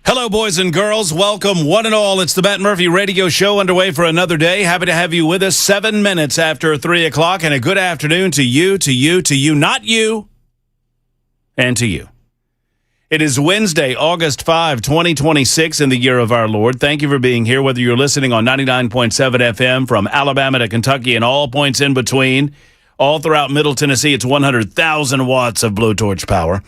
Hello, boys and girls. Welcome, one and all. It's the Matt Murphy Radio Show underway for another day. Happy to have you with us 7 minutes after 3 o'clock, and a good afternoon to you, not you, and to you. It is Wednesday, August 5, 2026, in the year of our Lord. Thank you for being here, whether you're listening on 99.7 FM from Alabama to Kentucky and all points in between. All throughout Middle Tennessee, it's 100,000 watts of blowtorch power.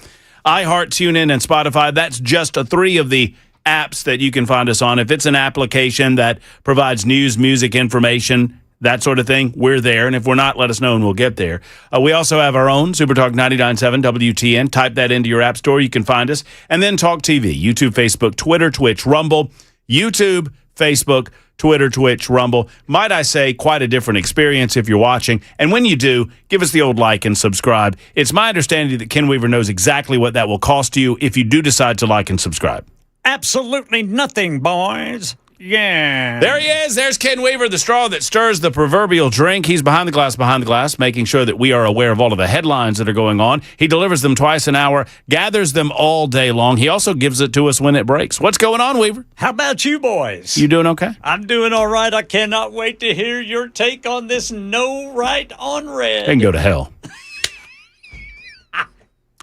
iHeart, TuneIn, and Spotify, that's just three of the apps that you can find us on. If it's an application that provides news, music, information, that sort of thing, we're there. And if we're not, let us know and we'll get there. We also have our own SuperTalk 99.7 WTN. Type that into your app store. You can find us. And then Talk TV, YouTube, Facebook, Twitter, Twitch, Rumble, YouTube, Facebook, Twitter, Twitch, Rumble. Might I say, quite a different experience if you're watching. And when you do, give us the old like and subscribe. It's my understanding that Ken Weaver knows exactly what that will cost you if you do decide to like and subscribe. Absolutely nothing, boys. Yeah. There he is. There's Ken Weaver, the straw that stirs the proverbial drink. He's behind the glass, making sure that we are aware of all of the headlines that are going on. He delivers them twice an hour, gathers them all day long. He also gives it to us when it breaks. What's going on, Weaver? How about you boys? You doing okay? I'm doing all right. I cannot wait to hear your take on this no right on red. They can go to hell.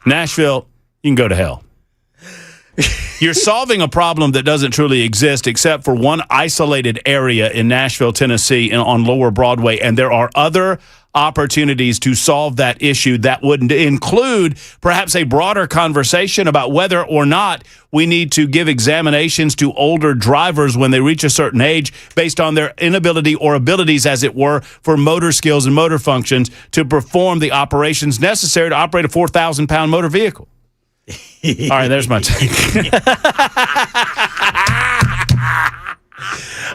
Nashville, you can go to hell. You're solving a problem that doesn't truly exist except for one isolated area in Nashville, Tennessee, on Lower Broadway, and there are other opportunities to solve that issue that would include perhaps a broader conversation about whether or not we need to give examinations to older drivers when they reach a certain age based on their inability or abilities, as it were, for motor skills and motor functions to perform the operations necessary to operate a 4,000-pound motor vehicle. All right, there's my take.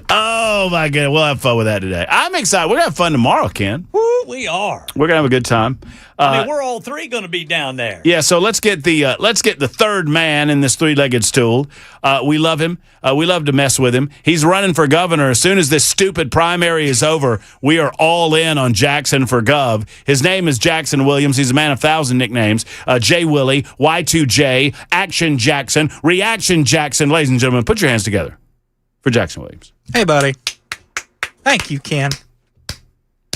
Oh, my goodness. We'll have fun with that today. I'm excited. We're going to have fun tomorrow, Ken. Woo, we are. We're going to have a good time. We're all three going to be down there. Yeah, so let's get the third man in this three-legged stool. We love him. We love to mess with him. He's running for governor. As soon as this stupid primary is over, we are all in on Jackson for Gov. His name is Jackson Williams. He's a man of 1,000 nicknames. J. Willie, Y2J, Action Jackson, Reaction Jackson. Ladies and gentlemen, put your hands together for Jackson Williams. Hey, buddy. Thank you, Ken. A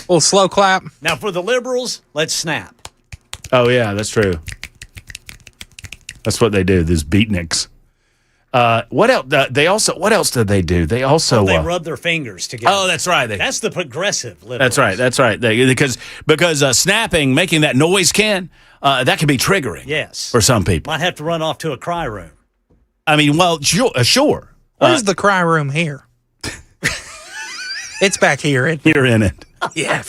little slow clap. Now, for the liberals, let's snap. Oh, yeah, that's true. That's what they do, these beatniks. What else? What else did they do? They also they rub their fingers together. Oh, that's right. That's the progressive liberals. That's right. Because snapping, making that noise, Ken, that can be triggering. Yes. For some people. Might have to run off to a cry room. I mean, well, sure. Where's the cry room here? It's back here. You're in it. Yeah,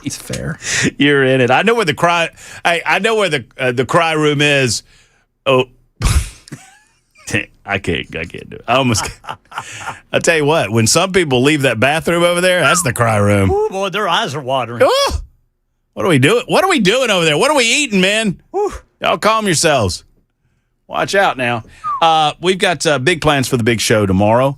it's fair. You're in it. I know where the cry. I know where the cry room is. Oh, I can't do it. I tell you what. When some people leave that bathroom over there, that's the cry room. Ooh, boy, their eyes are watering. Ooh, what are we doing? What are we doing over there? What are we eating, man? Ooh. Y'all calm yourselves. Watch out now. We've got big plans for the big show tomorrow.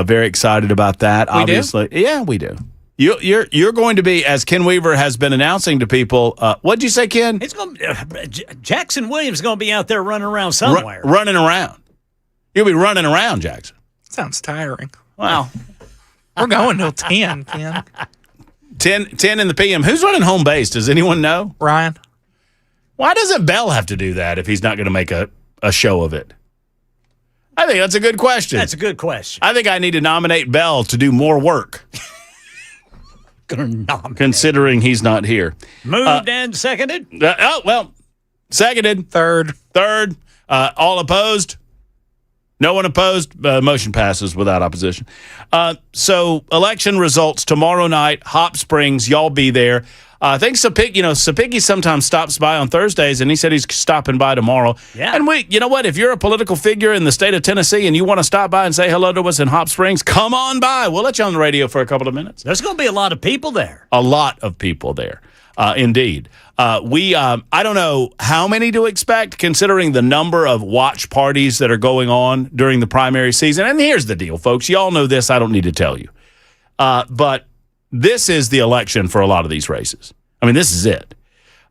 Very excited about that. Obviously, yeah, we do. You're going to be, as Ken Weaver has been announcing to people. What'd you say, Ken? It's going. Jackson Williams is going to be out there running around somewhere. Running around. You'll be running around, Jackson. Sounds tiring. Wow. We're going till 10, Ken. 10 in the PM. Who's running home base? Does anyone know? Ryan. Why doesn't Bell have to do that if he's not going to make a show of it? I think that's a good question. That's a good question. I think I need to nominate Bell to do more work. Considering he's not here. Moved and seconded? Seconded. Third. All opposed? No one opposed? Motion passes without opposition. So election results tomorrow night, Hop Springs. Y'all be there. I think Sapicki sometimes stops by on Thursdays, and he said he's stopping by tomorrow. Yeah. And you know what? If you're a political figure in the state of Tennessee and you want to stop by and say hello to us in Hop Springs, come on by. We'll let you on the radio for a couple of minutes. There's going to be a lot of people there. A lot of people there, indeed. I don't know how many to expect, considering the number of watch parties that are going on during the primary season. And here's the deal, folks. You all know this. I don't need to tell you. But this is the election for a lot of these races. I mean, this is it.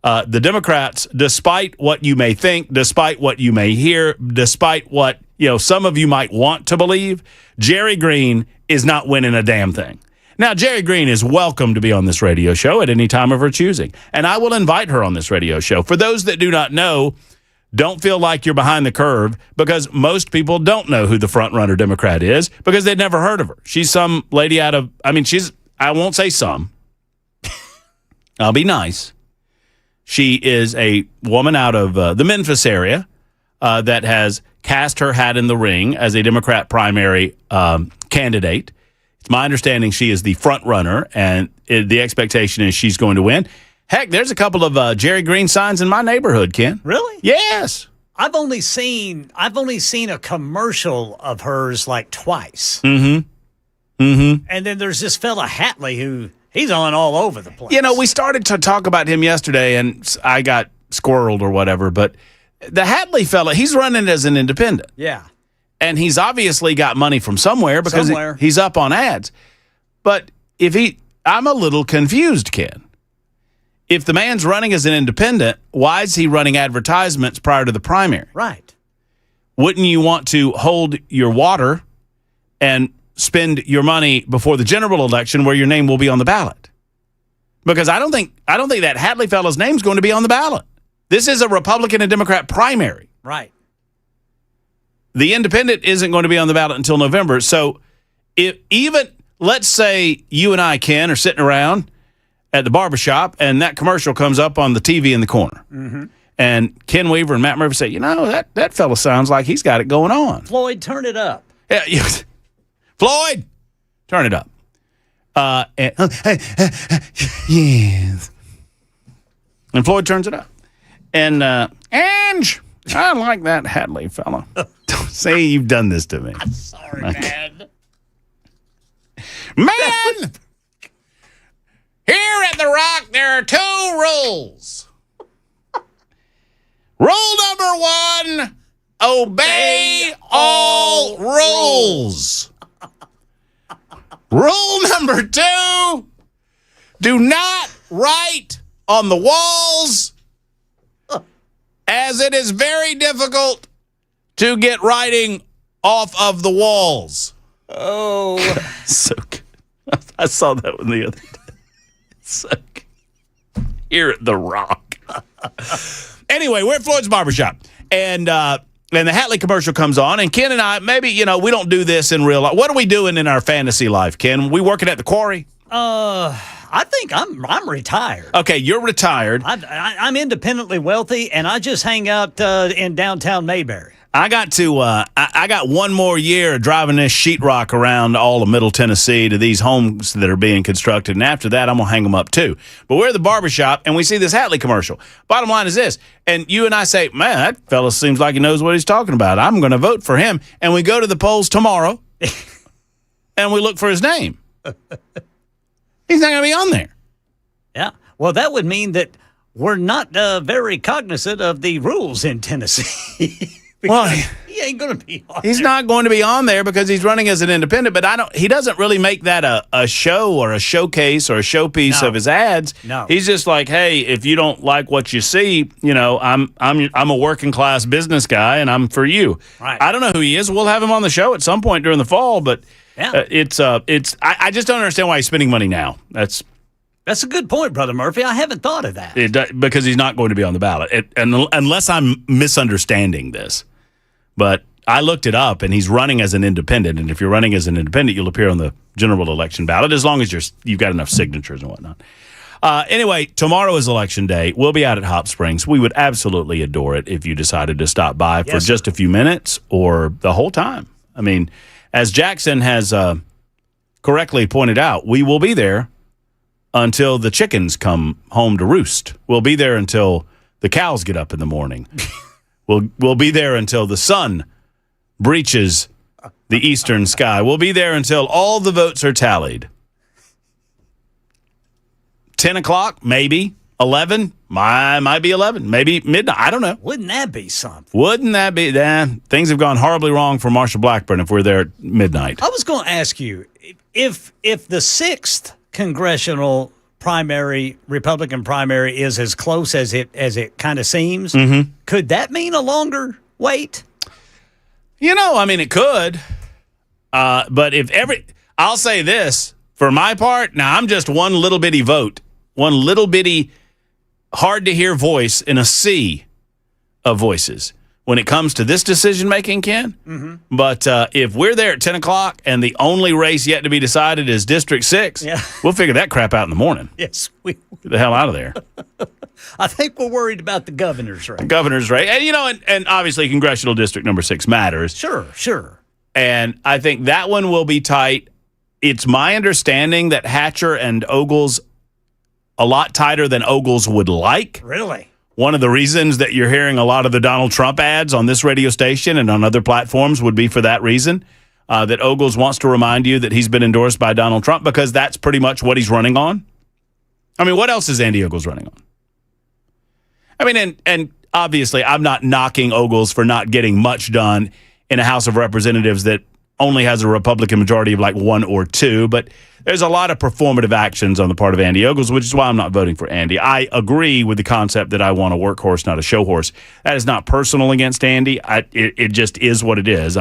The Democrats, despite what you may think, despite what you may hear, despite what some of you might want to believe, Jerry Green is not winning a damn thing. Now, Jerry Green is welcome to be on this radio show at any time of her choosing, and I will invite her on this radio show. For those that do not know, don't feel like you're behind the curve, because most people don't know who the front-runner Democrat is because they've never heard of her. She's some lady I won't say some. I'll be nice. She is a woman out of the Memphis area that has cast her hat in the ring as a Democrat primary candidate. It's my understanding she is the front runner, and the expectation is she's going to win. Heck, there's a couple of Jerry Green signs in my neighborhood, Ken. Really? Yes. I've only seen a commercial of hers like twice. Mm-hmm. Mm-hmm. And then there's this fella Hatley he's on all over the place. We started to talk about him yesterday, and I got squirreled or whatever, but the Hatley fella, he's running as an independent. Yeah. And he's obviously got money from somewhere because he's up on ads. But I'm a little confused, Ken. If the man's running as an independent, why is he running advertisements prior to the primary? Right. Wouldn't you want to hold your water and spend your money before the general election where your name will be on the ballot? Because I don't think that Hatley fellow's name's going to be on the ballot. This is a Republican and Democrat primary. Right. The independent isn't going to be on the ballot until November. So let's say you and I, Ken, are sitting around at the barbershop and that commercial comes up on the TV in the corner. Mm-hmm. And Ken Weaver and Matt Murphy say, that fella sounds like he's got it going on. Floyd, turn it up. Yeah, Floyd, turn it up. Yes. And Floyd turns it up. And Ange, I like that Hatley fella. Don't say you've done this to me. I'm sorry, man. Man! Here at The Rock, there are 2 rules. Rule number 1, obey all rules. Rule number 2, do not write on the walls, as it is very difficult to get writing off of the walls. Oh. So good. I saw that one the other day. So good. Here at The Rock. Anyway, we're at Floyd's Barbershop. And the Hatley commercial comes on, and Ken and I, maybe, we don't do this in real life. What are we doing in our fantasy life, Ken? We working at the quarry? I think I'm retired. Okay, you're retired. I'm independently wealthy, and I just hang out in downtown Mayberry. I got one more year of driving this sheetrock around all of Middle Tennessee to these homes that are being constructed, and after that, I'm going to hang them up too. But we're at the barbershop, and we see this Hatley commercial. Bottom line is this, and you and I say, man, that fella seems like he knows what he's talking about. I'm going to vote for him. And we go to the polls tomorrow, and we look for his name. He's not going to be on there. Yeah. Well, that would mean that we're not very cognizant of the rules in Tennessee. Well, he ain't going to be on He's there. not going to be on there because he's running as an independent, but he doesn't really make that a show or a showcase or a showpiece of his ads. No. He's just like, hey, if you don't like what you see, I'm a working class business guy and I'm for you. Right. I don't know who he is. We'll have him on the show at some point during the fall, but Yeah. I just don't understand why he's spending money now. That's a good point, Brother Murphy. I haven't thought of that. because he's not going to be on the ballot, unless I'm misunderstanding this. But I looked it up, and he's running as an independent. And if you're running as an independent, you'll appear on the general election ballot as long as you've got enough signatures and whatnot. Anyway, tomorrow is Election Day. We'll be out at Hop Springs. We would absolutely adore it if you decided to stop by for just a few minutes or the whole time. I mean, as Jackson has correctly pointed out, we will be there until the chickens come home to roost. We'll be there until the cows get up in the morning. We'll be there until the sun breaches the eastern sky. We'll be there until all the votes are tallied. 10 o'clock, maybe. 11, might be 11, maybe midnight. I don't know. Wouldn't that be something? Wouldn't that be? Things have gone horribly wrong for Marsha Blackburn if we're there at midnight. I was going to ask you, if the 6th congressional Republican primary is as close as it kind of seems. Could that mean a longer wait? I mean, it could. But I'll say this for my part. Now, I'm just one little bitty vote, one little bitty hard to hear voice in a sea of voices when it comes to this decision making, Ken. But if we're there at 10 o'clock and the only race yet to be decided is District 6, we'll figure that crap out in the morning. Yes, Get the hell out of there. I think we're worried about the governor's race. Governor's race. And, and obviously congressional district number 6 matters. Sure. And I think that one will be tight. It's my understanding that Hatcher and Ogles a lot tighter than Ogles would like. Really? One of the reasons that you're hearing a lot of the Donald Trump ads on this radio station and on other platforms would be for that reason, that Ogles wants to remind you that he's been endorsed by Donald Trump because that's pretty much what he's running on. I mean, what else is Andy Ogles running on? I mean, and obviously I'm not knocking Ogles for not getting much done in a House of Representatives that only has a Republican majority of like 1 or 2, but there's a lot of performative actions on the part of Andy Ogles, which is why I'm not voting for Andy. I agree with the concept that I want a workhorse, not a show horse. That is not personal against Andy. It just is what it is.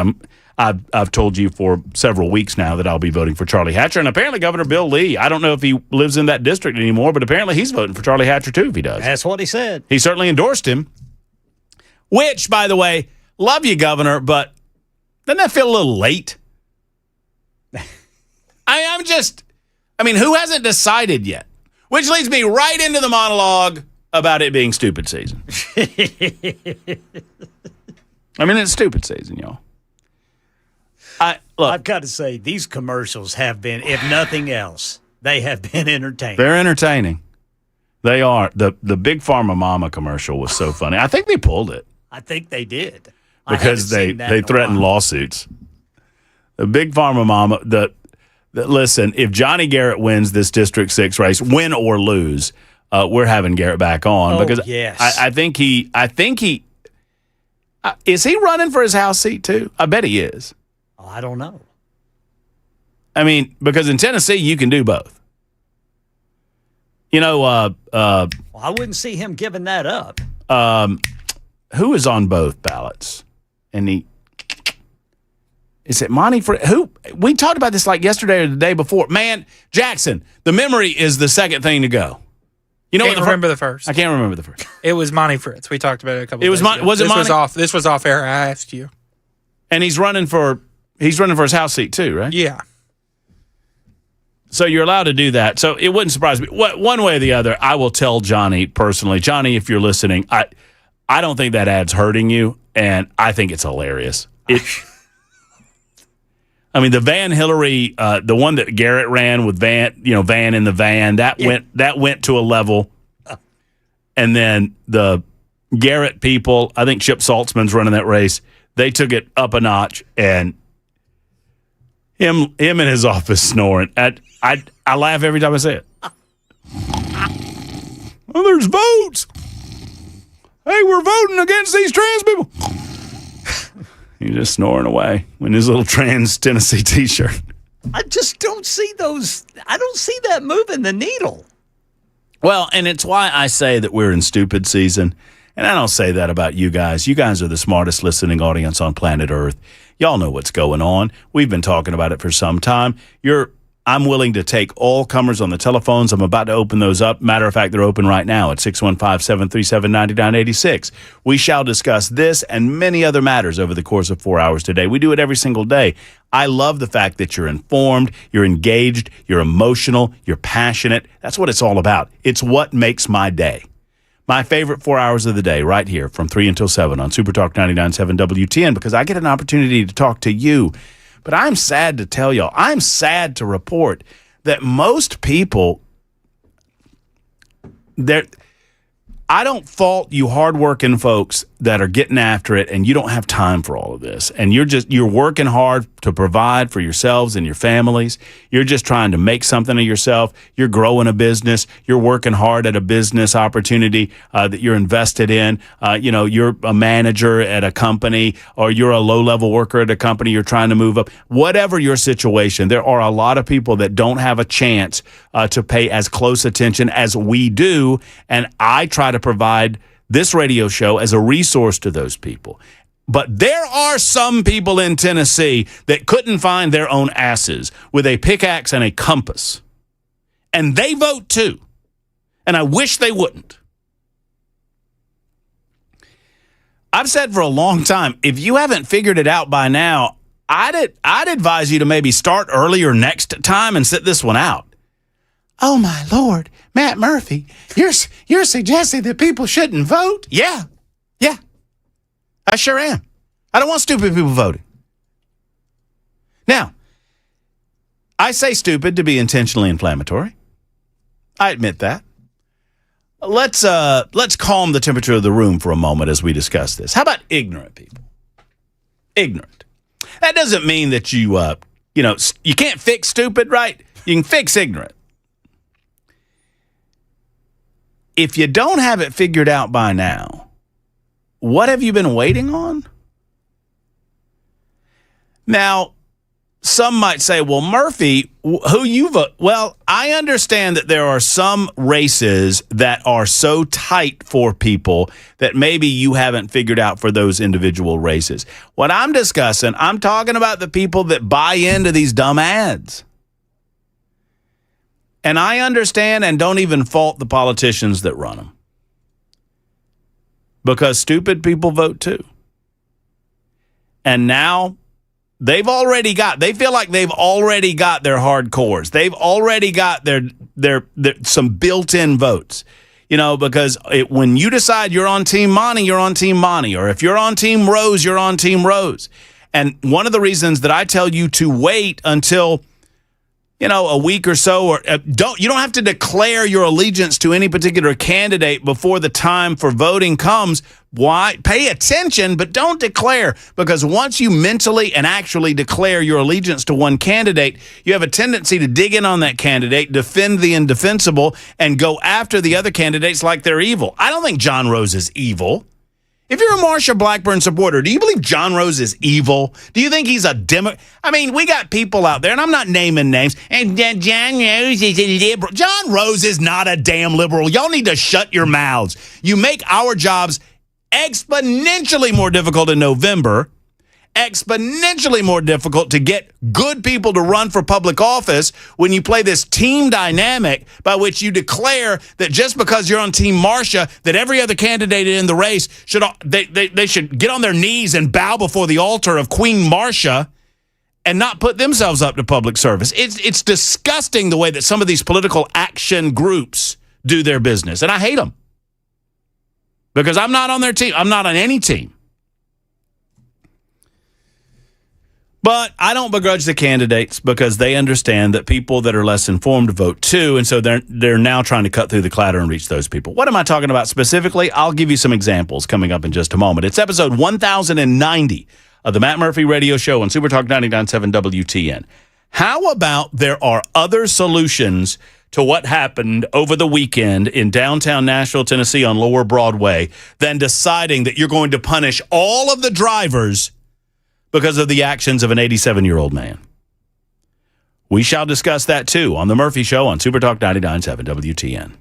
I've told you for several weeks now that I'll be voting for Charlie Hatcher, and apparently Governor Bill Lee, I don't know if he lives in that district anymore, but apparently he's voting for Charlie Hatcher too if he does. That's what he said. He certainly endorsed him, which, by the way, love you, Governor, but doesn't that feel a little late? Who hasn't decided yet? Which leads me right into the monologue about it being stupid season. It's stupid season, y'all. I've got to say, these commercials have been, if nothing else, they have been entertaining. They're entertaining. They are. The Big Pharma Mama commercial was so funny. I think they pulled it. I think they did. Because they threatened lawsuits. The Big Pharma Mama, listen, if Johnny Garrett wins this District 6 race, win or lose, we're having Garrett back on. Because yes. I think he is he running for his House seat too? I bet he is. Oh, I don't know. Because in Tennessee, you can do both. I wouldn't see him giving that up. Who is on both ballots? Is it Monty? Who? We talked about this like yesterday or the day before. Man, Jackson, the memory is the second thing to go. You know, I can't remember the first. I can't remember the first. It was Monty Fritz. We talked about it a couple. Was it Monty? This was off air. I asked you. And he's running for his House seat too, right? Yeah. So you're allowed to do that. So it wouldn't surprise me. One way or the other, I will tell Johnny personally. Johnny, if you're listening, I don't think that ad's hurting you, and I think it's hilarious. The Van Hillary, the one that Garrett ran with Van in the van, that went to a level. And then the Garrett people, I think Chip Saltzman's running that race. They took it up a notch, and him in his office snoring. I laugh every time I say it. Oh, there's votes. Hey, we're voting against these trans people. He's just snoring away in his little trans Tennessee T-shirt. I just don't see those. I don't see that moving the needle. Well, and it's why I say that we're in stupid season. And I don't say that about you guys. You guys are the smartest listening audience on planet Earth. Y'all know what's going on. We've been talking about it for some time. I'm willing to take all comers on the telephones. I'm about to open those up. Matter of fact, they're open right now at 615-737-9986. We shall discuss this and many other matters over the course of 4 hours today. We do it every single day. I love the fact that you're informed, you're engaged, you're emotional, you're passionate. That's what it's all about. It's what makes my day. My favorite 4 hours of the day right here from 3 until 7 on Super Talk 99.7 WTN because I get an opportunity to talk to you. But I'm sad to tell y'all, I'm sad to report that most people, I don't fault you hardworking folks that are getting after it, and you don't have time for all of this. And you're working hard to provide for yourselves and your families. You're just trying to make something of yourself. You're growing a business. You're working hard at a business opportunity that you're invested in. You're a manager at a company, or you're a low-level worker at a company. You're trying to move up. Whatever your situation, there are a lot of people that don't have a chance to pay as close attention as we do, and I try to provide this radio show as a resource to those people. But there are some people in Tennessee that couldn't find their own asses with a pickaxe and a compass. And they vote too. And I wish they wouldn't. I've said for a long time, if you haven't figured it out by now, I'd advise you to maybe start earlier next time and sit this one out. Oh, my Lord, Matt Murphy, you're suggesting that people shouldn't vote? Yeah, I sure am. I don't want stupid people voting. Now, I say stupid to be intentionally inflammatory. I admit that. Let's calm the temperature of the room for a moment as we discuss this. How about ignorant people? Ignorant. That doesn't mean that you can't fix stupid, right? You can fix ignorant. If you don't have it figured out by now, what have you been waiting on? Now, some might say, well, Murphy, who you vote? Well, I understand that there are some races that are so tight for people that maybe you haven't figured out for those individual races. What I'm discussing, I'm talking about the people that buy into these dumb ads. And I understand and don't even fault the politicians that run them. Because stupid people vote too. And now they feel like they've already got their hardcores. They've already got their some built-in votes. Because when you decide you're on Team Monty, you're on Team Monty. Or if you're on Team Rose, you're on Team Rose. And one of the reasons that I tell you to wait until a week or so, or you don't have to declare your allegiance to any particular candidate before the time for voting comes. Why? Pay attention, but don't declare, because once you mentally and actually declare your allegiance to one candidate, you have a tendency to dig in on that candidate, defend the indefensible, and go after the other candidates like they're evil. I don't think John Rose is evil. If you're a Marsha Blackburn supporter, do you believe John Rose is evil? Do you think he's a Democrat? I mean, we got people out there, and I'm not naming names, and John Rose is a liberal. John Rose is not a damn liberal. Y'all need to shut your mouths. You make our jobs exponentially more difficult in November, exponentially more difficult to get good people to run for public office when you play this team dynamic by which you declare that just because you're on Team Marsha, that every other candidate in the race should get on their knees and bow before the altar of Queen Marsha and not put themselves up to public service. It's disgusting the way that some of these political action groups do their business, and I hate them because I'm not on their team. I'm not on any team. But I don't begrudge the candidates because they understand that people that are less informed vote too, and so they're now trying to cut through the clatter and reach those people. What am I talking about specifically? I'll give you some examples coming up in just a moment. It's episode 1090 of the Matt Murphy Radio Show on Super Talk 99.7 WTN. How about there are other solutions to what happened over the weekend in downtown Nashville, Tennessee on Lower Broadway than deciding that you're going to punish all of the drivers because of the actions of an 87-year-old man? We shall discuss that, too, on The Murphy Show on Super Talk 99.7 WTN.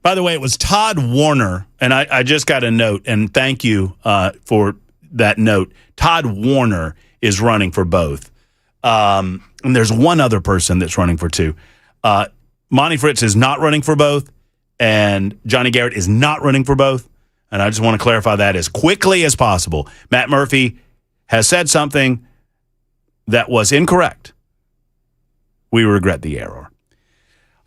By the way, it was Todd Warner, and I just got a note, and thank you for that note. Todd Warner is running for both. And there's one other person that's running for two. Monty Fritz is not running for both, and Johnny Garrett is not running for both. And I just want to clarify that as quickly as possible. Matt Murphy has said something that was incorrect. We regret the error.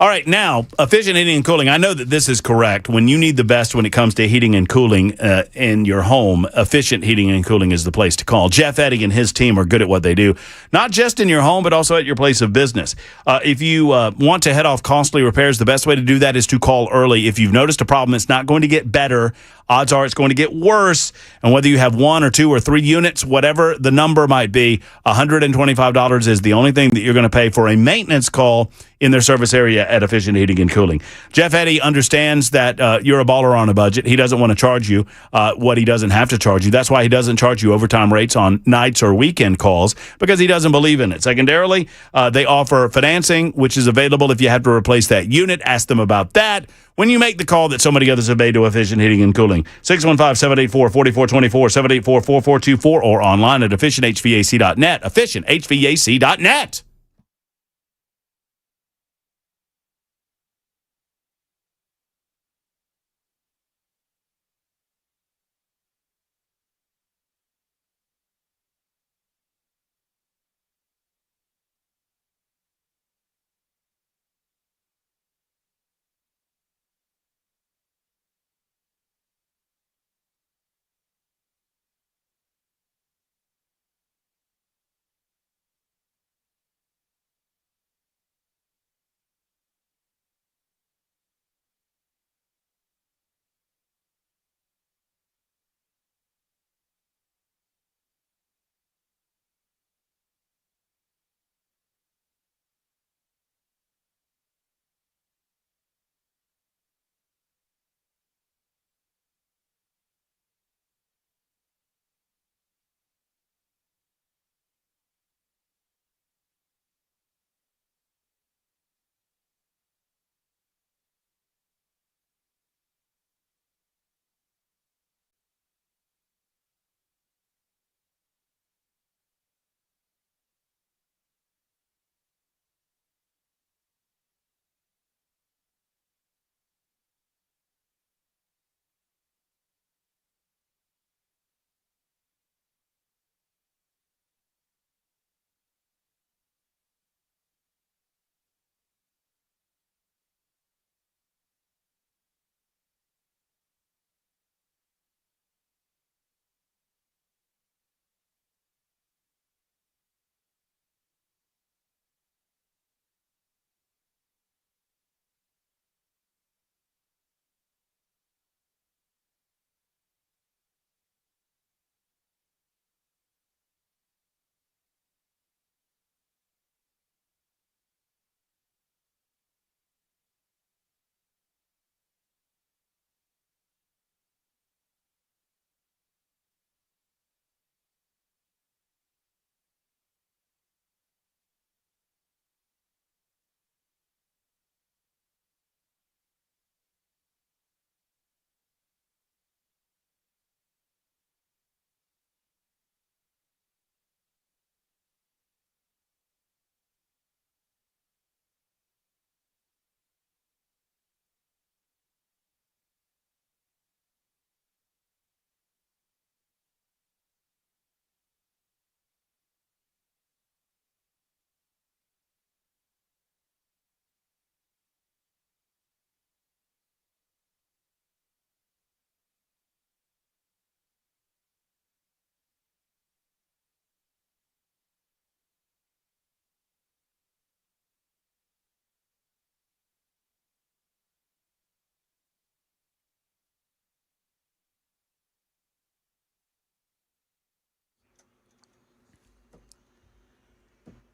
All right, now, efficient heating and cooling. I know that this is correct. When you need the best when it comes to heating and cooling in your home, efficient heating and cooling is the place to call. Jeff Eddy and his team are good at what they do, not just in your home, but also at your place of business. If you want to head off costly repairs, the best way to do that is to call early. If you've noticed a problem, it's not going to get better. Odds are it's going to get worse. And whether you have 1 or 2 or 3 units, whatever the number might be, $125 is the only thing that you're going to pay for a maintenance call in their service area at Efficient Heating and Cooling. Jeff Eddy understands that you're a baller on a budget. He doesn't want to charge you what he doesn't have to charge you. That's why he doesn't charge you overtime rates on nights or weekend calls, because he doesn't believe in it. Secondarily, they offer financing, which is available if you have to replace that unit. Ask them about that when you make the call that so many others have made to Efficient Heating and Cooling. 615-784-4424, 784-4424, or online at efficienthvac.net. efficienthvac.net.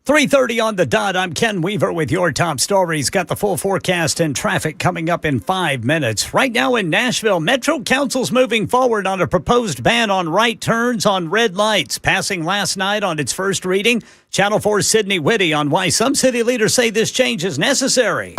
.30 on the dot. I'm Ken Weaver with your top stories. Got the full forecast and traffic coming up in 5 minutes. Right now in Nashville, Metro Council's moving forward on a proposed ban on right turns on red lights. Passing last night on its first reading, Channel 4's Sydney Whitty on why some city leaders say this change is necessary.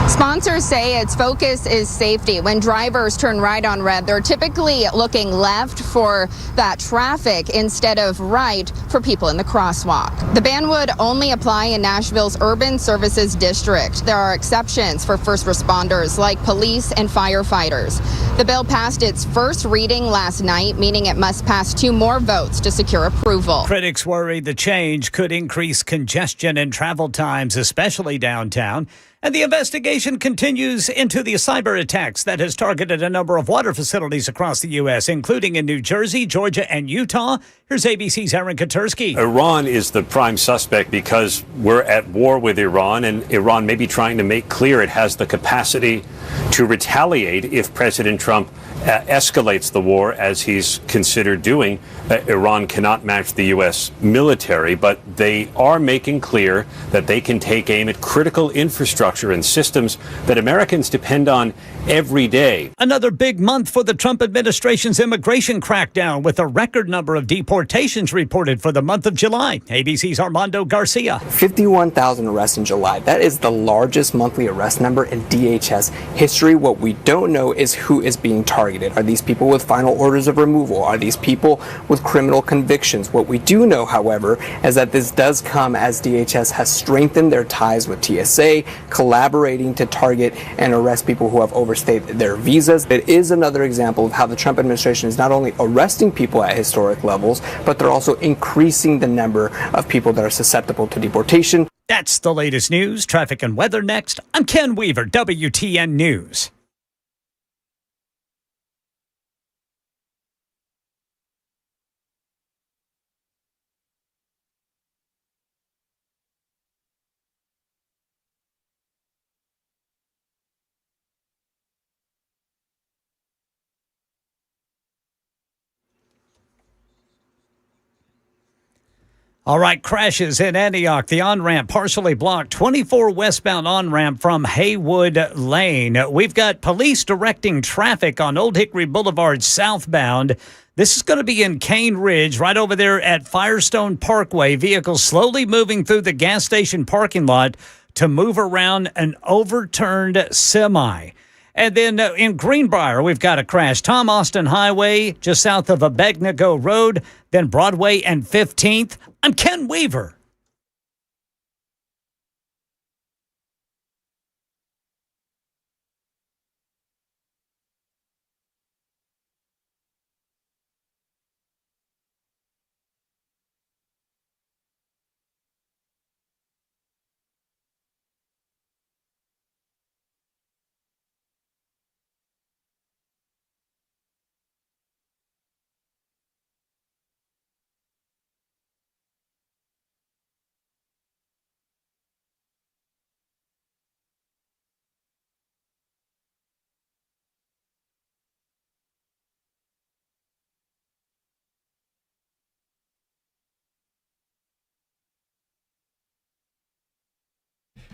Sponsors say its focus is safety. When drivers turn right on red, they're typically looking left for that traffic instead of right for people in the crosswalk. The ban would only apply in Nashville's Urban Services District. There are exceptions for first responders like police and firefighters. The bill passed its first reading last night, meaning it must pass 2 more votes to secure approval. Critics worry the change could increase congestion and travel times, especially downtown. And the investigation continues into the cyber attacks that has targeted a number of water facilities across the U.S., including in New Jersey, Georgia, and Utah. Here's ABC's Aaron Katursky. Iran is the prime suspect because we're at war with Iran, and Iran may be trying to make clear it has the capacity to retaliate if President Trump escalates the war, as he's considered doing. Iran cannot match the U.S. military, but they are making clear that they can take aim at critical infrastructure and systems that Americans depend on every day. Another big month for the Trump administration's immigration crackdown, with a record number of deportations reported for the month of July. ABC's Armando Garcia. 51,000 arrests in July. That is the largest monthly arrest number in DHS history. What we don't know is who is being targeted. Are these people with final orders of removal? Are these people with criminal convictions? What we do know, however, is that this does come as DHS has strengthened their ties with TSA, collaborating to target and arrest people who have overstayed their visas. It is another example of how the Trump administration is not only arresting people at historic levels, but they're also increasing the number of people that are susceptible to deportation. That's the latest news. Traffic and weather next. I'm Ken Weaver, WTN News. All right, crashes in Antioch. The on-ramp partially blocked. 24 westbound on-ramp from Haywood Lane. We've got police directing traffic on Old Hickory Boulevard southbound. This is going to be in Cane Ridge, right over there at Firestone Parkway. Vehicles slowly moving through the gas station parking lot to move around an overturned semi. And then in Greenbrier, we've got a crash. Tom Austin Highway, just south of Abednego Road, then Broadway and 15th. I'm Ken Weaver.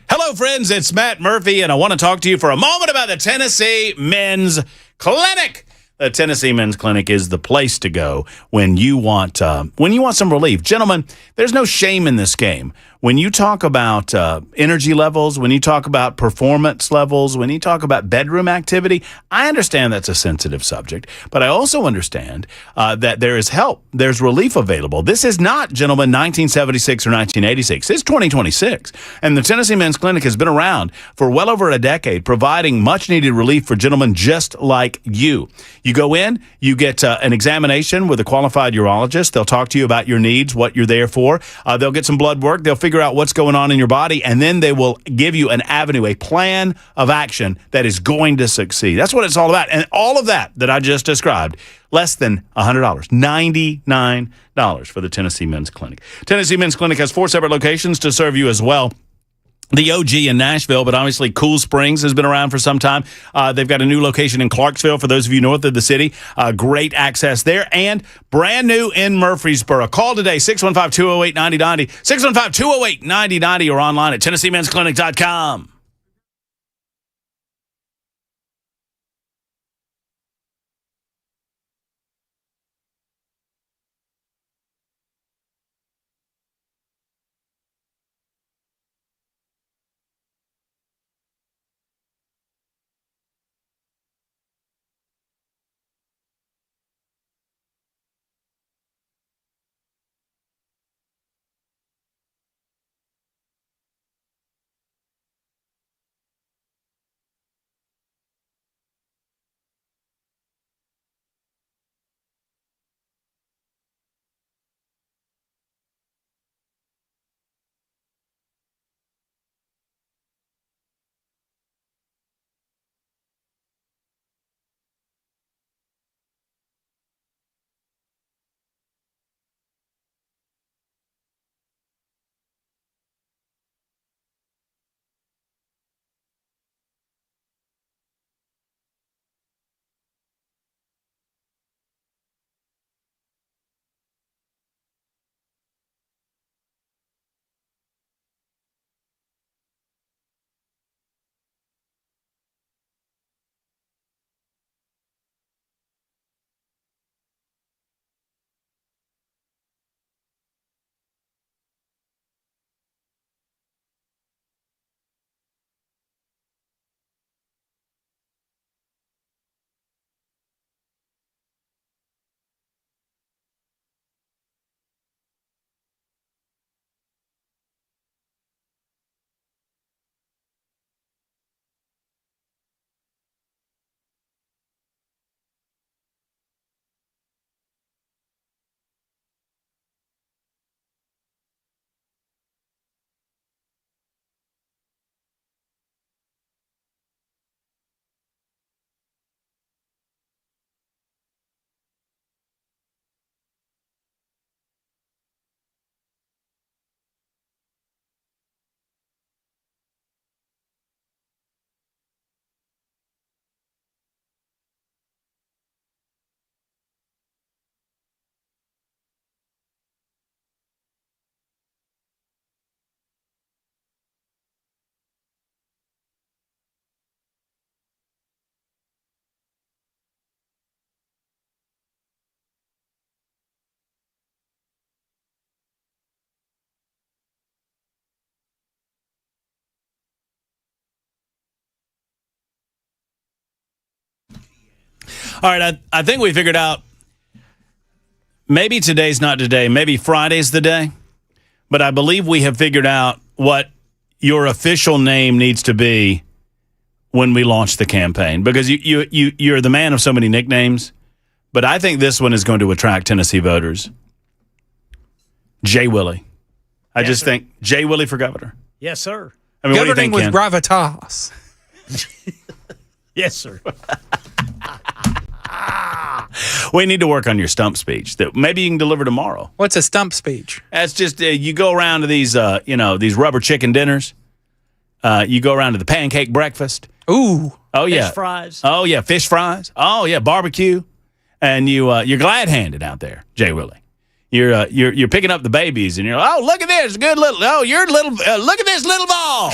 Hello, friends. It's Matt Murphy, and I want to talk to you for a moment about the Tennessee Men's Clinic. The Tennessee Men's Clinic is the place to go when you want some relief. Gentlemen, there's no shame in this game. When you talk about energy levels, when you talk about performance levels, when you talk about bedroom activity, I understand that's a sensitive subject, but I also understand that there is help. There's relief available. This is not, gentlemen, 1976 or 1986. It's 2026, and the Tennessee Men's Clinic has been around for well over a decade, providing much-needed relief for gentlemen just like you. You go in, you get an examination with a qualified urologist. They'll talk to you about your needs, what you're there for. They'll get some blood work. They'll figure out what's going on in your body, and then they will give you an avenue, a plan of action that is going to succeed. That's what it's all about. And all of that I just described, less than $100, $99 for the Tennessee Men's Clinic. Tennessee Men's Clinic has 4 separate locations to serve you as well. The OG in Nashville, but obviously Cool Springs has been around for some time. They've got a new location in Clarksville for those of you north of the city. Great access there. And brand new in Murfreesboro. Call today, 615-208-9090, 615-208-9090, or online at TennesseeMen'sClinic.com. All right, I think we figured out maybe today's not today, maybe Friday's the day, but I believe we have figured out what your official name needs to be when we launch the campaign, because you're the man of so many nicknames, but I think this one is going to attract Tennessee voters. Jay Willie. I just think Jay Willie for governor. Yes, sir. I mean, what do you Governing think, with Ken? gravitas. Yes, sir. We need to work on your stump speech that maybe you can deliver tomorrow. What's a stump speech? That's just you go around to these these rubber chicken dinners. You go around to the pancake breakfast. Ooh. Oh yeah, Fish fries. Oh yeah, fish fries. Oh yeah, barbecue, and you're glad handed out there, Jay Willie. You're picking up the babies, and you're like, oh, look at this good little. Oh, you're little. Look at this little ball.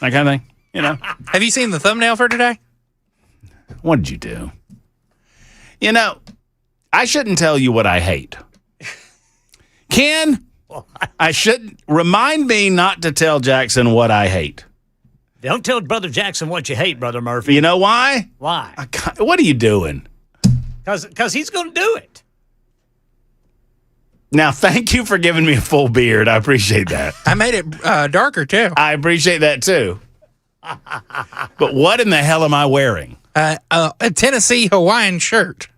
That kind of thing. You know. Have you seen the thumbnail for today? What did you do? You know, I shouldn't tell you what I hate. Ken, I shouldn't. Remind me not to tell Jackson what I hate. Don't tell Brother Jackson what you hate, Brother Murphy. You know why? Why? What are you doing? Because he's going to do it. Now, thank you for giving me a full beard. I appreciate that. I made it darker, too. I appreciate that, too. But what in the hell am I wearing? A Tennessee Hawaiian shirt.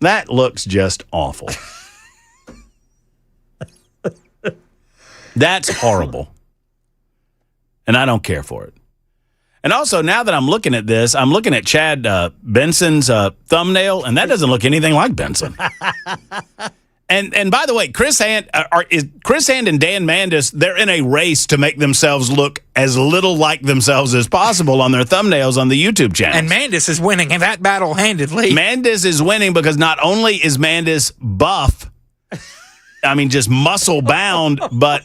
That looks just awful. That's horrible. And I don't care for it. And also, now that I'm looking at this, I'm looking at Chad Benson's thumbnail, and that doesn't look anything like Benson. And by the way, Chris Hand and Dan Mandis, they're in a race to make themselves look as little like themselves as possible on their thumbnails on the YouTube channel. And Mandis is winning in that battle handedly. Mandis is winning because not only is Mandis buff, I mean, just muscle bound, but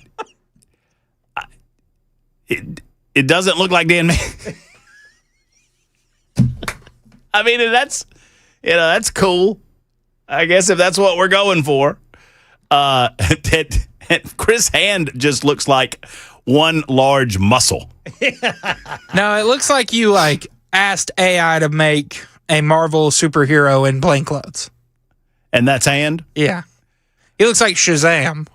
it doesn't look like Dan Mandis. I mean, that's cool. I guess if that's what we're going for. Chris Hand just looks like one large muscle. No, it looks like you asked AI to make a Marvel superhero in plain clothes. And that's Hand? Yeah. He looks like Shazam.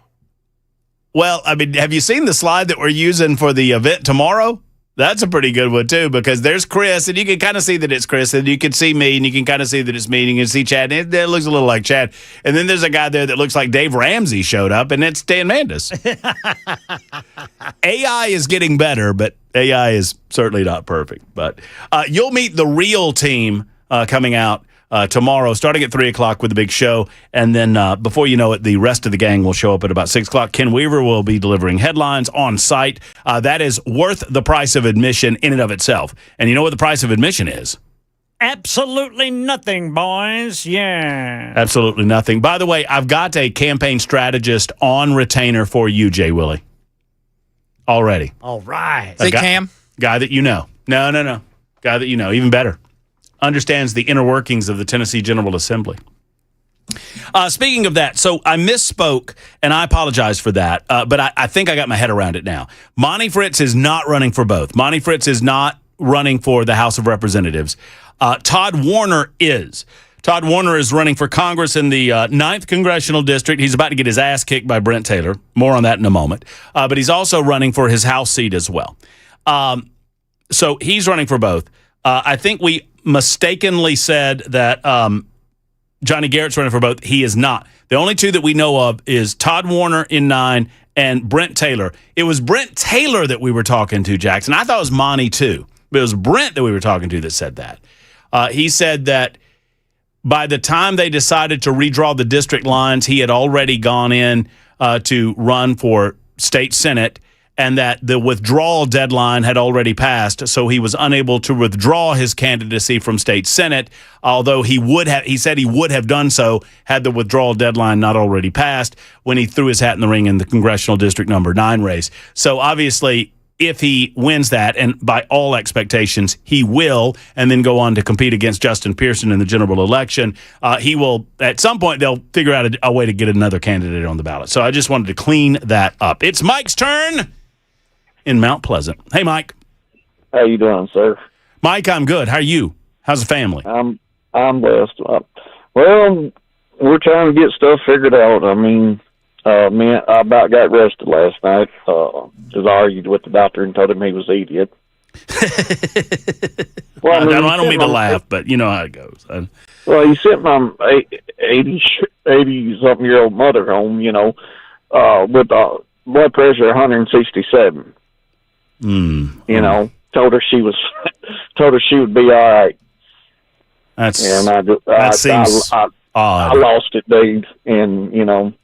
Well, I mean, have you seen the slide that we're using for the event tomorrow? That's a pretty good one, too, because there's Chris, and you can kind of see that it's Chris, and you can see me, and you can kind of see that it's me, and you can see Chad, and it looks a little like Chad. And then there's a guy there that looks like Dave Ramsey showed up, and it's Dan Mandis. AI is getting better, but AI is certainly not perfect. But you'll meet the real team coming out tomorrow, starting at 3 o'clock with the big show. And then before you know it, the rest of the gang will show up at about 6 o'clock. Ken Weaver will be delivering headlines on site. That is worth the price of admission in and of itself. And you know what the price of admission is? Absolutely nothing, boys. Yeah. Absolutely nothing. By the way, I've got a campaign strategist on retainer for you, Jay Willie. Already. All right. Is it Cam? Guy that you know. No. Guy that you know. Even better. Understands the inner workings of the Tennessee General Assembly. Speaking of that, so I misspoke, and I apologize for that, but I think I got my head around it now. Monty Fritz is not running for both. Monty Fritz is not running for the House of Representatives. Todd Warner is. Todd Warner is running for Congress in the 9th Congressional District. He's about to get his ass kicked by Brent Taylor. More on that in a moment. But he's also running for his House seat as well. So he's running for both. I think we mistakenly said that Johnny Garrett's running for both. He is not. The only two that we know of is Todd Warner in 9 and Brent Taylor. It was Brent Taylor that we were talking to, Jackson. I thought it was Monty too, but it was Brent that we were talking to that said that. He said that by the time they decided to redraw the district lines, he had already gone in to run for state senate, and that the withdrawal deadline had already passed, so he was unable to withdraw his candidacy from state senate, although he said he would have done so had the withdrawal deadline not already passed when he threw his hat in the ring in the congressional district number 9 race. So obviously, if he wins that, and by all expectations, he will, and then go on to compete against Justin Pearson in the general election, he will, at some point, they'll figure out a way to get another candidate on the ballot. So I just wanted to clean that up. It's Mike's turn in Mount Pleasant. Hey, Mike. How you doing, sir? Mike, I'm good. How are you? How's the family? I'm blessed. Well, we're trying to get stuff figured out. I mean, I about got arrested last night because I argued with the doctor and told him he was an idiot. Well, I don't mean to laugh, but you know how it goes. Well, he sent my 80-something-year-old mother home, with blood pressure 167. Told her she would be all right. That seems odd. I lost it, dude, and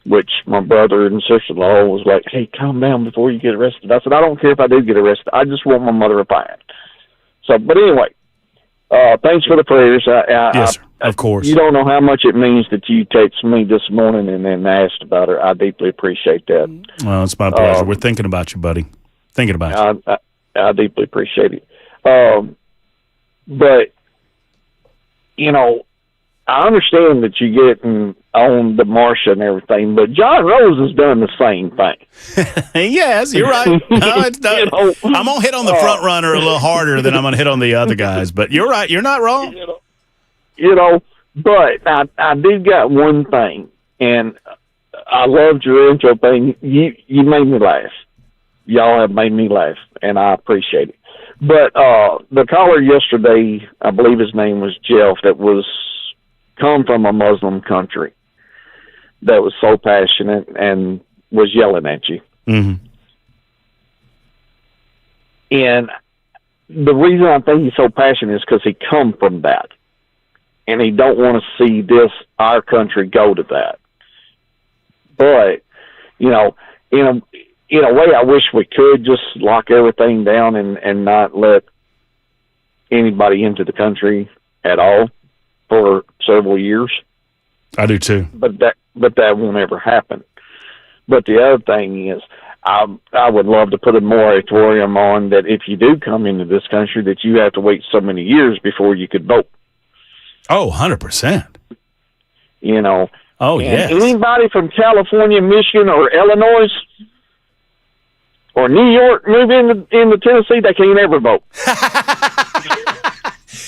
which my brother and sister-in-law was like, "Hey, calm down before you get arrested." I said, "I don't care if I do get arrested. I just want my mother fine." So, but anyway, thanks for the prayers. Yes, sir. Of course. You don't know how much it means that you texted me this morning and then asked about her. I deeply appreciate that. Well, it's my pleasure. We're thinking about you, buddy. Thinking about you. I deeply appreciate it. But, I understand that you're getting on the Marsha and everything, but John Rose has done the same thing. Yes, you're right. No, it's done. I'm going to hit on the front runner a little harder than I'm going to hit on the other guys, but you're right. You're not wrong. But I did got one thing, and I loved your intro thing. You made me laugh. Y'all have made me laugh, and I appreciate it. But the caller yesterday, I believe his name was Jeff, that was come from a Muslim country, that was so passionate and was yelling at you. Mm-hmm. And the reason I think he's so passionate is because he come from that. And he don't want to see our country go to that. But, in a way, I wish we could just lock everything down and not let anybody into the country at all for several years. I do too. But that won't ever happen. But the other thing is, I would love to put a moratorium on that if you do come into this country, that you have to wait so many years before you could vote. Oh, 100%. Oh, yes. Anybody from California, Michigan, or Illinois, or New York move into Tennessee, they can't ever vote.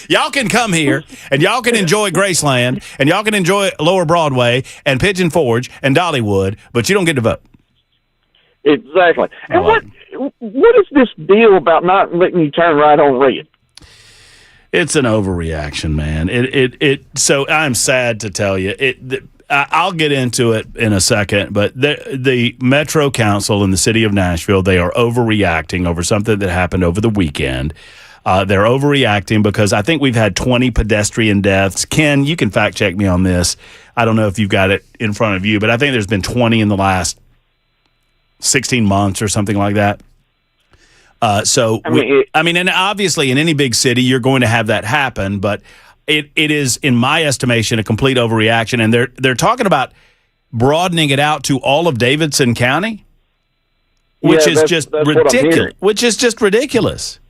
Y'all can come here, and y'all can enjoy Graceland, and y'all can enjoy Lower Broadway, and Pigeon Forge, and Dollywood, but you don't get to vote. Exactly. And what is this deal about not letting you turn right on red? It's an overreaction, man. So I'm sad to tell you. I'll get into it in a second, but the Metro Council in the city of Nashville, they are overreacting over something that happened over the weekend. They're overreacting because I think we've had 20 pedestrian deaths. Ken, you can fact check me on this. I don't know if you've got it in front of you, but I think there's been 20 in the last 16 months or something like that. And obviously in any big city, you're going to have that happen, but it is, in my estimation, a complete overreaction. And they're talking about broadening it out to all of Davidson County, which is just ridiculous. Which is just ridiculous.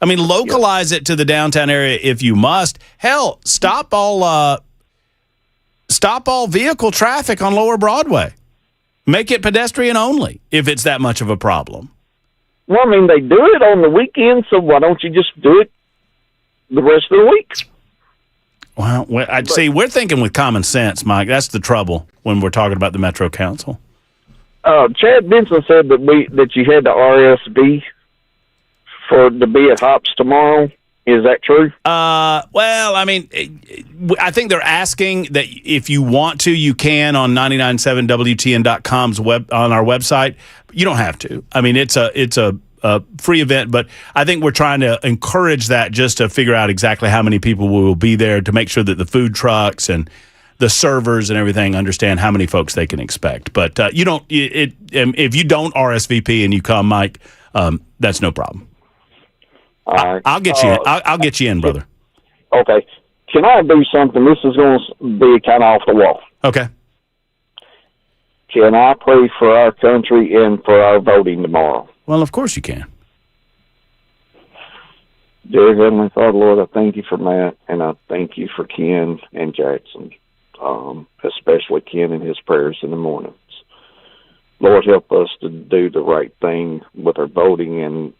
I mean, localize it to the downtown area if you must. Hell, stop all vehicle traffic on Lower Broadway. Make it pedestrian only if it's that much of a problem. Well, I mean, they do it on the weekend, so why don't you just do it the rest of the week? Well, I'd see, we're thinking with common sense, Mike. That's the trouble when we're talking about the Metro Council. Chad Benson said that you had to RSV to be at Hops tomorrow. Is that true? Well, I mean, I think they're asking that if you want to, you can on 997WTN.com's on our website. You don't have to. I mean, it's a free event, but I think we're trying to encourage that just to figure out exactly how many people will be there to make sure that the food trucks and the servers and everything understand how many folks they can expect. But you don't. If you don't RSVP and you come, Mike, that's no problem. All right. I'll get you. I'll get you in, brother. Okay. Can I do something? This is going to be kind of off the wall. Okay. Can I pray for our country and for our voting tomorrow? Well, of course you can. Dear Heavenly Father, Lord, I thank you for Matt, and I thank you for Ken and Jackson, especially Ken and his prayers in the mornings. Lord, help us to do the right thing with our voting and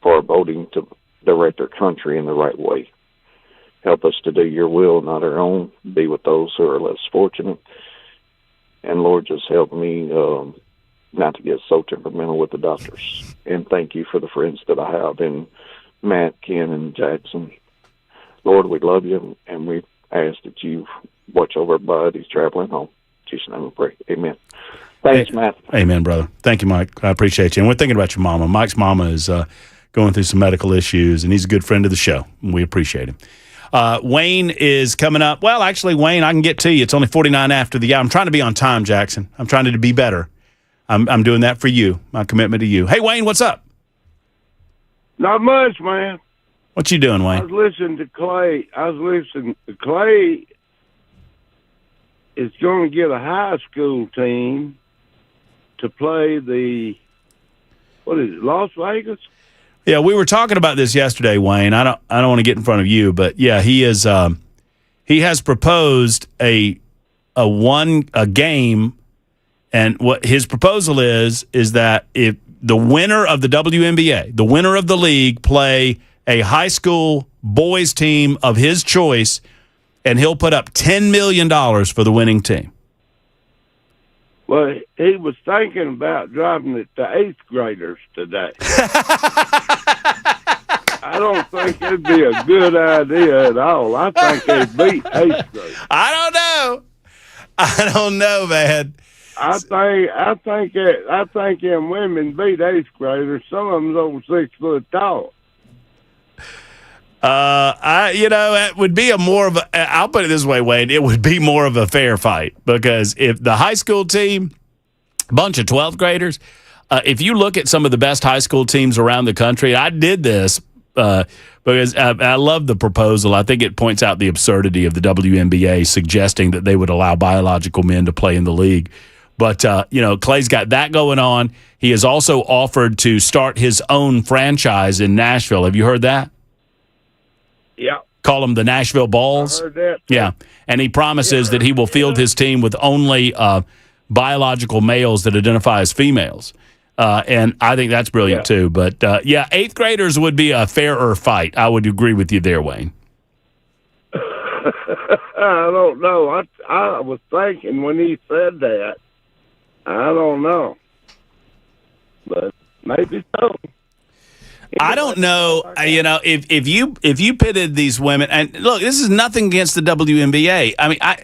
for our voting to direct our country in the right way. help us to do your will, not our own. Be with those who are less fortunate. And Lord, just help me not to get so temperamental with the doctors. And thank you for the friends that I have in Matt, Ken, and Jackson. Lord, we love you, and we ask that you watch over Bud. He's traveling home. In Jesus' name we pray. Amen. Thanks, Matt. Amen, brother. Thank you, Mike. I appreciate you. And we're thinking about your mama. Mike's mama is going through some medical issues, and he's a good friend of the show, and we appreciate him. Wayne is coming up. Well, actually, Wayne, I can get to you. It's only 49 after the hour. I'm trying to be on time, Jackson. I'm trying to be better. I'm doing that for you, my commitment to you. Hey, Wayne, what's up? Not much, man. What you doing, Wayne? I was listening to Clay. Clay is going to get a high school team to play Las Vegas? Yeah, we were talking about this yesterday, Wayne. I don't want to get in front of you, but yeah, he has proposed a game, and what his proposal is that if the winner of the WNBA, the winner of the league, play a high school boys team of his choice, and he'll put up $10 million for the winning team. Well, he was thinking about driving it to 8th graders today. I don't think it'd be a good idea at all. I think they'd beat 8th graders. I don't know, man. I think them women beat 8th graders. Some of them's over 6 foot tall. It would be I'll put it this way, Wayne, it would be more of a fair fight, because if the high school team, a bunch of 12th graders, if you look at some of the best high school teams around the country, I did this because I love the proposal. I think it points out the absurdity of the WNBA suggesting that they would allow biological men to play in the league. But, Clay's got that going on. He has also offered to start his own franchise in Nashville. Have you heard that? Yeah. Call them the Nashville Balls. I heard that. Yeah. And he promises that he will field his team with only biological males that identify as females. And I think that's brilliant, too. But, 8th graders would be a fairer fight. I would agree with you there, Wayne. I don't know. I was thinking when he said that, I don't know. But maybe so. I don't know. If you pitted these women, and look, this is nothing against the WNBA. I mean, I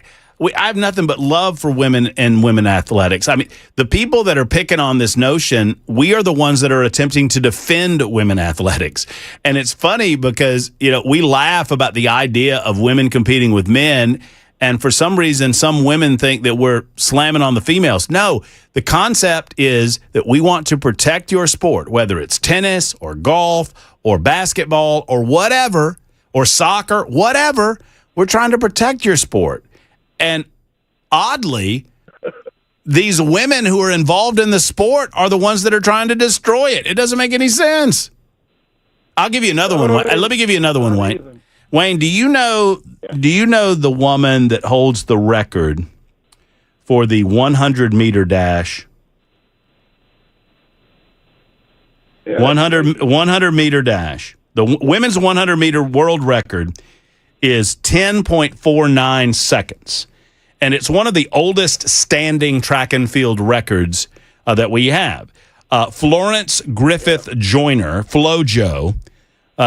have nothing but love for women and women athletics. I mean, the people that are picking on this notion, we are the ones that are attempting to defend women athletics. And it's funny because, we laugh about the idea of women competing with men. And for some reason, some women think that we're slamming on the females. No, the concept is that we want to protect your sport, whether it's tennis or golf or basketball or whatever, or soccer, whatever. We're trying to protect your sport. And oddly, these women who are involved in the sport are the ones that are trying to destroy it. It doesn't make any sense. I'll give you another one. Let me give you another one, Wayne. Wayne, do you know the woman that holds the record for the 100-meter dash? Yeah. 100-meter dash. The women's 100-meter world record is 10.49 seconds. And it's one of the oldest standing track and field records that we have. Florence Griffith Joyner, FloJo,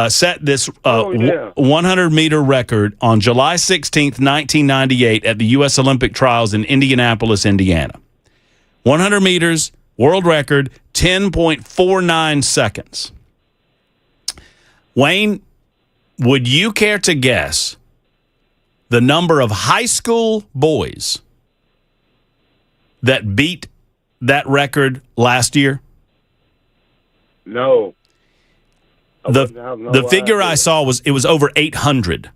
set this 100-meter record on July 16th, 1998 at the U.S. Olympic Trials in Indianapolis, Indiana. 100 meters, world record, 10.49 seconds. Wayne, would you care to guess the number of high school boys that beat that record last year? No. The figure I saw was over 800.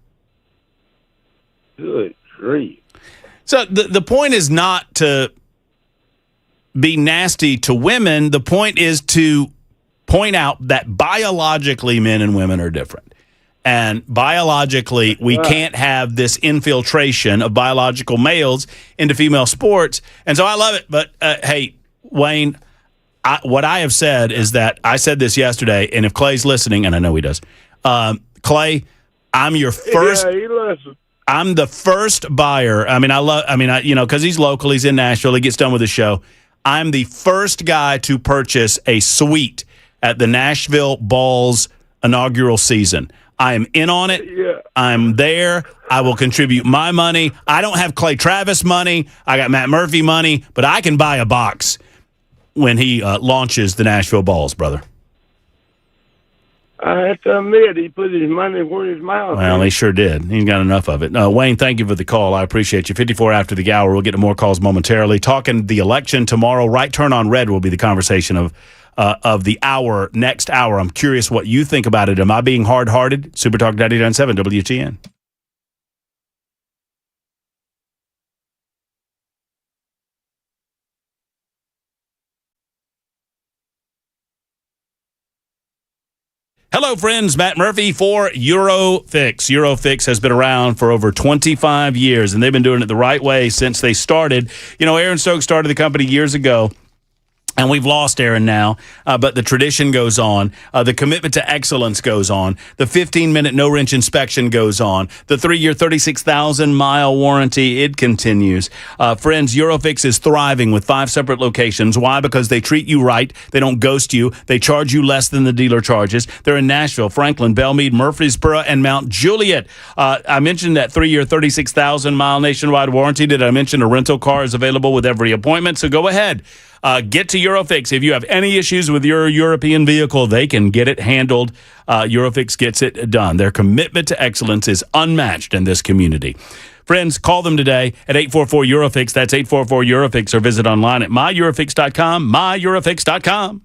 Good grief. So the point is not to be nasty to women. The point is to point out that biologically men and women are different. And biologically, we can't have this infiltration of biological males into female sports. And so I love it. But, hey, Wayne, what I have said is that I said this yesterday, and if Clay's listening, and I know he does, Clay, I'm your first. Yeah, he listens. I'm the first buyer. Because he's local, he's in Nashville, he gets done with the show. I'm the first guy to purchase a suite at the Nashville Balls inaugural season. I am in on it. Yeah. I'm there. I will contribute my money. I don't have Clay Travis money. I got Matt Murphy money, but I can buy a box when he launches the Nashville Balls, brother. I have to admit, he put his money where his mouth Well, is. he sure did. He got enough of it. Wayne, thank you for the call. I appreciate you. 54 after the hour. We'll get to more calls momentarily. Talking the election tomorrow. Right turn on red will be the conversation of the hour, next hour. I'm curious what you think about it. Am I being hard-hearted? Super Talk 99.7 WTN. Hello, friends. Matt Murphy for Eurofix. Eurofix has been around for over 25 years, and they've been doing it the right way since they started. You know, Aaron Stokes started the company years ago, and we've lost Aaron now, but the tradition goes on. The commitment to excellence goes on. The 15-minute no-wrench inspection goes on. The 3-year, 36,000-mile warranty, it continues. Friends, Eurofix is thriving with 5 separate locations. Why? Because they treat you right. They don't ghost you. They charge you less than the dealer charges. They're in Nashville, Franklin, Belmead, Murfreesboro, and Mount Juliet. I mentioned that 3-year, 36,000-mile nationwide warranty. Did I mention a rental car is available with every appointment? So go ahead. Get to Eurofix. If you have any issues with your European vehicle, they can get it handled. Eurofix gets it done. Their commitment to excellence is unmatched in this community. Friends, call them today at 844-EUROFIX. That's 844-EUROFIX, or visit online at myEurofix.com, myEurofix.com.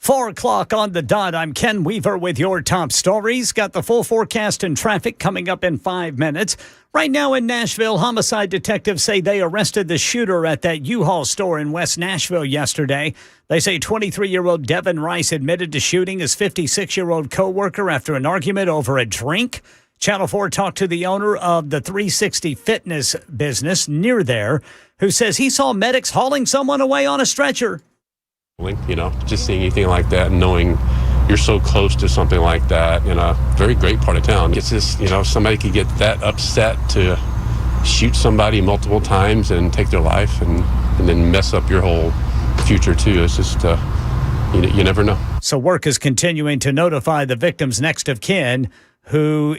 4 o'clock on the dot. I'm Ken Weaver with your top stories. Got the full forecast and traffic coming up in 5 minutes. Right now in Nashville, homicide detectives say they arrested the shooter at that U-Haul store in West Nashville yesterday. They say 23-year-old Devin Rice admitted to shooting his 56-year-old co-worker after an argument over a drink. Channel 4 talked to the owner of the 360 fitness business near there, who says he saw medics hauling someone away on a stretcher. Just seeing anything like that and knowing you're so close to something like that in a very great part of town. It's just, somebody could get that upset to shoot somebody multiple times and take their life and then mess up your whole future too. It's just, you never know. So work is continuing to notify the victim's next of kin who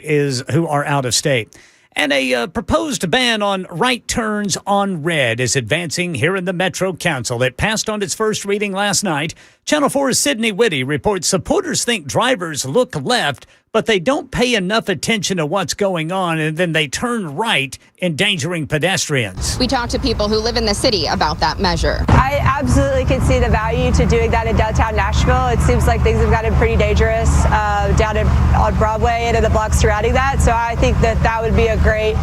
are out of state. And a proposed ban on right turns on red is advancing here in the Metro Council. It passed on its first reading last night. Channel 4's Sydney Whitty reports supporters think drivers look left, but they don't pay enough attention to what's going on, and then they turn right, endangering pedestrians. We talked to people who live in the city about that measure. I absolutely could see the value to doing that in downtown Nashville. It seems like things have gotten pretty dangerous down on Broadway and in the blocks surrounding that. So I think that would be a great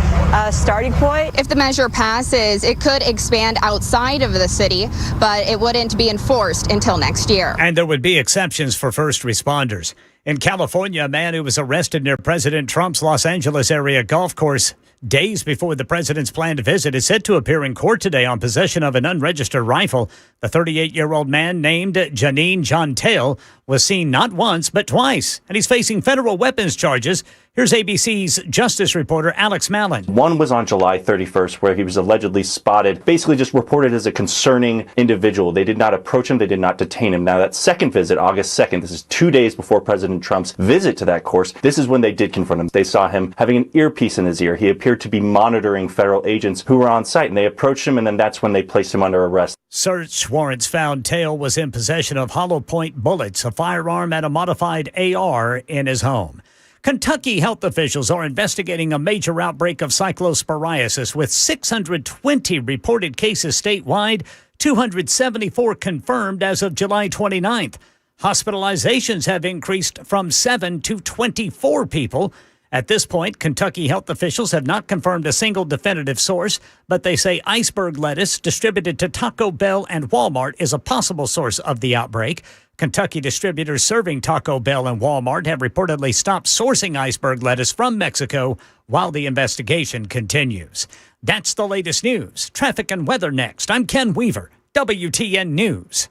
starting point. If the measure passes, it could expand outside of the city, but it wouldn't be enforced until next year. And there would be exceptions for first responders. In California, a man who was arrested near President Trump's Los Angeles area golf course days before the president's planned visit is set to appear in court today on possession of an unregistered rifle. The 38-year-old man named Janine Jontail was seen not once but twice, and he's facing federal weapons charges. Here's ABC's justice reporter Alex Mallon. One was on July 31st, where he was allegedly spotted, basically just reported as a concerning individual. They did not approach him. They did not detain him. Now, that second visit, August 2nd, this is 2 days before President Trump's visit to that course. This is when they did confront him. They saw him having an earpiece in his ear. He appeared to be monitoring federal agents who were on site, and they approached him, and then that's when they placed him under arrest. Search warrants found Tail was in possession of hollow point bullets, a firearm, and a modified AR in his home. Kentucky health officials are investigating a major outbreak of cyclosporiasis with 620 reported cases statewide, 274 confirmed as of July 29th. Hospitalizations have increased from 7 to 24 people. At this point, Kentucky health officials have not confirmed a single definitive source, but they say iceberg lettuce distributed to Taco Bell and Walmart is a possible source of the outbreak. Kentucky distributors serving Taco Bell and Walmart have reportedly stopped sourcing iceberg lettuce from Mexico while the investigation continues. That's the latest news. Traffic and weather next. I'm Ken Weaver, WTN News.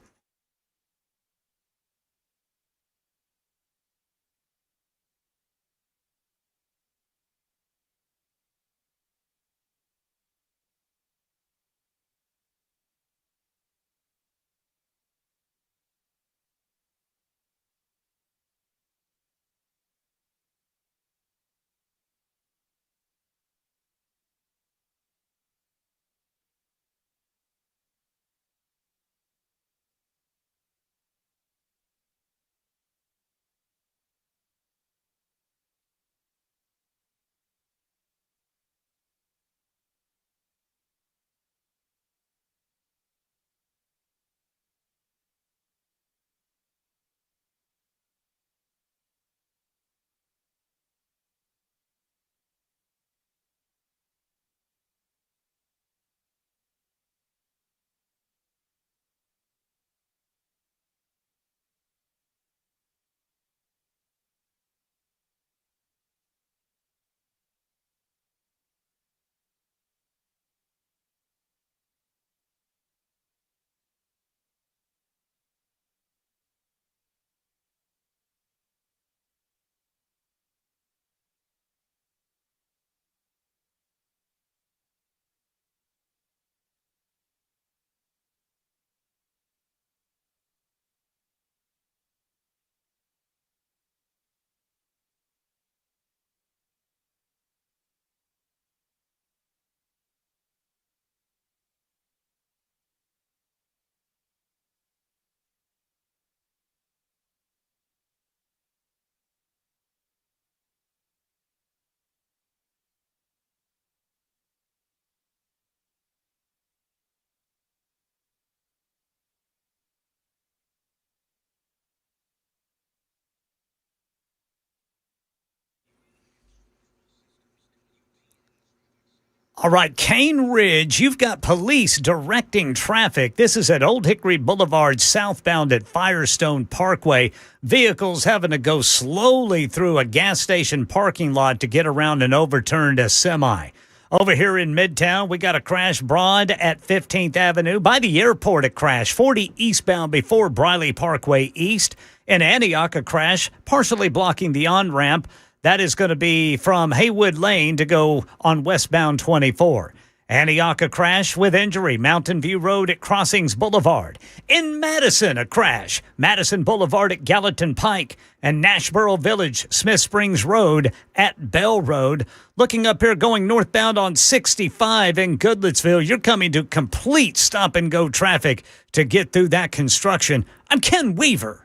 All right, Cane Ridge, you've got police directing traffic. This is at Old Hickory Boulevard, southbound at Firestone Parkway. Vehicles having to go slowly through a gas station parking lot to get around an overturned semi. Over here in Midtown, we got a crash Broad at 15th Avenue. By the airport, a crash 40 eastbound before Briley Parkway East. In Antioch, a crash partially blocking the on-ramp. That is going to be from Haywood Lane to go on westbound 24. Antioch, a crash with injury. Mountain View Road at Crossings Boulevard. In Madison, a crash. Madison Boulevard at Gallatin Pike. And Nashboro Village, Smith Springs Road at Bell Road. Looking up here, going northbound on 65 in Goodlettsville. You're coming to complete stop-and-go traffic to get through that construction. I'm Ken Weaver.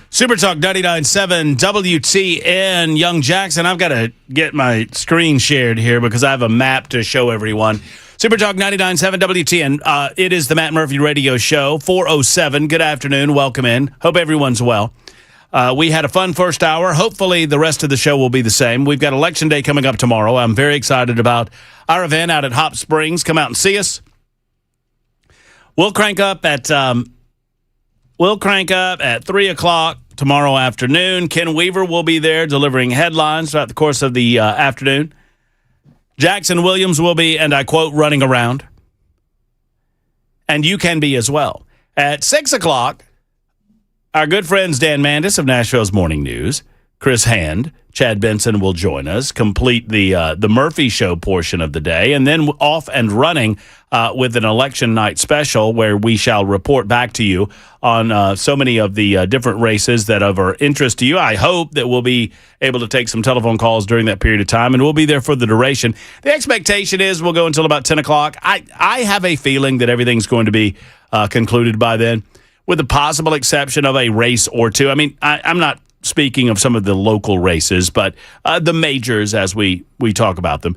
Super Talk 99.7 WTN. Young Jackson, I've got to get my screen shared here because I have a map to show everyone. Super Talk 99.7 WTN. It is the Matt Murphy Radio Show, 4:07. Good afternoon. Welcome in. Hope everyone's well. We had a fun first hour. Hopefully the rest of the show will be the same. We've got Election Day coming up tomorrow. I'm very excited about our event out at Hop Springs. Come out and see us. We'll crank up at 3 o'clock tomorrow afternoon. Ken Weaver will be there delivering headlines throughout the course of the afternoon. Jackson Williams will be, and I quote, running around. And you can be as well. At 6 o'clock, our good friends Dan Mandis of Nashville's Morning News, Chris Hand, Chad Benson will join us, complete the Murphy Show portion of the day, and then off and running with an election night special where we shall report back to you on so many of the different races that are of interest to you. I hope that we'll be able to take some telephone calls during that period of time, and we'll be there for the duration. The expectation is we'll go until about 10 o'clock. I have a feeling that everything's going to be concluded by then, with the possible exception of a race or two. I mean, I'm not speaking of some of the local races, but the majors as we talk about them.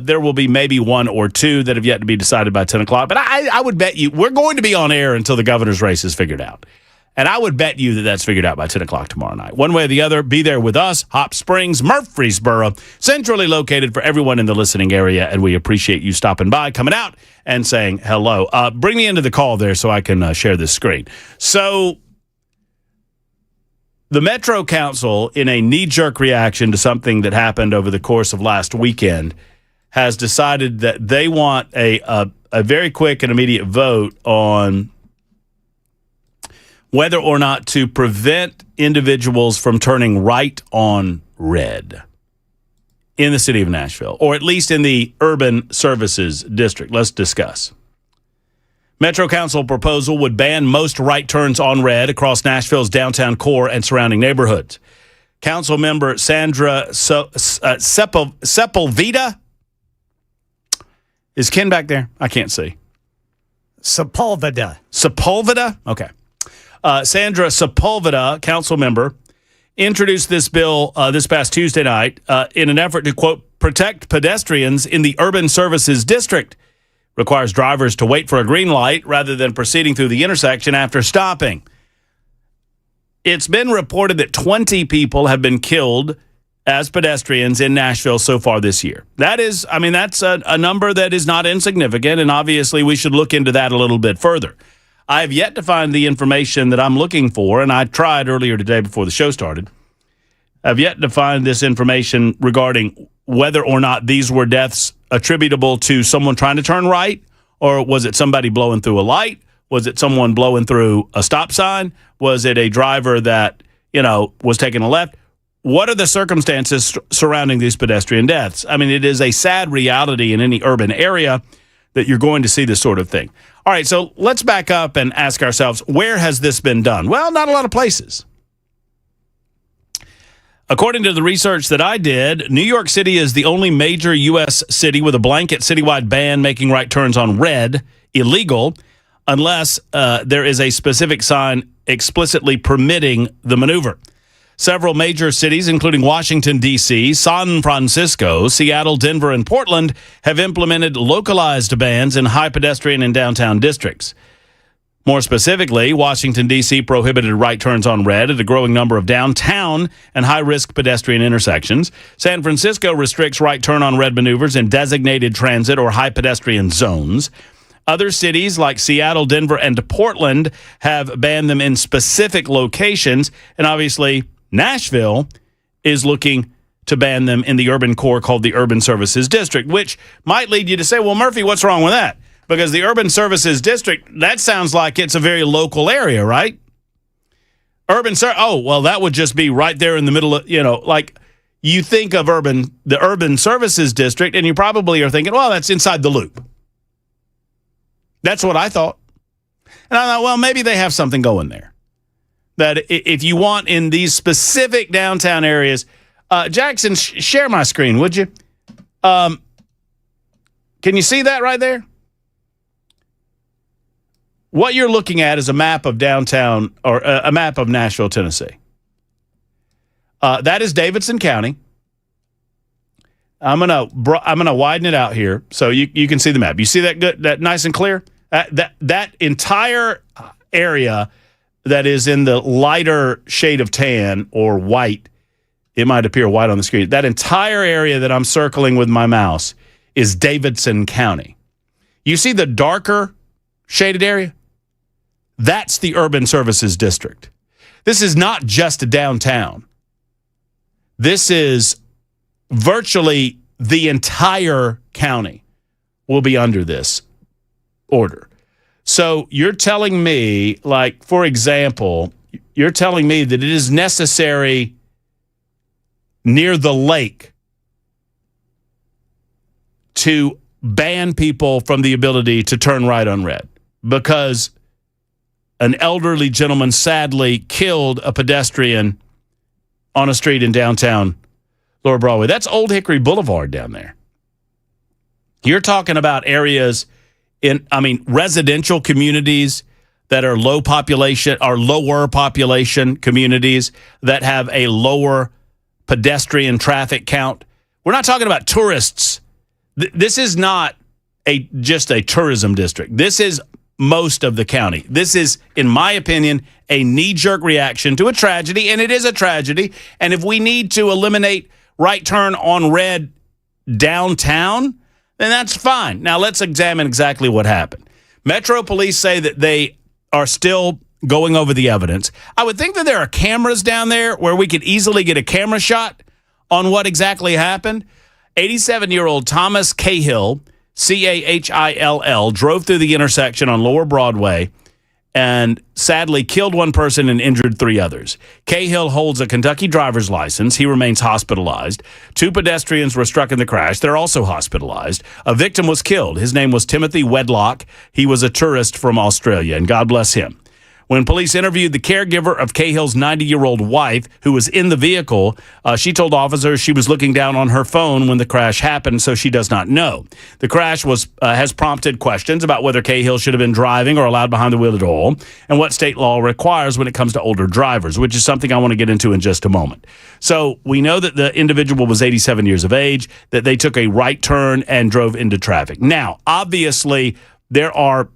There will be maybe one or two that have yet to be decided by 10 o'clock. But I would bet you we're going to be on air until the governor's race is figured out. And I would bet you that that's figured out by 10 o'clock tomorrow night. One way or the other, be there with us. Hop Springs, Murfreesboro, centrally located for everyone in the listening area. And we appreciate you stopping by, coming out, and saying hello. Bring me into the call there so I can share this screen. So the Metro Council, in a knee-jerk reaction to something that happened over the course of last weekend, has decided that they want a very quick and immediate vote on whether or not to prevent individuals from turning right on red in the city of Nashville, or at least in the Urban Services District. Let's discuss. Metro Council proposal would ban most right turns on red across Nashville's downtown core and surrounding neighborhoods. Council member Sandra Sepulveda. Is Ken back there? I can't see. Sepulveda. Sepulveda? Okay. Sandra Sepulveda, council member, introduced this bill this past Tuesday night in an effort to, quote, protect pedestrians in the Urban Services District. Requires drivers to wait for a green light rather than proceeding through the intersection after stopping. It's been reported that 20 people have been killed as pedestrians in Nashville so far this year. That's a number that is not insignificant, and obviously we should look into that a little bit further. I have yet to find the information that I'm looking for, and I tried earlier today before the show started. I've yet to find this information regarding whether or not these were deaths attributable to someone trying to turn right Or was it somebody blowing through a light? Was it someone blowing through a stop sign? Was it a driver that, was taking a left? What are the circumstances surrounding these pedestrian deaths? I mean, it is a sad reality in any urban area that you're going to see this sort of thing. All right, so let's back up and ask ourselves, where has this been done? Well, not a lot of places. According to the research that I did, New York City is the only major U.S. city with a blanket citywide ban making right turns on red illegal unless there is a specific sign explicitly permitting the maneuver. Several major cities, including Washington, D.C., San Francisco, Seattle, Denver, and Portland, have implemented localized bans in high pedestrian and downtown districts. More specifically, Washington, D.C. prohibited right turns on red at a growing number of downtown and high-risk pedestrian intersections. San Francisco restricts right turn on red maneuvers in designated transit or high pedestrian zones. Other cities like Seattle, Denver, and Portland have banned them in specific locations. And obviously, Nashville is looking to ban them in the urban core called the Urban Services District, which might lead you to say, well, Murphy, what's wrong with that? Because the Urban Services District, that sounds like it's a very local area, right? That would just be right there in the middle of, like you think of the Urban Services District, and you probably are thinking, well, that's inside the loop. That's what I thought. And I thought, well, maybe they have something going there. That if you want in these specific downtown areas, Jackson, share my screen, would you? Can you see that right there? What you're looking at is a map of downtown or a map of Nashville, Tennessee. That is Davidson County. I'm gonna widen it out here so you can see the map. You see that good, that nice and clear? That entire area that is in the lighter shade of tan or white, it might appear white on the screen. That entire area that I'm circling with my mouse is Davidson County. You see the darker shaded area? That's the Urban Services District. This is not just downtown. This is virtually the entire county will be under this order. So you're telling me, like, for example, you're telling me that it is necessary near the lake to ban people from the ability to turn right on red because an elderly gentleman sadly killed a pedestrian on a street in downtown Lower Broadway. That's Old Hickory Boulevard down there. You're talking about areas residential communities that are lower population communities that have a lower pedestrian traffic count. We're not talking about tourists. This is not just a tourism district. This is most of the county. This is, in my opinion, a knee-jerk reaction to a tragedy, and it is a tragedy. And if we need to eliminate right turn on red downtown, then that's fine. Now, let's examine exactly what happened. Metro Police say that they are still going over the evidence. I would think that there are cameras down there where we could easily get a camera shot on what exactly happened. 87-year-old Thomas Cahill, Cahill, drove through the intersection on Lower Broadway and sadly killed one person and injured three others. Cahill holds a Kentucky driver's license. He remains hospitalized. Two pedestrians were struck in the crash. They're also hospitalized. A victim was killed. His name was Timothy Wedlock. He was a tourist from Australia, and God bless him. When police interviewed the caregiver of Cahill's 90-year-old wife, who was in the vehicle, she told officers she was looking down on her phone when the crash happened, so she does not know. The crash has prompted questions about whether Cahill should have been driving or allowed behind the wheel at all, and what state law requires when it comes to older drivers, which is something I want to get into in just a moment. So we know that the individual was 87 years of age, that they took a right turn and drove into traffic. Now, obviously, there are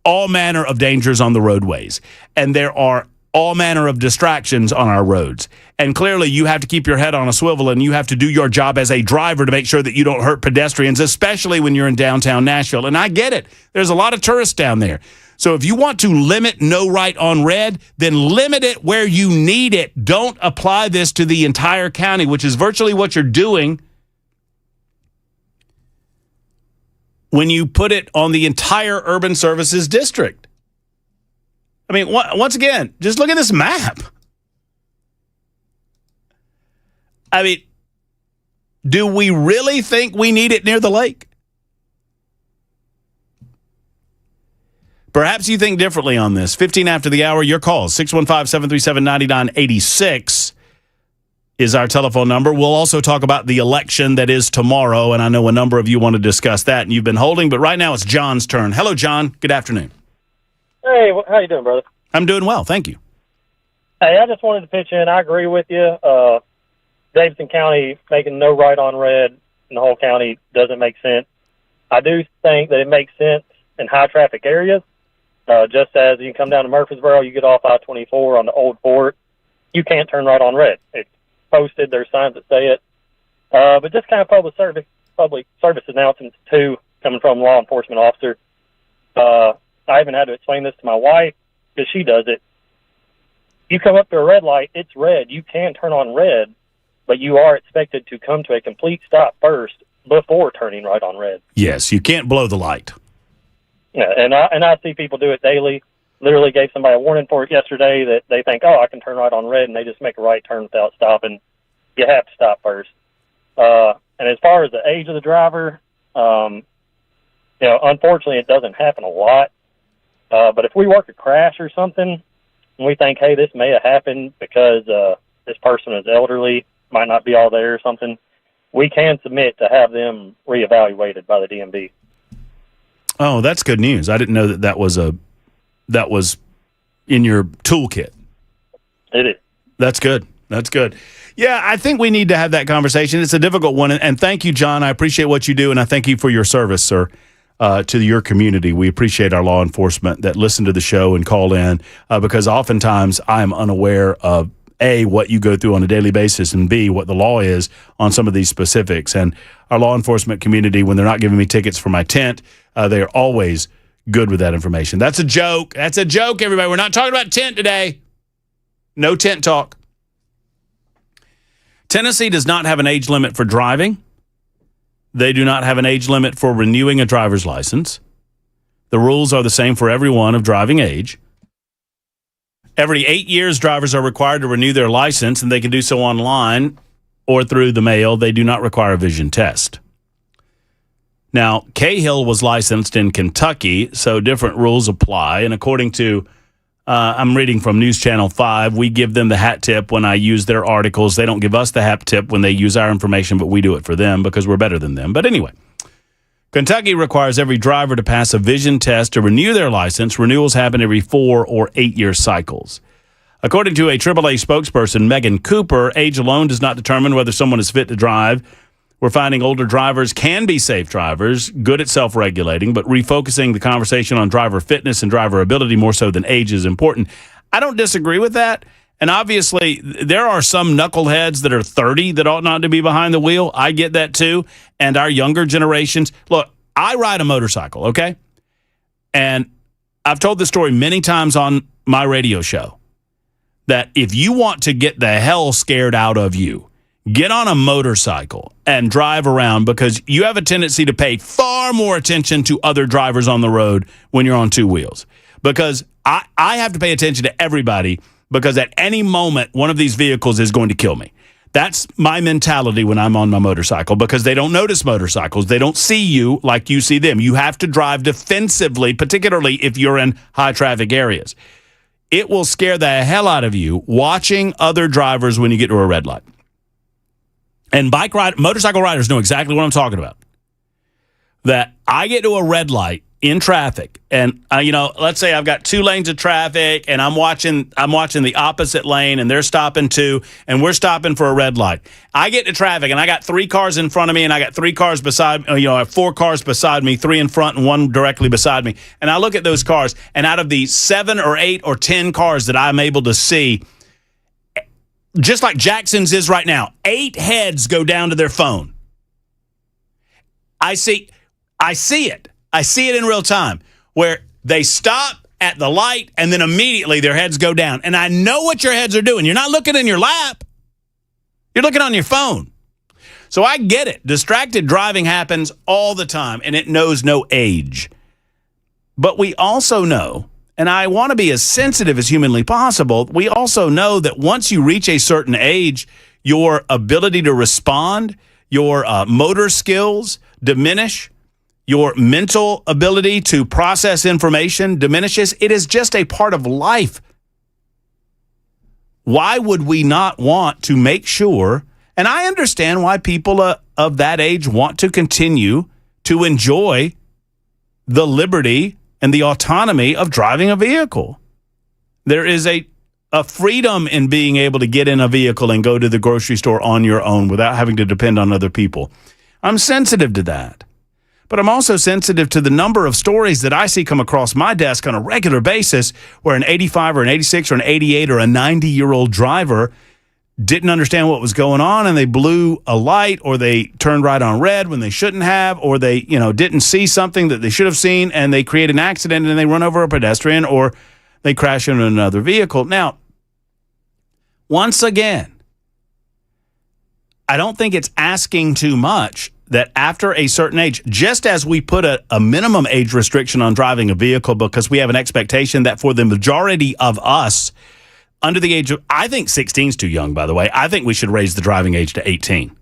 all manner of dangers on the roadways, and there are all manner of distractions on our roads. And clearly, you have to keep your head on a swivel, and you have to do your job as a driver to make sure that you don't hurt pedestrians, especially when you're in downtown Nashville. And I get it. There's a lot of tourists down there. So if you want to limit no right on red, then limit it where you need it. Don't apply this to the entire county, which is virtually what you're doing. when you put it on the entire urban services district. I mean, once again, just look at this map. I mean, do we really think we need it near the lake? Perhaps you think differently on this. 15 after the hour, your calls. 615-737-9986 is our telephone number. We'll also talk about the election that is tomorrow, and I know a number of you want to discuss that, and you've been holding, but right now it's John's turn. Hello, John. Good afternoon. Hey, how you doing, brother? I'm doing well, thank you. Hey, I just wanted to pitch in. I agree with you. Davidson County making no right on red in the whole county doesn't make sense. I do think that it makes sense in high-traffic areas. Just as you come down to Murfreesboro, you get off I-24 on the Old Fort, you can't turn right on red. It's posted. There's signs that say it. But just kind of public service announcements, too, coming from a law enforcement officer. I even had to explain this to my wife because she does it. You come up to a red light, it's red. You can turn on red, but you are expected to come to a complete stop first before turning right on red. Yes, you can't blow the light. Yeah, and I see people do it daily. Literally gave somebody a warning for it yesterday that they think, I can turn right on red, and they just make a right turn without stopping. You have to stop first. And as far as the age of the driver, unfortunately it doesn't happen a lot. But if we work a crash or something, and we think, hey, this may have happened because this person is elderly, might not be all there or something, we can submit to have them reevaluated by the DMV. Oh, that's good news. I didn't know that was in your toolkit. It is. That's good. That's good. Yeah, I think we need to have that conversation. It's a difficult one. And thank you, John. I appreciate what you do, and I thank you for your service, sir, to your community. We appreciate our law enforcement that listen to the show and call in because oftentimes I am unaware of, A, what you go through on a daily basis, and B, what the law is on some of these specifics. And our law enforcement community, when they're not giving me tickets for my tent, they are always good with that information. That's a joke. That's a joke, everybody. We're not talking about tent today. No tent talk. Tennessee does not have an age limit for driving. They do not have an age limit for renewing a driver's license. The rules are the same for everyone of driving age. Every 8 years, drivers are required to renew their license, and they can do so online or through the mail. They do not require a vision test. Now, Cahill was licensed in Kentucky, so different rules apply. And according to, I'm reading from News Channel 5, we give them the hat tip when I use their articles. They don't give us the hat tip when they use our information, but we do it for them because we're better than them. But anyway, Kentucky requires every driver to pass a vision test to renew their license. Renewals happen every 4 or 8 year cycles. According to a AAA spokesperson, Megan Cooper, age alone does not determine whether someone is fit to drive. We're finding older drivers can be safe drivers, good at self-regulating, but refocusing the conversation on driver fitness and driver ability more so than age is important. I don't disagree with that. And obviously, there are some knuckleheads that are 30 that ought not to be behind the wheel. I get that too. And our younger generations. Look, I ride a motorcycle, okay? And I've told this story many times on my radio show that if you want to get the hell scared out of you, get on a motorcycle and drive around because you have a tendency to pay far more attention to other drivers on the road when you're on two wheels. Because I have to pay attention to everybody because at any moment, one of these vehicles is going to kill me. That's my mentality when I'm on my motorcycle because they don't notice motorcycles. They don't see you like you see them. You have to drive defensively, particularly if you're in high traffic areas. It will scare the hell out of you watching other drivers when you get to a red light. And motorcycle riders know exactly what I'm talking about. That I get to a red light in traffic, and let's say I've got 2 lanes of traffic, and I'm watching the opposite lane, and they're stopping too, and we're stopping for a red light. I get to traffic, and I got 3 cars in front of me, and I got 3 cars beside. I have 4 cars beside me, 3 in front, and 1 directly beside me. And I look at those cars, and out of the 7 or 8 or 10 cars that I'm able to see, just like Jackson's is right now, 8 heads go down to their phone. I see it. I see it in real time where they stop at the light and then immediately their heads go down. And I know what your heads are doing. You're not looking in your lap. You're looking on your phone. So I get it. Distracted driving happens all the time, and it knows no age. But we also know, and I want to be as sensitive as humanly possible, we also know that once you reach a certain age, your ability to respond, your motor skills diminish, your mental ability to process information diminishes. It is just a part of life. Why would we not want to make sure, and I understand why people of that age want to continue to enjoy the liberty and the autonomy of driving a vehicle. There is a freedom in being able to get in a vehicle and go to the grocery store on your own without having to depend on other people. I'm sensitive to that. But I'm also sensitive to the number of stories that I see come across my desk on a regular basis where an 85 or an 86 or an 88 or a 90-year-old driver didn't understand what was going on and they blew a light, or they turned right on red when they shouldn't have, or they, didn't see something that they should have seen and they create an accident and they run over a pedestrian or they crash into another vehicle. Now, once again, I don't think it's asking too much that after a certain age, just as we put a minimum age restriction on driving a vehicle because we have an expectation that for the majority of us under the age of, I think 16 is too young, by the way. I think we should raise the driving age to 18.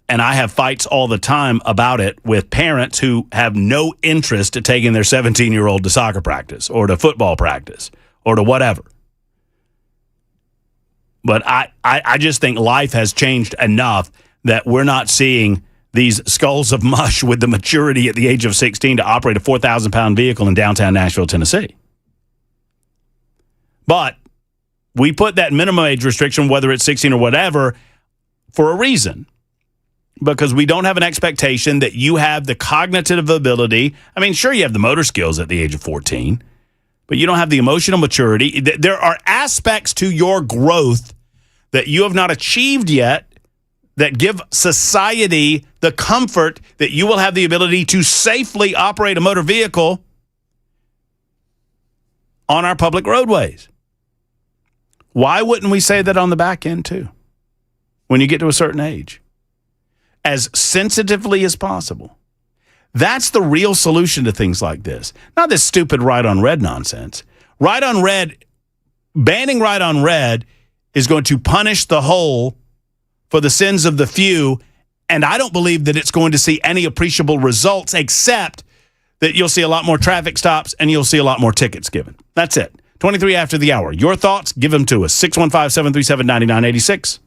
And I have fights all the time about it with parents who have no interest in taking their 17-year-old to soccer practice or to football practice or to whatever. But I just think life has changed enough that we're not seeing these skulls of mush with the maturity at the age of 16 to operate a 4,000-pound vehicle in downtown Nashville, Tennessee. But we put that minimum age restriction, whether it's 16 or whatever, for a reason. Because we don't have an expectation that you have the cognitive ability. I mean, sure, you have the motor skills at the age of 14, but you don't have the emotional maturity. There are aspects to your growth that you have not achieved yet that give society the comfort that you will have the ability to safely operate a motor vehicle on our public roadways. Why wouldn't we say that on the back end too, when you get to a certain age? As sensitively as possible. That's the real solution to things like this. Not this stupid right on red nonsense. Right on red, banning right on red is going to punish the whole for the sins of the few, and I don't believe that it's going to see any appreciable results except that you'll see a lot more traffic stops and you'll see a lot more tickets given. That's it. 23 after the hour. Your thoughts? Give them to us. 615-737-9986.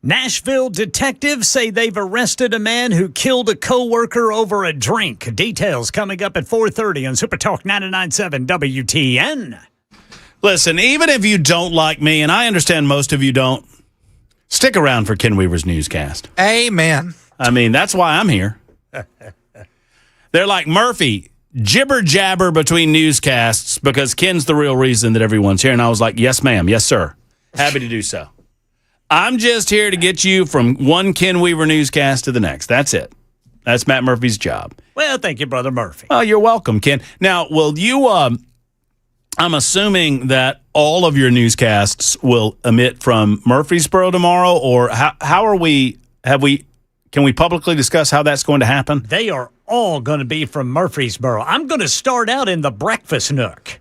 Nashville detectives say they've arrested a man who killed a co-worker over a drink. Details coming up at 4:30 on Super Talk 99.7 WTN. Listen, even if you don't like me, and I understand most of you don't, stick around for Ken Weaver's newscast. Amen. I mean, that's why I'm here. They're like, Murphy, jibber jabber between newscasts because Ken's the real reason that everyone's here. And I was like, yes, ma'am. Yes, sir. Happy to do so. I'm just here to get you from one Ken Weaver newscast to the next. That's it. That's Matt Murphy's job. Well, thank you, Brother Murphy. Oh, you're welcome, Ken. Now, will you, I'm assuming that all of your newscasts will emit from Murfreesboro tomorrow, or how are we, can we publicly discuss how that's going to happen? They are all going to be from Murfreesboro. I'm going to start out in the Breakfast Nook.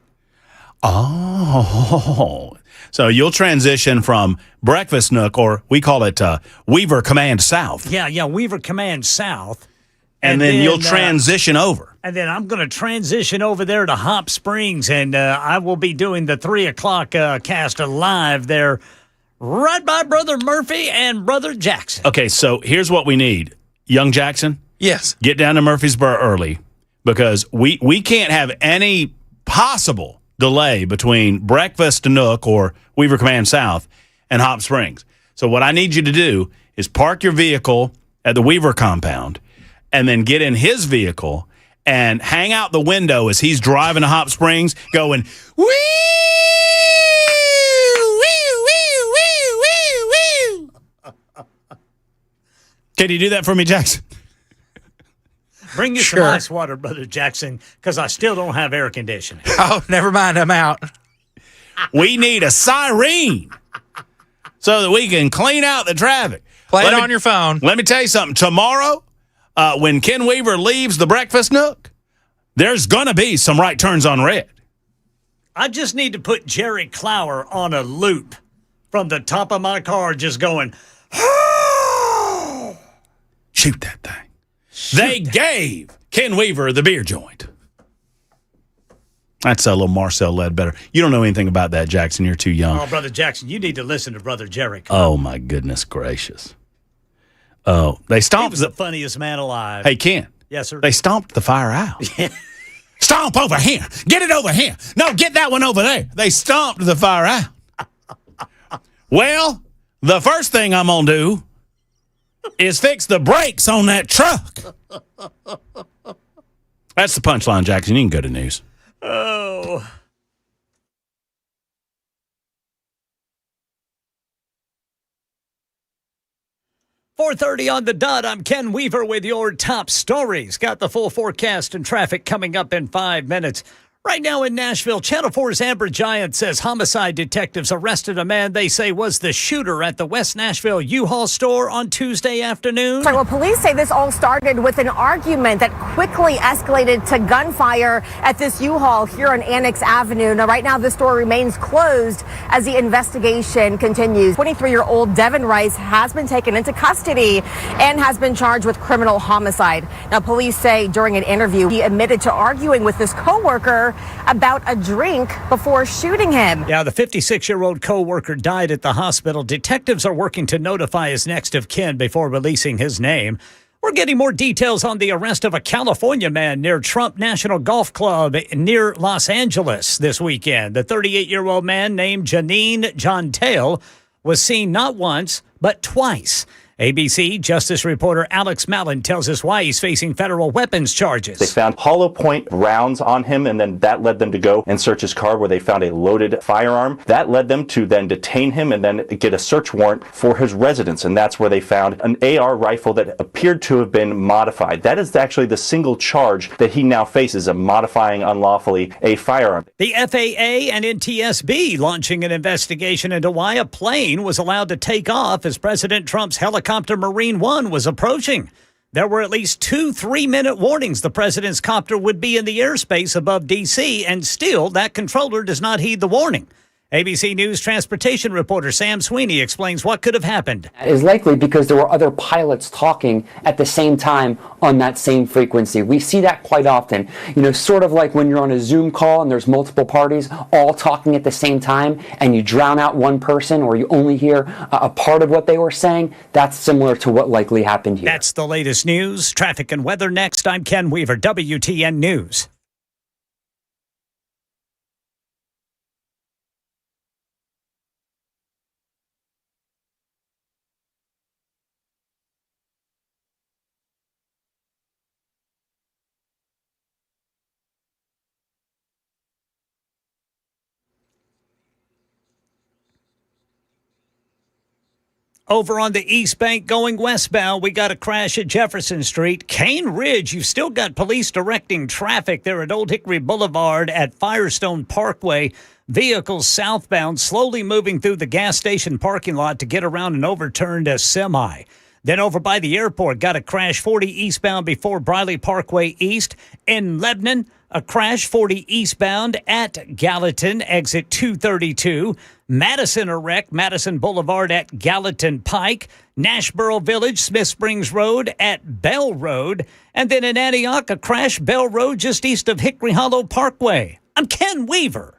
Oh, so you'll transition from Breakfast Nook, or we call it Weaver Command South. Yeah, Weaver Command South. And then you'll transition over. And then I'm going to transition over there to Hop Springs, and I will be doing the 3 o'clock cast live there right by Brother Murphy and Brother Jackson. Okay, so here's what we need. Young Jackson? Yes. Get down to Murfreesboro early, because we can't have any possible delay between Breakfast Nook or Weaver Command South and Hop Springs. So what I need you to do is park your vehicle at the Weaver compound and then get in his vehicle and hang out the window as he's driving to Hop Springs going, wee, wee, wee, wee, wee, wee. Can you do that for me, Jackson? Bring you some ice water, Brother Jackson, because I still don't have air conditioning. Oh, never mind. I'm out. We need a siren so that we can clean out the traffic. Play it on your phone. Let me tell you something. Tomorrow, when Ken Weaver leaves the Breakfast Nook, there's going to be some right turns on red. I just need to put Jerry Clower on a loop from the top of my car just going, shoot that thing. They gave Ken Weaver the beer joint. That's a little Marcel Ledbetter. You don't know anything about that, Jackson. You're too young. Oh, Brother Jackson, you need to listen to Brother Jerry Clower. Oh, my goodness gracious. Oh, they stomped. He was the funniest man alive. Hey, Ken. Yes, sir. They stomped the fire out. Stomp over here. Get it over here. No, get that one over there. They stomped the fire out. Well, the first thing I'm going to do is fix the brakes on that truck. That's the punchline, Jackson. You can go to news. Oh. .30 on the dot. I'm Ken Weaver with your top stories. Got the full forecast and traffic coming up in 5 minutes. Right now in Nashville, Channel 4's Amber Giant says homicide detectives arrested a man they say was the shooter at the West Nashville U-Haul store on Tuesday afternoon. Well, police say this all started with an argument that quickly escalated to gunfire at this U-Haul here on Annex Avenue. Now, right now, the store remains closed as the investigation continues. 23-year-old Devin Rice has been taken into custody and has been charged with criminal homicide. Now, police say during an interview, he admitted to arguing with his coworker about a drink before shooting him. Yeah, the 56-year-old co-worker died at the hospital. Detectives are working to notify his next of kin before releasing his name. We're getting more details on the arrest of a California man near Trump National Golf Club near Los Angeles this weekend. The 38-year-old man named Janine Jontale was seen not once, but twice. ABC Justice reporter Alex Mallon tells us why he's facing federal weapons charges. They found hollow point rounds on him, and then that led them to go and search his car where they found a loaded firearm. That led them to then detain him and then get a search warrant for his residence, and that's where they found an AR rifle that appeared to have been modified. That is actually the single charge that he now faces, of modifying unlawfully a firearm. The FAA and NTSB launching an investigation into why a plane was allowed to take off as President Trump's helicopter Marine One was approaching. There were at least 2 3-minute warnings the president's copter would be in the airspace above D.C., and still that controller does not heed the warning. ABC News transportation reporter Sam Sweeney explains what could have happened. Is likely because there were other pilots talking at the same time on that same frequency. We see that quite often. Sort of like when you're on a Zoom call and there's multiple parties all talking at the same time and you drown out one person or you only hear a part of what they were saying. That's similar to what likely happened here. That's the latest news. Traffic and weather next. I'm Ken Weaver, WTN News. Over on the East Bank going westbound, we got a crash at Jefferson Street. Cane Ridge, you've still got police directing traffic there at Old Hickory Boulevard at Firestone Parkway. Vehicles southbound slowly moving through the gas station parking lot to get around an overturned semi. Then over by the airport, got a crash 40 eastbound before Briley Parkway East. In Lebanon, a crash 40 eastbound at Gallatin, exit 232. Madison, a wreck, Madison Boulevard at Gallatin Pike. Nashboro Village, Smith Springs Road at Bell Road. And then in Antioch, a crash, Bell Road just east of Hickory Hollow Parkway. I'm Ken Weaver.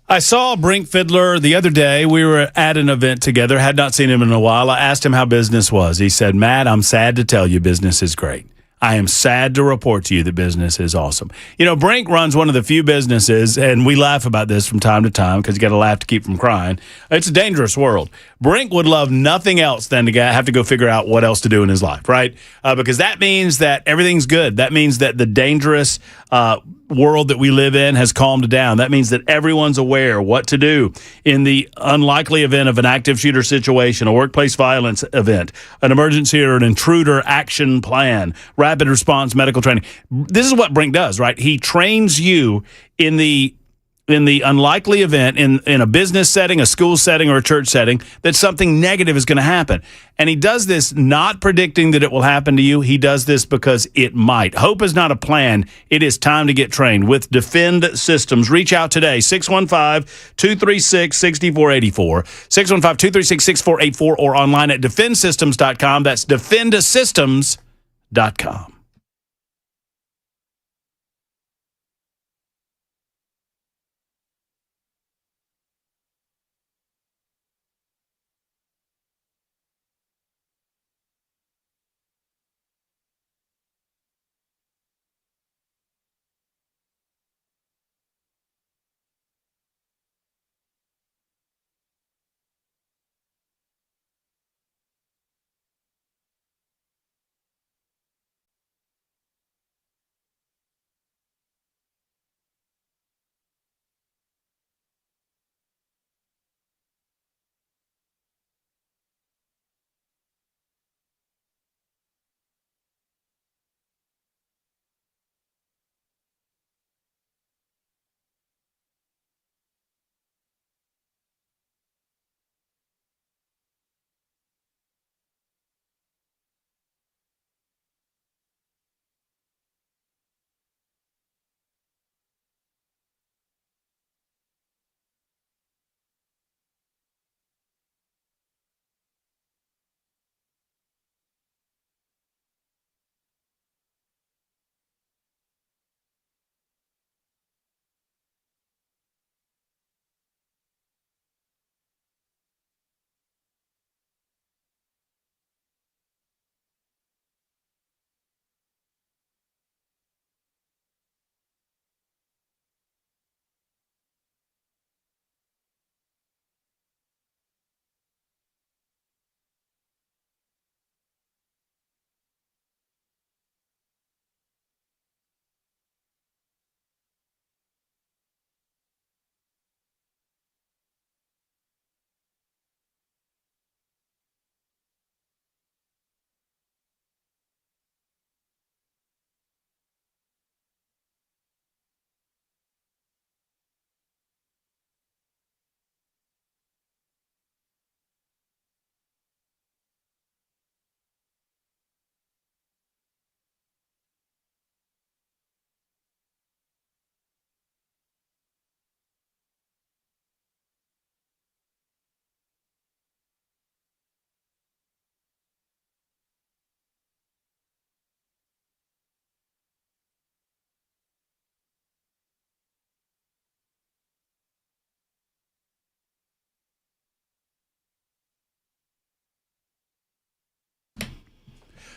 I saw Brink Fiddler the other day. We were at an event together, had not seen him in a while. I asked him how business was. He said, Matt, I'm sad to tell you business is great. I am sad to report to you that business is awesome. Brink runs one of the few businesses, and we laugh about this from time to time because you got to laugh to keep from crying. It's a dangerous world. Brink would love nothing else than to have to go figure out what else to do in his life, right? Because that means that everything's good. That means that the dangerous world that we live in has calmed down. That means that everyone's aware what to do in the unlikely event of an active shooter situation, a workplace violence event, an emergency or an intruder action plan, rapid response medical training. This is what Brink does, right? He trains you in the unlikely event in a business setting, a school setting, or a church setting that something negative is going to happen. And he does this not predicting that it will happen to you. He does this because it might. Hope is not a plan. It is time to get trained with Defend Systems. Reach out today, 615-236-6484, 615-236-6484, or online at defendsystems.com. That's defendsystems.com.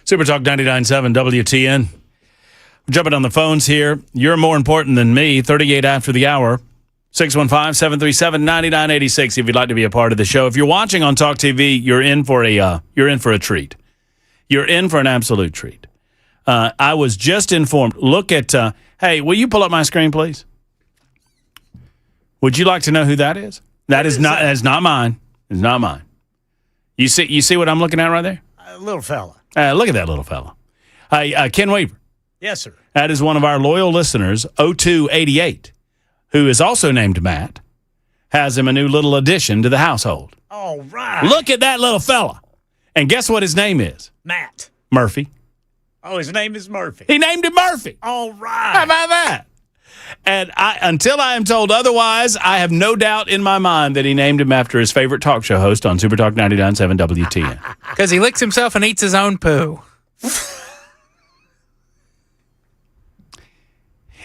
Super Talk 99.7 WTN. Jumping on the phones here. You're more important than me. 38 after the hour. 615-737-9986 if you'd like to be a part of the show. If you're watching on Talk TV, you're in for a treat. You're in for an absolute treat. I was just informed. Look at hey, will you pull up my screen, please? Would you like to know who that is? That's not mine. It's not mine. You see what I'm looking at right there? Little fella. Look at that little fella. Ken Weaver. Yes, sir. That is one of our loyal listeners, 0288, who is also named Matt, has him a new little addition to the household. All right. Look at that little fella. And guess what his name is? Matt. Murphy. Oh, his name is Murphy. He named him Murphy. All right. How about that? And until I am told otherwise, I have no doubt in my mind that he named him after his favorite talk show host on Super Talk 99.7 WTN. Because he licks himself and eats his own poo.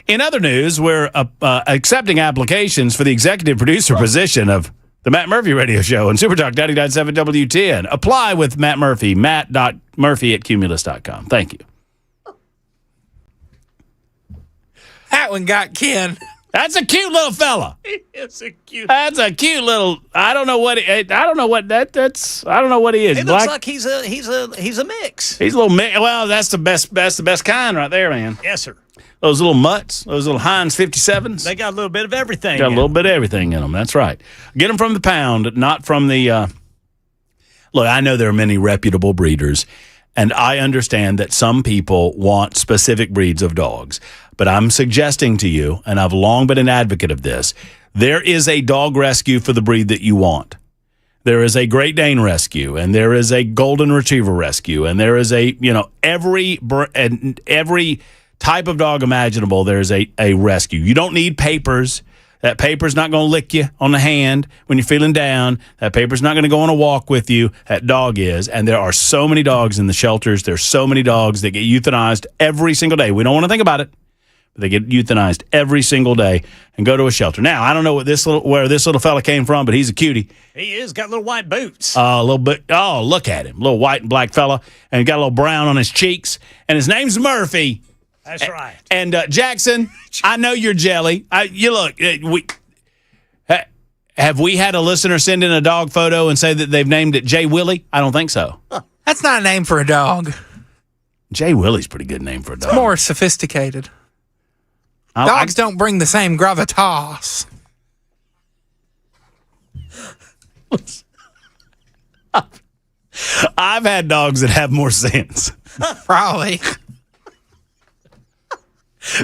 In other news, we're accepting applications for the executive producer position of the Matt Murphy Radio Show on Super Talk 99.7 WTN. Apply with Matt Murphy, matt.murphy@cumulus.com. Thank you. That one got Ken. That's a cute little fella. It's a cute. That's a cute little. I don't know what he is. It looks like he's a mix. He's a little mix. Well, that's the best kind right there, man. Yes, sir. Those little mutts, those little Heinz 57s. They got a little bit of everything. Got a little bit of everything in them. That's right. Get them from the pound, not from the. Look, I know there are many reputable breeders, and I understand that some people want specific breeds of dogs. But I'm suggesting to you, and I've long been an advocate of this, there is a dog rescue for the breed that you want. There is a Great Dane rescue, and there is a Golden Retriever rescue, and there is every type of dog imaginable, there's a rescue. You don't need papers. That paper's not going to lick you on the hand when you're feeling down. That paper's not going to go on a walk with you. That dog is. And there are so many dogs in the shelters. There's so many dogs that get euthanized every single day. We don't want to think about it, but they get euthanized every single day and go to a shelter. Now, I don't know where this little fella came from, but he's a cutie. He is. Got little white boots. A little bit. Oh, look at him. Little white and black fella. And got a little brown on his cheeks. And his name's Murphy. That's right. And Jackson, I know you're jelly. Have we had a listener send in a dog photo and say that they've named it Jay Willie? I don't think so. That's not a name for a dog. Jay Willie's a pretty good name for a dog. It's more sophisticated. Dogs don't bring the same gravitas. I've had dogs that have more sense. Probably.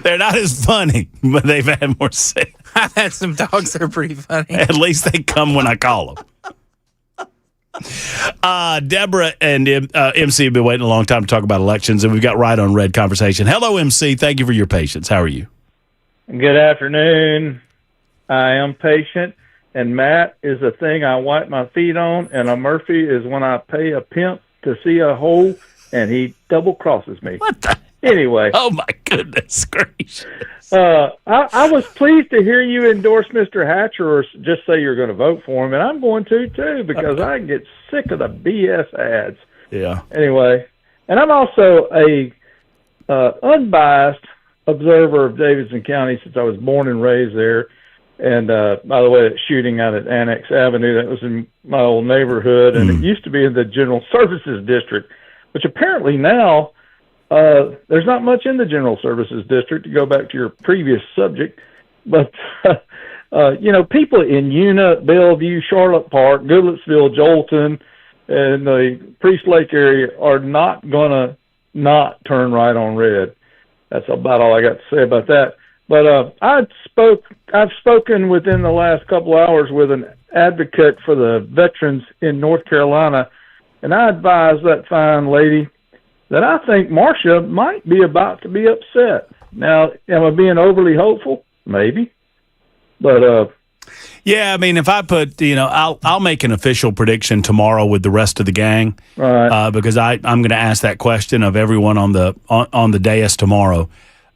They're not as funny, but they've had more sense. I've had some dogs that are pretty funny. At least they come when I call them. Deborah and MC have been waiting a long time to talk about elections, and we've got right on red conversation. Hello, MC. Thank you for your patience. How are you? Good afternoon. I am patient, and Matt is a thing I wipe my feet on, and a Murphy is when I pay a pimp to see a hole, and he double crosses me. What the? Anyway. Oh, my goodness gracious. I was pleased to hear you endorse Mr. Hatcher or just say you're going to vote for him, and I'm going to, too, because I get sick of the BS ads. Yeah. Anyway, and I'm also a unbiased observer of Davidson County since I was born and raised there. And, by the way, that shooting out at Annex Avenue, that was in my old neighborhood, and it used to be in the General Services District, which apparently now there's not much in the General Services District, to go back to your previous subject. But, people in Una, Bellevue, Charlotte Park, Goodlettsville, Jolton, and the Priest Lake area are not going to not turn right on red. That's about all I got to say about that. But I've spoken within the last couple of hours with an advocate for the veterans in North Carolina, and I advised that fine lady that I think Marcia might be about to be upset. Now, am I being overly hopeful? Maybe. But yeah, I mean, if I put, I'll make an official prediction tomorrow with the rest of the gang, right. Because I'm going to ask that question of everyone on the dais tomorrow.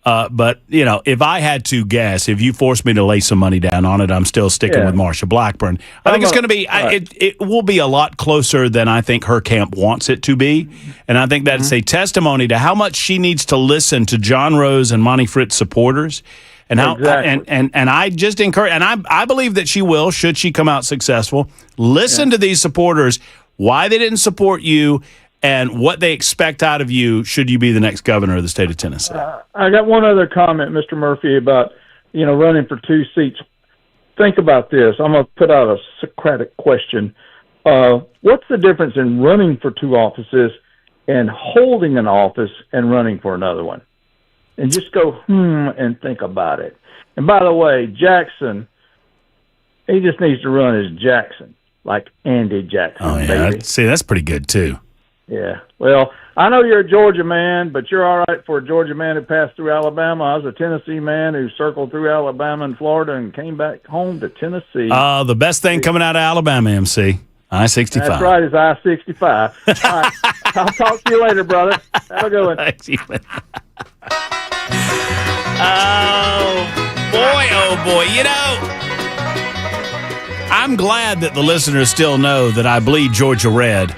But, if I had to guess, if you forced me to lay some money down on it, I'm still sticking with Marsha Blackburn. I think it's going to be, it will be a lot closer than I think her camp wants it to be. And I think that's a testimony to how much she needs to listen to John Rose and Monty Fritz supporters. And how and I just encourage, and I believe that she will, should she come out successful, listen to these supporters, why they didn't support you, and what they expect out of you should you be the next governor of the state of Tennessee. I got one other comment, Mr. Murphy, about running for 2 seats. Think about this. I'm going to put out a Socratic question. What's the difference in running for 2 offices and holding an office and running for another one? And just go, and think about it. And by the way, Jackson, he just needs to run as Jackson, like Andy Jackson. Oh, yeah. Baby. See, that's pretty good, too. Yeah. Well, I know you're a Georgia man, but you're all right for a Georgia man who passed through Alabama. I was a Tennessee man who circled through Alabama and Florida and came back home to Tennessee. The best thing coming out of Alabama, MC, I-65. That's right, is I-65. All right. I'll talk to you later, brother. Have a good one. Oh, boy. I'm glad that the listeners still know that I bleed Georgia red,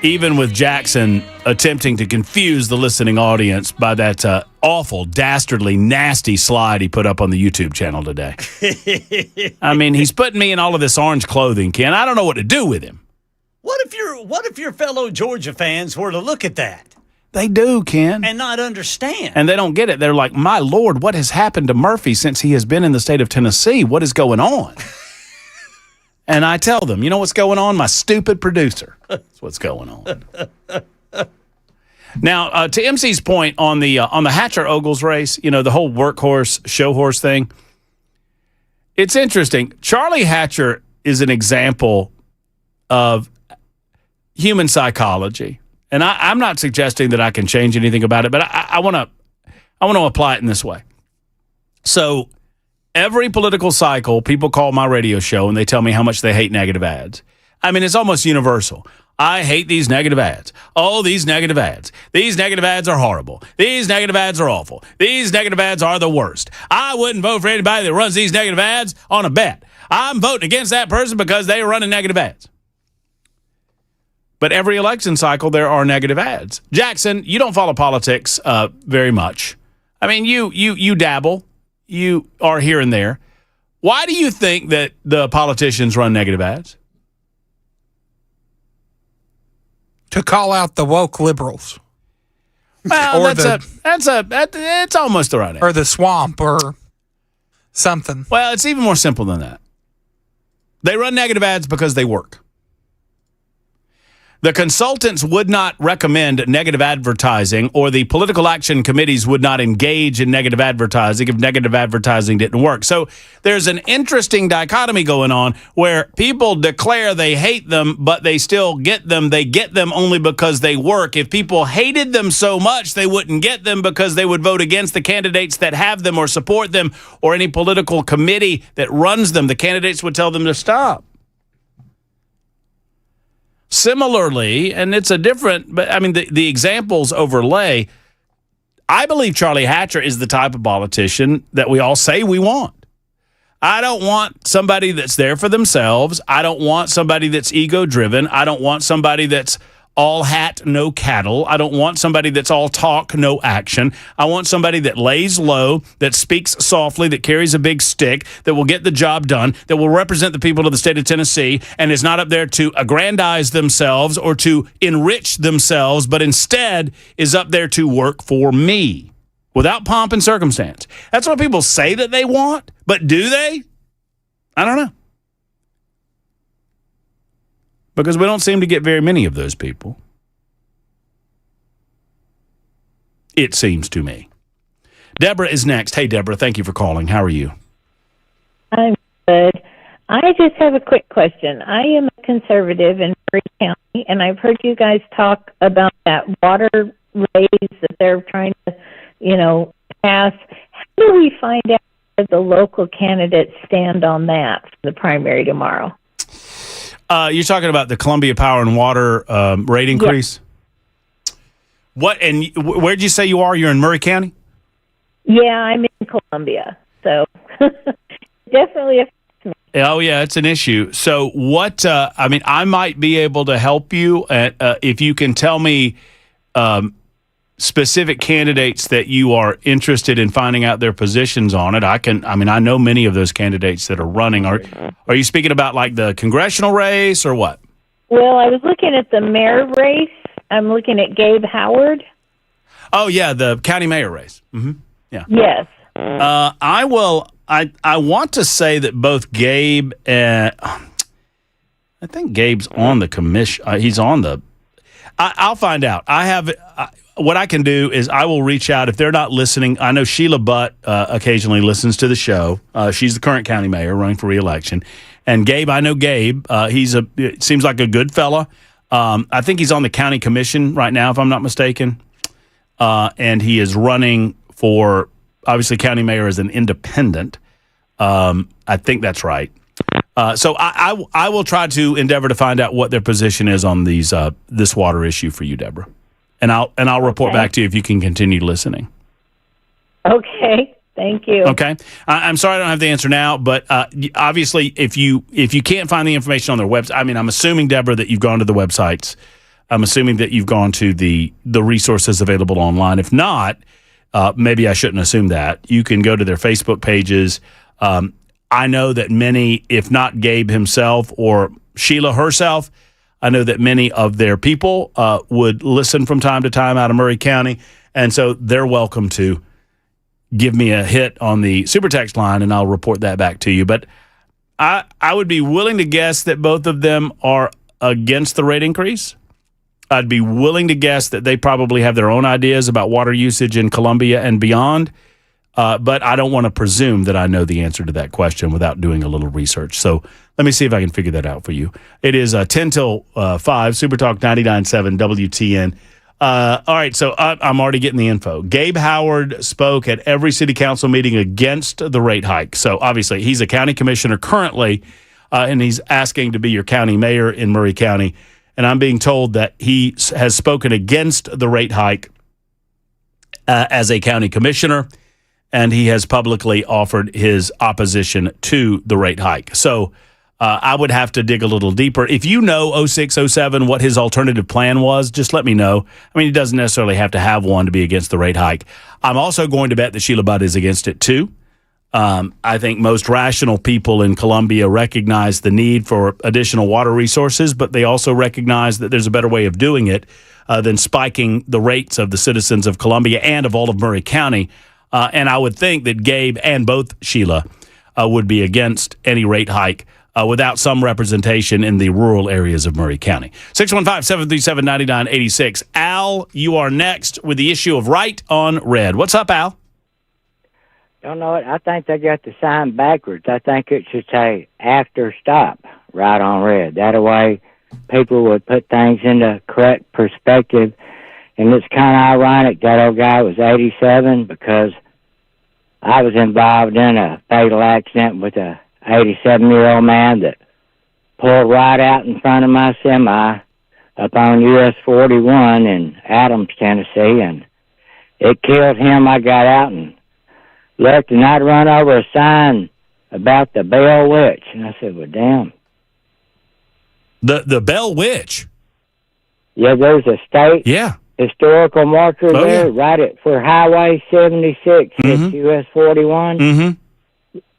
even with Jackson attempting to confuse the listening audience by that awful, dastardly, nasty slide he put up on the YouTube channel today. I mean, he's putting me in all of this orange clothing, Ken. I don't know what to do with him. What if your fellow Georgia fans were to look at that? They do, Ken. And not understand. And they don't get it. They're like, my Lord, what has happened to Murphy since he has been in the state of Tennessee? What is going on? And I tell them, you know what's going on? My stupid producer. That's what's going on. Now, to MC's point on the Hatcher-Ogles race, the whole workhorse, show horse thing, it's interesting. Charlie Hatcher is an example of human psychology. And I'm not suggesting that I can change anything about it, but I want to apply it in this way. So every political cycle, people call my radio show and they tell me how much they hate negative ads. I mean, it's almost universal. I hate these negative ads. Oh, these negative ads. These negative ads are horrible. These negative ads are awful. These negative ads are the worst. I wouldn't vote for anybody that runs these negative ads on a bet. I'm voting against that person because they are running negative ads. But every election cycle, there are negative ads. Jackson, you don't follow politics very much. I mean, you dabble. You are here and there. Why do you think that the politicians run negative ads? To call out the woke liberals. Well, it's almost the right answer. Or the swamp or something. Well, it's even more simple than that. They run negative ads because they work. The consultants would not recommend negative advertising, or the political action committees would not engage in negative advertising if negative advertising didn't work. So there's an interesting dichotomy going on where people declare they hate them, but they still get them. They get them only because they work. If people hated them so much, they wouldn't get them because they would vote against the candidates that have them or support them, or any political committee that runs them. The candidates would tell them to stop. Similarly, and it's a different, but I mean, the examples overlay, I believe Charlie Hatcher is the type of politician that we all say we want. I don't want somebody that's there for themselves. I don't want somebody that's ego-driven. I don't want somebody that's all hat, no cattle. I don't want somebody that's all talk, no action. I want somebody that lays low, that speaks softly, that carries a big stick, that will get the job done, that will represent the people of the state of Tennessee, and is not up there to aggrandize themselves or to enrich themselves, but instead is up there to work for me without pomp and circumstance. That's what people say that they want, but do they? I don't know. Because we don't seem to get very many of those people. It seems to me. Deborah is next. Hey, Deborah, thank you for calling. How are you? I'm good. I just have a quick question. I am a conservative in Murray County, and I've heard you guys talk about that water raise that they're trying to, pass. How do we find out where the local candidates stand on that for the primary tomorrow? You're talking about the Columbia Power and Water rate increase? Yep. What? And where did you say you are? You're in Murray County? Yeah, I'm in Columbia, so definitely affects me. Oh, yeah, it's an issue. So what, I might be able to help you if you can tell me specific candidates that you are interested in finding out their positions on it. I know many of those candidates that are running. Are you speaking about like the congressional race or what? Well, I was looking at the mayor race. I'm looking at Gabe Howard. Oh, yeah, the county mayor race. Mm-hmm. Yeah. Yes. I want to say that both Gabe and I think Gabe's on the commission. He's on the. I'll find out. What I can do is I will reach out if they're not listening. I know Sheila Butt occasionally listens to the show. She's the current county mayor running for re-election. And Gabe, I know Gabe. It seems like a good fella. I think he's on the county commission right now, if I'm not mistaken. And he is running for, obviously, county mayor as an independent. I think that's right. So I will try to endeavor to find out what their position is on this water issue for you, Deborah. And I'll report back to you if you can continue listening. Okay. Thank you. Okay. I'm sorry I don't have the answer now, but obviously if you can't find the information on their website, I'm assuming, Deborah, that you've gone to the websites. I'm assuming that you've gone to the resources available online. If not, maybe I shouldn't assume that. You can go to their Facebook pages. I know that many, if not Gabe himself or Sheila herself, I know that many of their people would listen from time to time out of Murray County, and so they're welcome to give me a hit on the super text line, and I'll report that back to you. But I would be willing to guess that both of them are against the rate increase. I'd be willing to guess that they probably have their own ideas about water usage in Columbia and beyond. But I don't want to presume that I know the answer to that question without doing a little research. So let me see if I can figure that out for you. It is 10 till 5, Super Talk 99.7 WTN. All right, so I'm already getting the info. Gabe Howard spoke at every city council meeting against the rate hike. So obviously he's a county commissioner currently, and he's asking to be your county mayor in Murray County. And I'm being told that he has spoken against the rate hike as a county commissioner, and he has publicly offered his opposition to the rate hike. So I would have to dig a little deeper. If you know 06, 07, what his alternative plan was, just let me know. He doesn't necessarily have to have one to be against the rate hike. I'm also going to bet that Sheila Butt is against it too. I think most rational people in Columbia recognize the need for additional water resources, but they also recognize that there's a better way of doing it than spiking the rates of the citizens of Columbia and of all of Murray County. And I would think that Gabe and both Sheila would be against any rate hike without some representation in the rural areas of Murray County. 615-737-9986. Al, you are next with the issue of right on red. What's up, Al? Don't know it. I think they got the sign backwards. I think it should say after stop, right on red. That way people would put things into correct perspective. And it's kind of ironic that old guy was 87 because I was involved in a fatal accident with a 87-year-old man that pulled right out in front of my semi up on US 41 in Adams, Tennessee, and it killed him. I got out and looked, and I'd run over a sign about the Bell Witch, and I said, well, damn. The Bell Witch? Yeah, there's a state historical marker there, right for Highway 76 at US 41. Mm-hmm.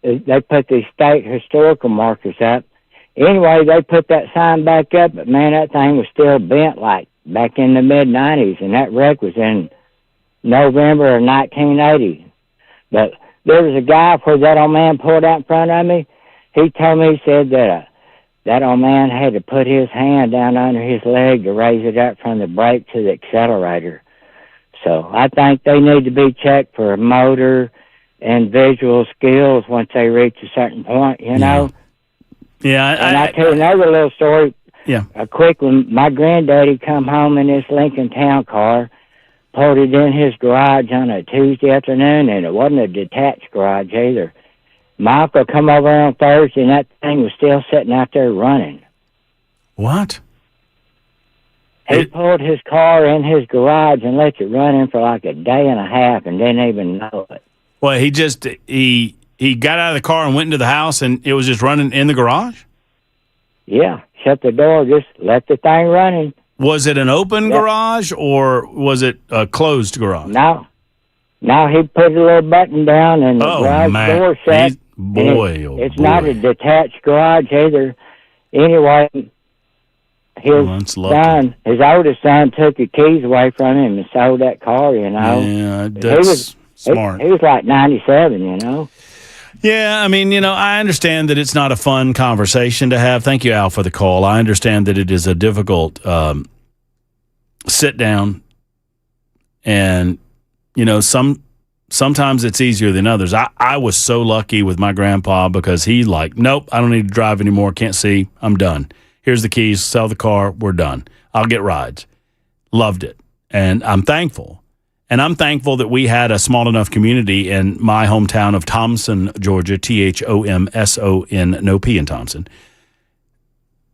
They put these state historical markers up. Anyway, they put that sign back up, but man, that thing was still bent like back in the mid-90s, and that wreck was in November of 1980. But there was a guy where that old man pulled out in front of me. He told me, he said that that old man had to put his hand down under his leg to raise it up from the brake to the accelerator. So I think they need to be checked for motor and visual skills once they reach a certain point, you know? Yeah. And I tell you another little story. Yeah. A quick one. My granddaddy come home in this Lincoln Town car, pulled it in his garage on a Tuesday afternoon, and it wasn't a detached garage either. My uncle come over on Thursday, and that thing was still sitting out there running. What? He pulled his car in his garage and let it run in for like a day and a half and didn't even know it. Well, he got out of the car and went into the house, and it was just running in the garage? Yeah, shut the door, just let the thing running. Was it an open garage or was it a closed garage? No, he put a little button down and the garage door shut. It's not a detached garage either. Anyway, his son, his oldest son, took the keys away from him and sold that car, you know. Yeah, that's smart. He was like 97, you know. Yeah, I mean, I understand that it's not a fun conversation to have. Thank you, Al, for the call. I understand that it is a difficult sit down, and sometimes it's easier than others. I was so lucky with my grandpa because he nope, I don't need to drive anymore. Can't see. I'm done. Here's the keys. Sell the car. We're done. I'll get rides. Loved it, and I'm thankful. And I'm thankful that we had a small enough community in my hometown of Thomson, Georgia, Thomson, no P in Thompson,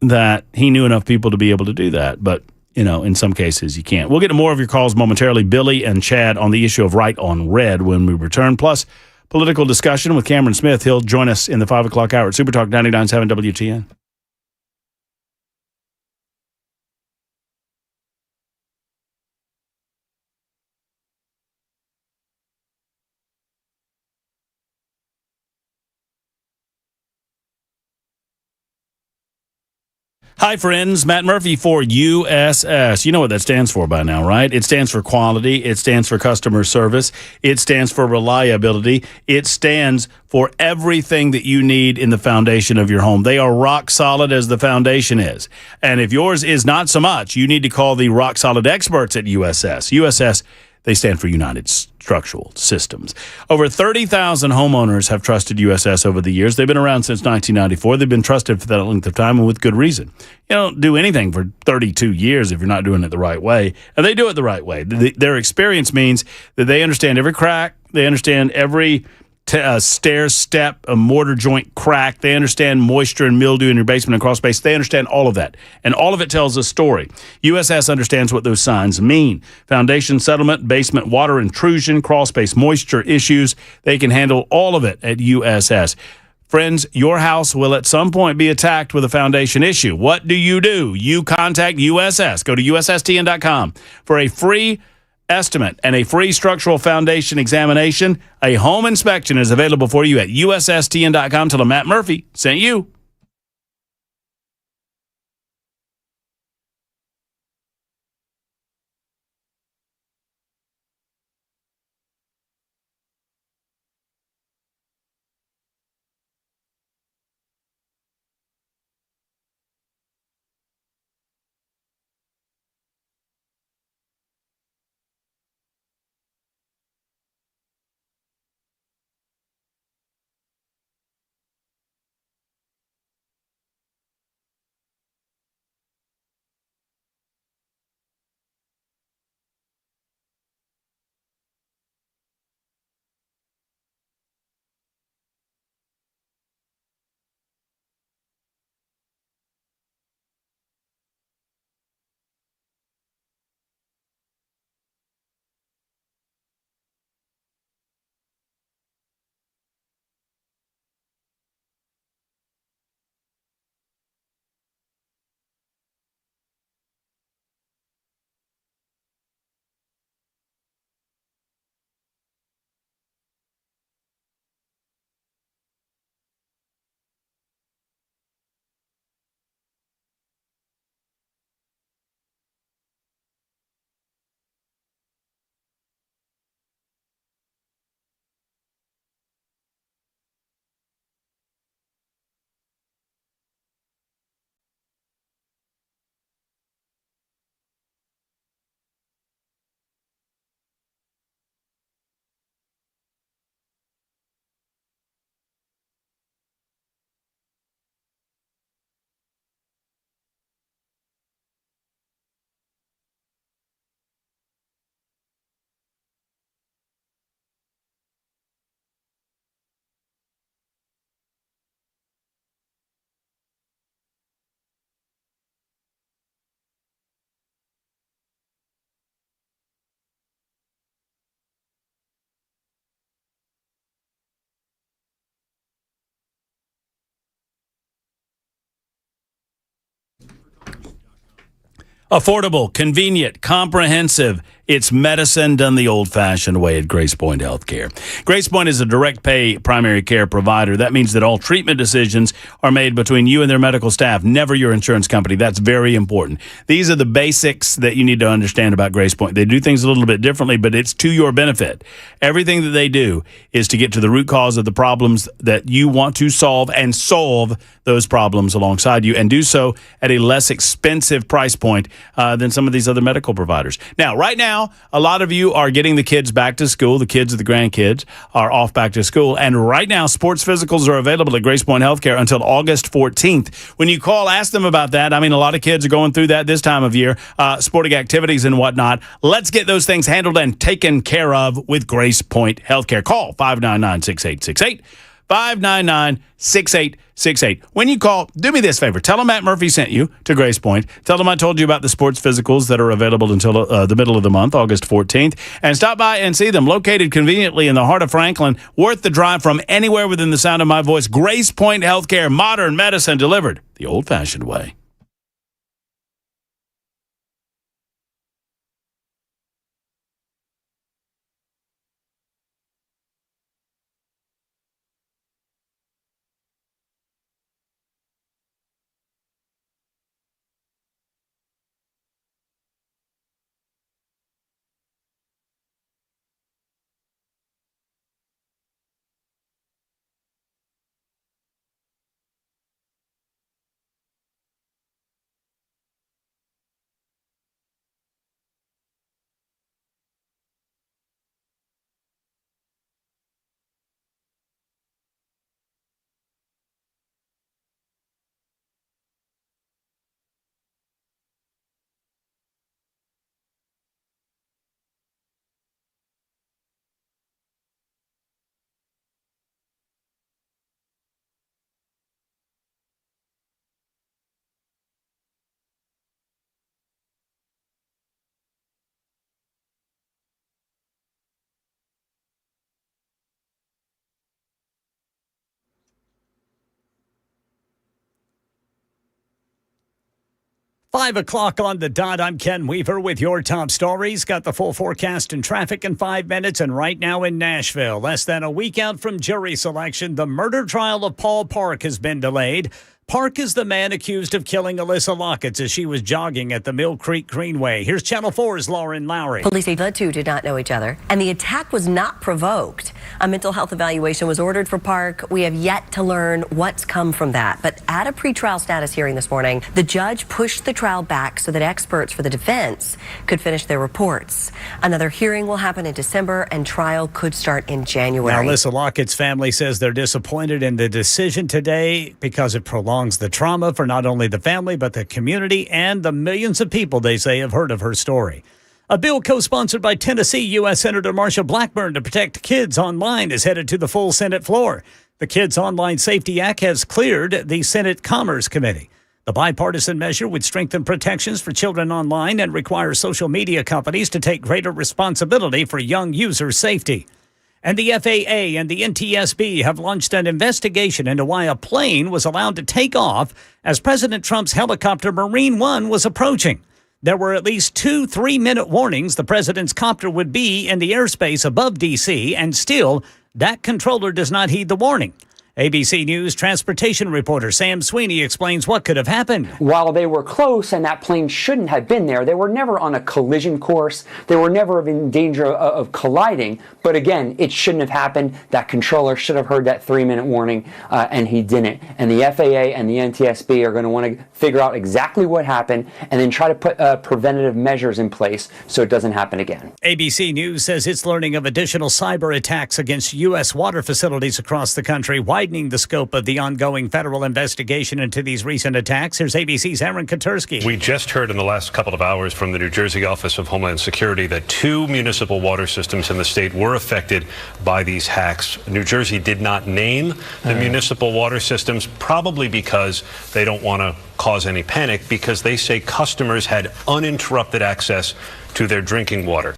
that he knew enough people to be able to do that. But, in some cases you can't. We'll get to more of your calls momentarily. Billy and Chad on the issue of right on red when we return. Plus, political discussion with Cameron Smith. He'll join us in the 5 o'clock hour at Super Talk 99.7 WTN. Hi, friends. Matt Murphy for USS. You know what that stands for by now, right? It stands for quality. It stands for customer service. It stands for reliability. It stands for everything that you need in the foundation of your home. They are rock solid as the foundation is. And if yours is not so much, you need to call the rock solid experts at USS. USS, they stand for United Structural Systems. Over 30,000 homeowners have trusted USS over the years. They've been around since 1994. They've been trusted for that length of time and with good reason. You don't do anything for 32 years if you're not doing it the right way. And they do it the right way. Their experience means that they understand every crack. They understand every stair step, a mortar joint crack. They understand moisture and mildew in your basement and crawl space. They understand all of that. And all of it tells a story. USS understands what those signs mean. Foundation settlement, basement water intrusion, crawl space moisture issues. They can handle all of it at USS. Friends, your house will at some point be attacked with a foundation issue. What do? You contact USS. Go to USSTN.com for a free estimate and a free structural foundation examination. A home inspection is available for you at USSTN.com. Tell them Matt Murphy sent you. Affordable, convenient, comprehensive. It's medicine done the old-fashioned way at Grace Point Healthcare. Grace Point is a direct pay primary care provider. That means that all treatment decisions are made between you and their medical staff, never your insurance company. That's very important. These are the basics that you need to understand about Grace Point. They do things a little bit differently, but it's to your benefit. Everything that they do is to get to the root cause of the problems that you want to solve and solve those problems alongside you, and do so at a less expensive price point than some of these other medical providers. Now, right now, a lot of you are getting the kids back to school. The kids of the grandkids are off back to school. And right now, sports physicals are available at Grace Point Healthcare until August 14th. When you call, ask them about that. I mean, a lot of kids are going through that this time of year, sporting activities and whatnot. Let's get those things handled and taken care of with Grace Point Healthcare. Call 599-6868. 599-6868. When you call, do me this favor. Tell them Matt Murphy sent you to Grace Point. Tell them I told you about the sports physicals that are available until the middle of the month, August 14th. And stop by and see them. Located conveniently in the heart of Franklin. Worth the drive from anywhere within the sound of my voice. Grace Point Healthcare. Modern medicine delivered the old-fashioned way. Five o'clock on the dot. I'm Ken Weaver with your top stories. Got the full forecast and traffic in 5 minutes. And right now in Nashville, less than a week out from jury selection, the murder trial of Paul Park has been delayed. Park is the man accused of killing Alyssa Lockett as she was jogging at the Mill Creek Greenway. Here's Channel 4's Lauren Lowry. Police say the two did not know each other, and the attack was not provoked. A mental health evaluation was ordered for Park. We have yet to learn what's come from that. But at a pretrial status hearing this morning, the judge pushed the trial back so that experts for the defense could finish their reports. Another hearing will happen in December, and trial could start in January. Now, Alyssa Lockett's family says they're disappointed in the decision today because it prolongs the trauma for not only the family, but the community and the millions of people they say have heard of her story. A bill co-sponsored by Tennessee U.S. Senator Marsha Blackburn to protect kids online is headed to the full Senate floor. The Kids Online Safety Act has cleared the Senate Commerce Committee. The bipartisan measure would strengthen protections for children online and require social media companies to take greater responsibility for young users' safety. And the FAA and the NTSB have launched an investigation into why a plane was allowed to take off as President Trump's helicopter Marine One was approaching. There were at least 2 3-minute warnings the president's copter would be in the airspace above D.C., and still, that controller does not heed the warning. ABC News transportation reporter Sam Sweeney explains what could have happened. While they were close and that plane shouldn't have been there, they were never on a collision course. They were never in danger of colliding. But again, it shouldn't have happened. That controller should have heard that 3-minute warning, and he didn't. And the FAA and the NTSB are going to want to figure out exactly what happened and then try to put preventative measures in place so it doesn't happen again. ABC News says it's learning of additional cyber attacks against U.S. water facilities across the country, widening the scope of the ongoing federal investigation into these recent attacks. Here's ABC's Aaron Katursky. We just heard in the last couple of hours from the New Jersey Office of Homeland Security that 2 municipal water systems in the state were affected by these hacks. New Jersey did not name the municipal water systems, probably because they don't want to cause any panic, because they say customers had uninterrupted access to their drinking water.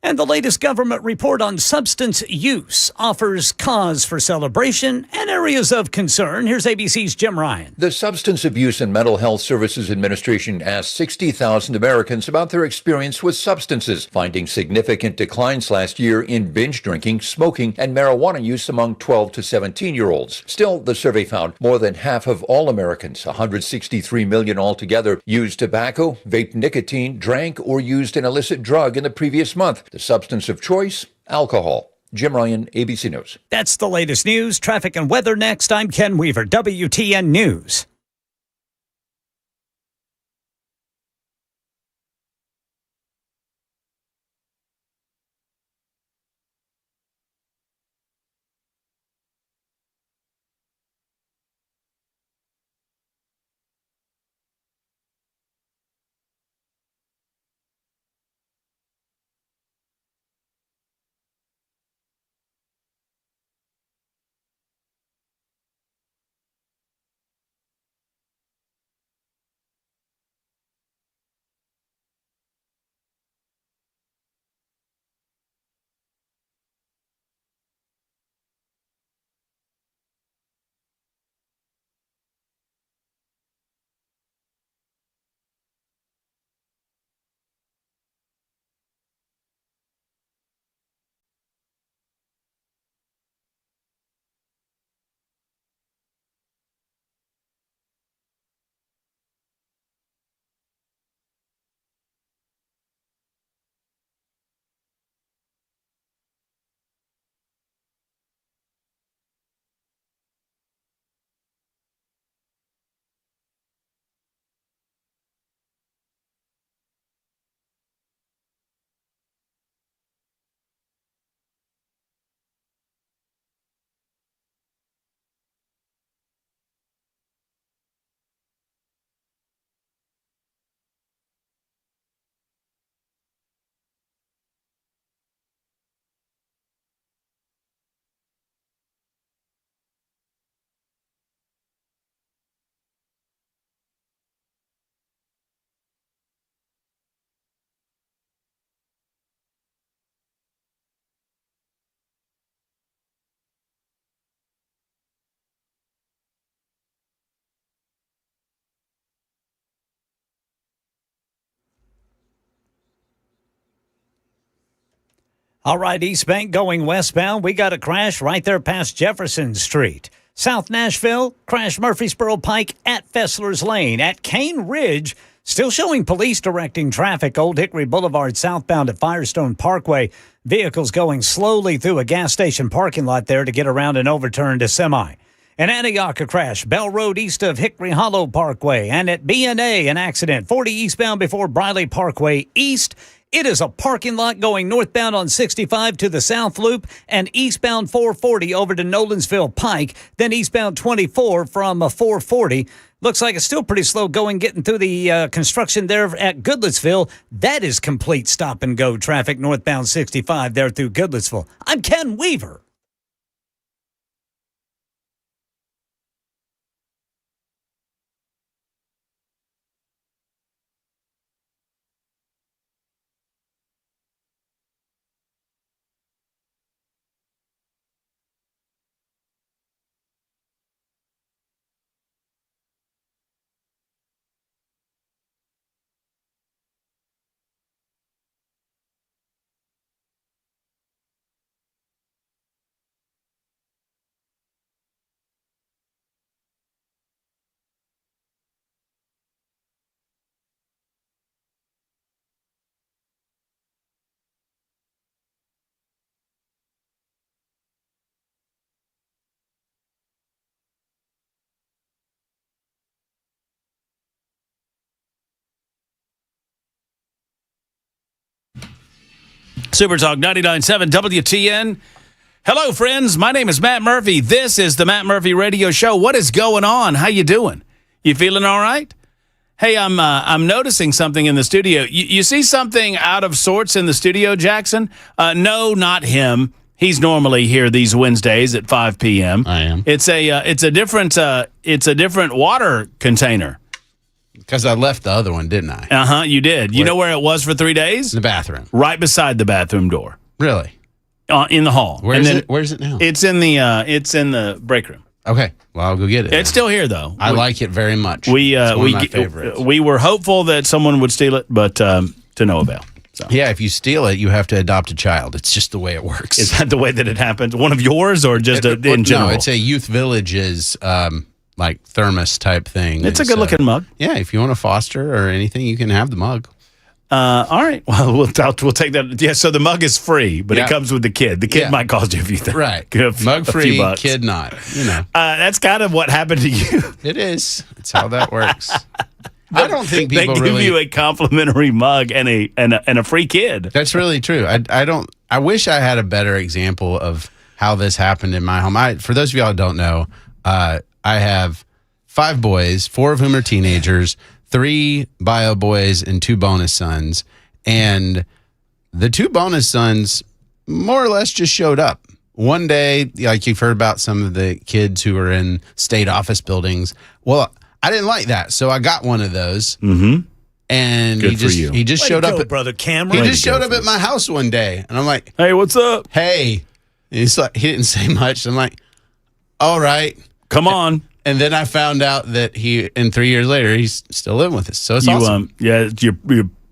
And the latest government report on substance use offers cause for celebration and areas of concern. Here's ABC's Jim Ryan. The Substance Abuse and Mental Health Services Administration asked 60,000 Americans about their experience with substances, finding significant declines last year in binge drinking, smoking, and marijuana use among 12 to 17-year-olds. Still, the survey found more than half of all Americans, 163 million altogether, used tobacco, vaped nicotine, drank, or used an illicit drug in the previous month. The substance of choice, alcohol. Jim Ryan, ABC News. That's the latest news. Traffic and weather next. I'm Ken Weaver, WTN News. All right, East Bank going westbound. We got a crash right there past Jefferson Street. South Nashville, crash Murfreesboro Pike at Fessler's Lane. At Cane Ridge, still showing police directing traffic. Old Hickory Boulevard southbound at Firestone Parkway. Vehicles going slowly through a gas station parking lot there to get around an overturned semi. In Antioch, a crash. Bell Road east of Hickory Hollow Parkway. And at BNA, an accident. 40 eastbound before Briley Parkway East. It is a parking lot going northbound on 65 to the South Loop and eastbound 440 over to Nolensville Pike, then eastbound 24 from 440. Looks like it's still pretty slow going getting through the construction there at Goodlettsville. That is complete stop-and-go traffic northbound 65 there through Goodlettsville. I'm Ken Weaver. Super Talk 99.7 WTN. Hello, friends. My name is Matt Murphy. This is the Matt Murphy Radio Show. What is going on? How you doing? You feeling all right? Hey, I'm noticing something in the studio. You see something out of sorts in the studio, Jackson? No, not him. He's normally here these Wednesdays at 5 p.m. I am. It's a different water container. Because I left the other one, didn't I? Uh-huh, you did. You know where it was for 3 days? The bathroom. Right beside the bathroom door. Really? In the hall. Where's it now? It's in the break room. Okay. Well, I'll go get it. It's still here, though. I like it very much. We it's one of my favorites. We were hopeful that someone would steal it, but to no avail. So. Yeah, if you steal it, you have to adopt a child. It's just the way it works. Is that the way that it happens? One of yours or just in general? No, it's a Youth Village's like thermos type thing. It's a good-looking mug. Yeah, if you want to foster or anything, you can have the mug. All right. Well, we'll take that. Yeah, so the mug is free, but it comes with the kid. The kid might cost you a few things. Right. a Mug few free, bucks. kid not. You know. That's kind of what happened to you. It is. It's how that works. I don't think people they give you a complimentary mug and a free kid. That's really true. I wish I had a better example of how this happened in my home. For those of y'all who don't know, I have 5 boys, 4 of whom are teenagers, 3 bio boys, and 2 bonus sons. And the 2 bonus sons more or less just showed up. One day, like you've heard about some of the kids who are in state office buildings. Well, I didn't like that, so I got one of those. Mm-hmm. And Good he just showed up. Brother Cameron. He just showed up at my house one day, and I'm like, "Hey, what's up?" Hey, and he's like, he didn't say much. I'm like, "All right, come on." And then I found out that and 3 years later, he's still living with us. So it's awesome. Yeah,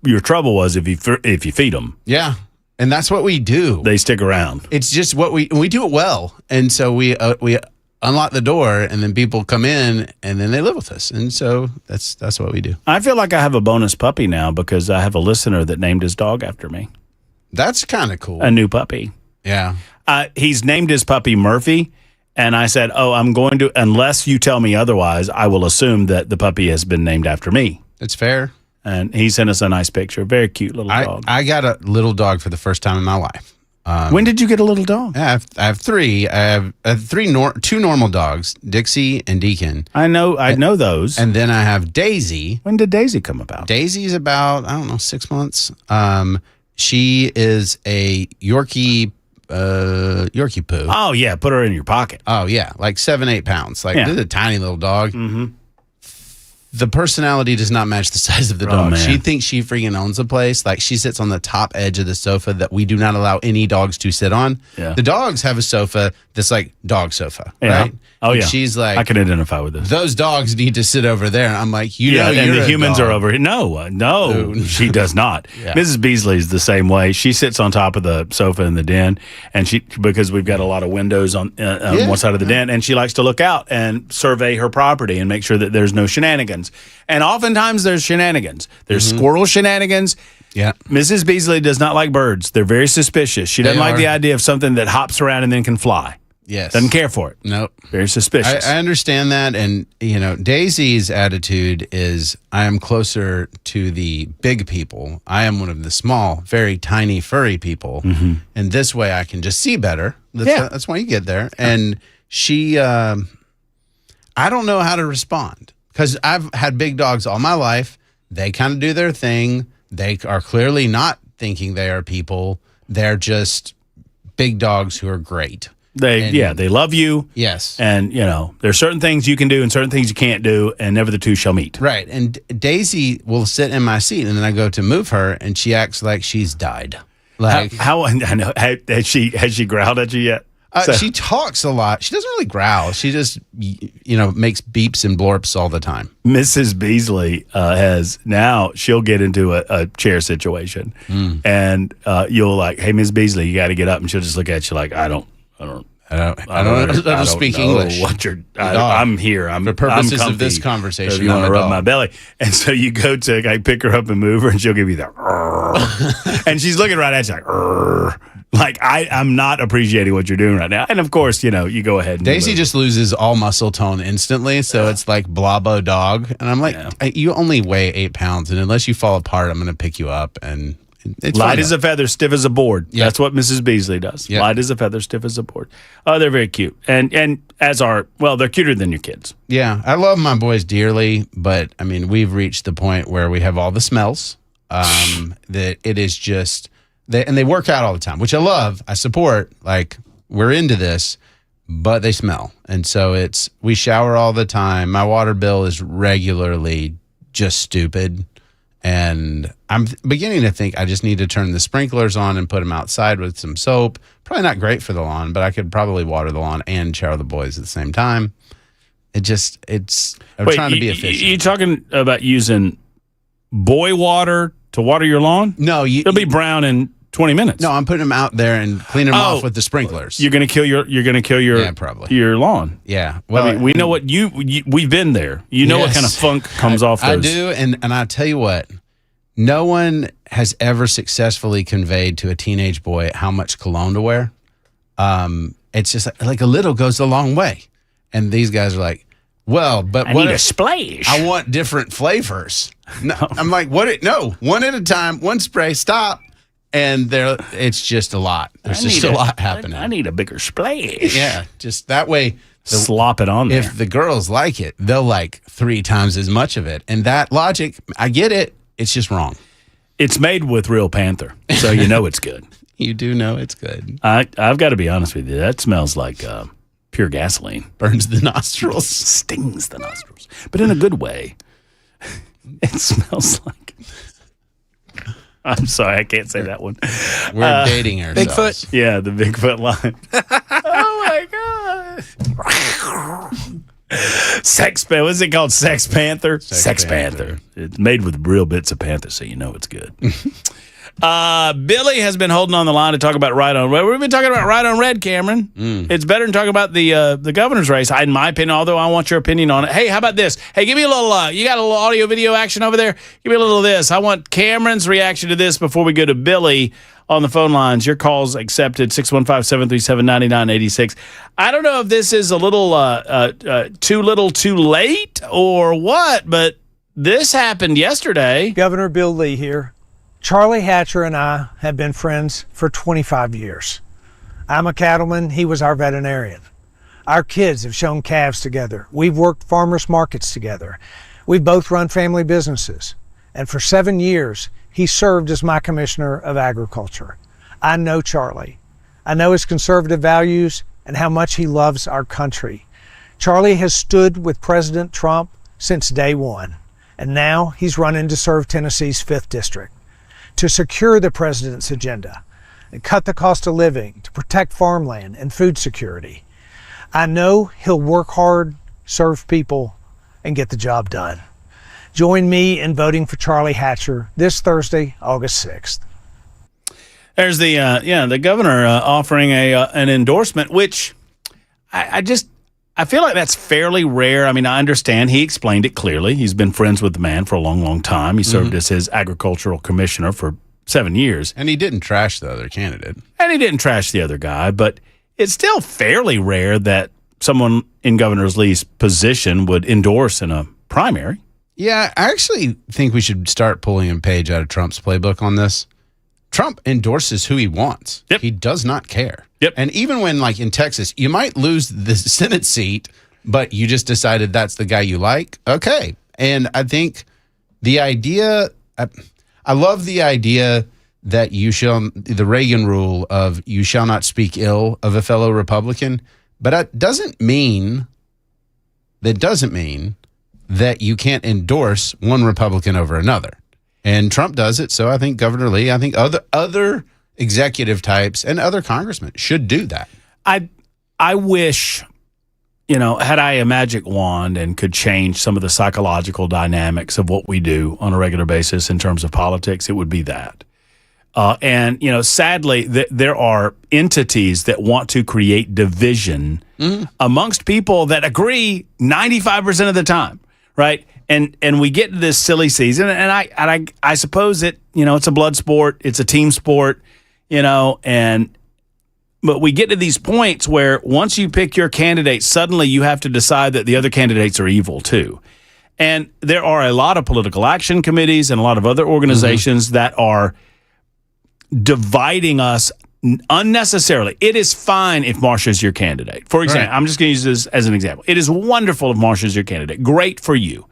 your trouble was if you feed them. Yeah, and that's what we do. They stick around. It's just what we do it well, and so we unlock the door, and then people come in, and then they live with us, and so that's what we do. I feel like I have a bonus puppy now because I have a listener that named his dog after me. That's kind of cool. A new puppy. Yeah. He's named his puppy Murphy, and I said, I'm going to, unless you tell me otherwise, I will assume that the puppy has been named after me. That's fair. And he sent us a nice picture. Very cute little dog. I got a little dog for the first time in my life. When did you get a little dog? I have 3. I have 2 normal dogs, Dixie and Deacon. I know those. And then I have Daisy. When did Daisy come about? Daisy's about 6 months. She is a Yorkie poo. Oh yeah, put her in your pocket. Oh yeah, like 7-8 pounds. Like this is a tiny little dog. Mm-hmm. The personality does not match the size of the dog. Man. She thinks she freaking owns the place. Like she sits on the top edge of the sofa that we do not allow any dogs to sit on. Yeah. The dogs have a sofa that's like dog sofa, Yeah. right? Oh And yeah. she's like, I can identify with this. those dogs need to sit over there. And I'm like, And you're the a humans dog. are over here. No, she does not. Yeah. Mrs. Beasley's the same way. She sits on top of the sofa in the den, and because we've got a lot of windows on one side of the den, and she likes to look out and survey her property and make sure that there's no shenanigans. And oftentimes there's shenanigans. There's squirrel shenanigans. Yeah. Mrs. Beasley does not like birds. They're very suspicious. She doesn't They like are. the idea of something that hops around and then can fly. Yes. Doesn't care for it. Nope. Very suspicious. I understand that. And, Daisy's attitude is I am closer to the big people. I am one of the small, very tiny, furry people. Mm-hmm. And this way I can just see better. That's why you get there. And she, I don't know how to respond because I've had big dogs all my life. They kind of do their thing. They are clearly not thinking they are people. They're just big dogs who are great. They love you. Yes. And, there's certain things you can do and certain things you can't do, and never the two shall meet. Right. And Daisy will sit in my seat, and then I go to move her, and she acts like she's died. Like how I know, has she growled at you yet? She talks a lot. She doesn't really growl. She just, makes beeps and blorps all the time. Mrs. Beasley she'll get into a chair situation, and you'll like, hey, Ms. Beasley, you got to get up, and she'll just look at you like, I don't speak know English. I'm here. For purposes I'm of this comfy. conversation, So if you want I'm to a rub dog. my belly, and so you go to pick her up and move her, and she'll give you that, and she's looking right at you like I'm not appreciating what you're doing right now. And of course, you go ahead. And Daisy move. just loses all muscle tone instantly, so it's like blobbo dog. And I'm like, you only weigh 8 pounds, and unless you fall apart, I'm going to pick you up. And it's light fine. as a feather, stiff as a board. Yep. That's what Mrs. Beasley does. Yep. Light as a feather, stiff as a board. Oh, they're very cute. And they're cuter than your kids. Yeah, I love my boys dearly, but I mean, we've reached the point where we have all the smells. That it is just, they work out all the time, which I love. I support. Like we're into this, but they smell, and so we shower all the time. My water bill is regularly just stupid. And I'm beginning to think I just need to turn the sprinklers on and put them outside with some soap. Probably not great for the lawn, but I could probably water the lawn and shower the boys at the same time. I'm trying to be efficient. You talking about using boy water to water your lawn? No, it'll be brown in 20 minutes. No, I'm putting them out there and cleaning them off with the sprinklers. You're gonna kill your probably your lawn. Yeah. Well, I mean, we know what we've been there. You know what kind of funk comes off those. I do, and I tell you what, no one has ever successfully conveyed to a teenage boy how much cologne to wear. It's just like a little goes a long way. And these guys are like, well, but I need a splash. I want different flavors. No, I'm like, no, one at a time, one spray, stop. And it's just a lot. There's just a lot happening. I need a bigger splash. Yeah, just that way. Slop it on there. If the girls like it, they'll like 3 times as much of it. And that logic, I get it. It's just wrong. It's made with real Panther, so you know it's good. You do know it's good. I've got to be honest with you. That smells like pure gasoline. Burns the nostrils. Stings the nostrils. But in a good way. It smells like... I'm sorry, I can't say that one. We're dating ourselves. Bigfoot? Yeah, the Bigfoot line. Oh, my God. Sex Panther. What's it called? Sex Panther? Sex Panther. It's made with real bits of Panther, so you know it's good. Billy has been holding on the line to talk about Right on Red. We've been talking about Right on Red, Cameron. It's better than talking about the governor's race, in my opinion, although I want your opinion on it. Hey, how about this? Hey, give me a little, you got a little audio-video action over there? Give me a little of this. I want Cameron's reaction to this before we go to Billy on the phone lines. Your call's accepted, 615-737-9986. I don't know if this is a little too little too late or what, but this happened yesterday. Governor Bill Lee here. Charlie Hatcher and I have been friends for 25 years. I'm a cattleman, he was our veterinarian. Our kids have shown calves together. We've worked farmers markets together. We've both run family businesses. And for 7 years, he served as my commissioner of agriculture. I know Charlie. I know his conservative values and how much he loves our country. Charlie has stood with President Trump since day one, and now he's running to serve Tennessee's 5th District. To secure the president's agenda and cut the cost of living, to protect farmland and food security. I know he'll work hard, serve people, and get the job done. Join me in voting for Charlie Hatcher this Thursday, August 6th. There's the governor offering an endorsement, which I feel like that's fairly rare. I mean, I understand he explained it clearly. He's been friends with the man for a long, long time. He served as his agricultural commissioner for 7 years. And he didn't trash the other candidate. And he didn't trash the other guy, but it's still fairly rare that someone in Governor Lee's position would endorse in a primary. Yeah, I actually think we should start pulling a page out of Trump's playbook on this. Trump endorses who he wants. Yep. He does not care. Yep. And even when, like in Texas, you might lose the Senate seat, but you just decided that's the guy you like. Okay. And I think the idea, I love the idea that the Reagan rule of you shall not speak ill of a fellow Republican, but that doesn't mean that you can't endorse one Republican over another. And Trump does it, so I think Governor Lee, I think other executive types and other congressmen should do that. I wish, had I a magic wand and could change some of the psychological dynamics of what we do on a regular basis in terms of politics, it would be that. And sadly, there are entities that want to create division amongst people that agree 95% of the time, right? And we get to this silly season, and I suppose it's a blood sport, it's a team sport, but we get to these points where once you pick your candidate, suddenly you have to decide that the other candidates are evil too. And there are a lot of political action committees and a lot of other organizations that are dividing us unnecessarily. It is fine if Marsha's your candidate. For example, I'm just going to use this as an example. It is wonderful if Marsha's your candidate. Great for you.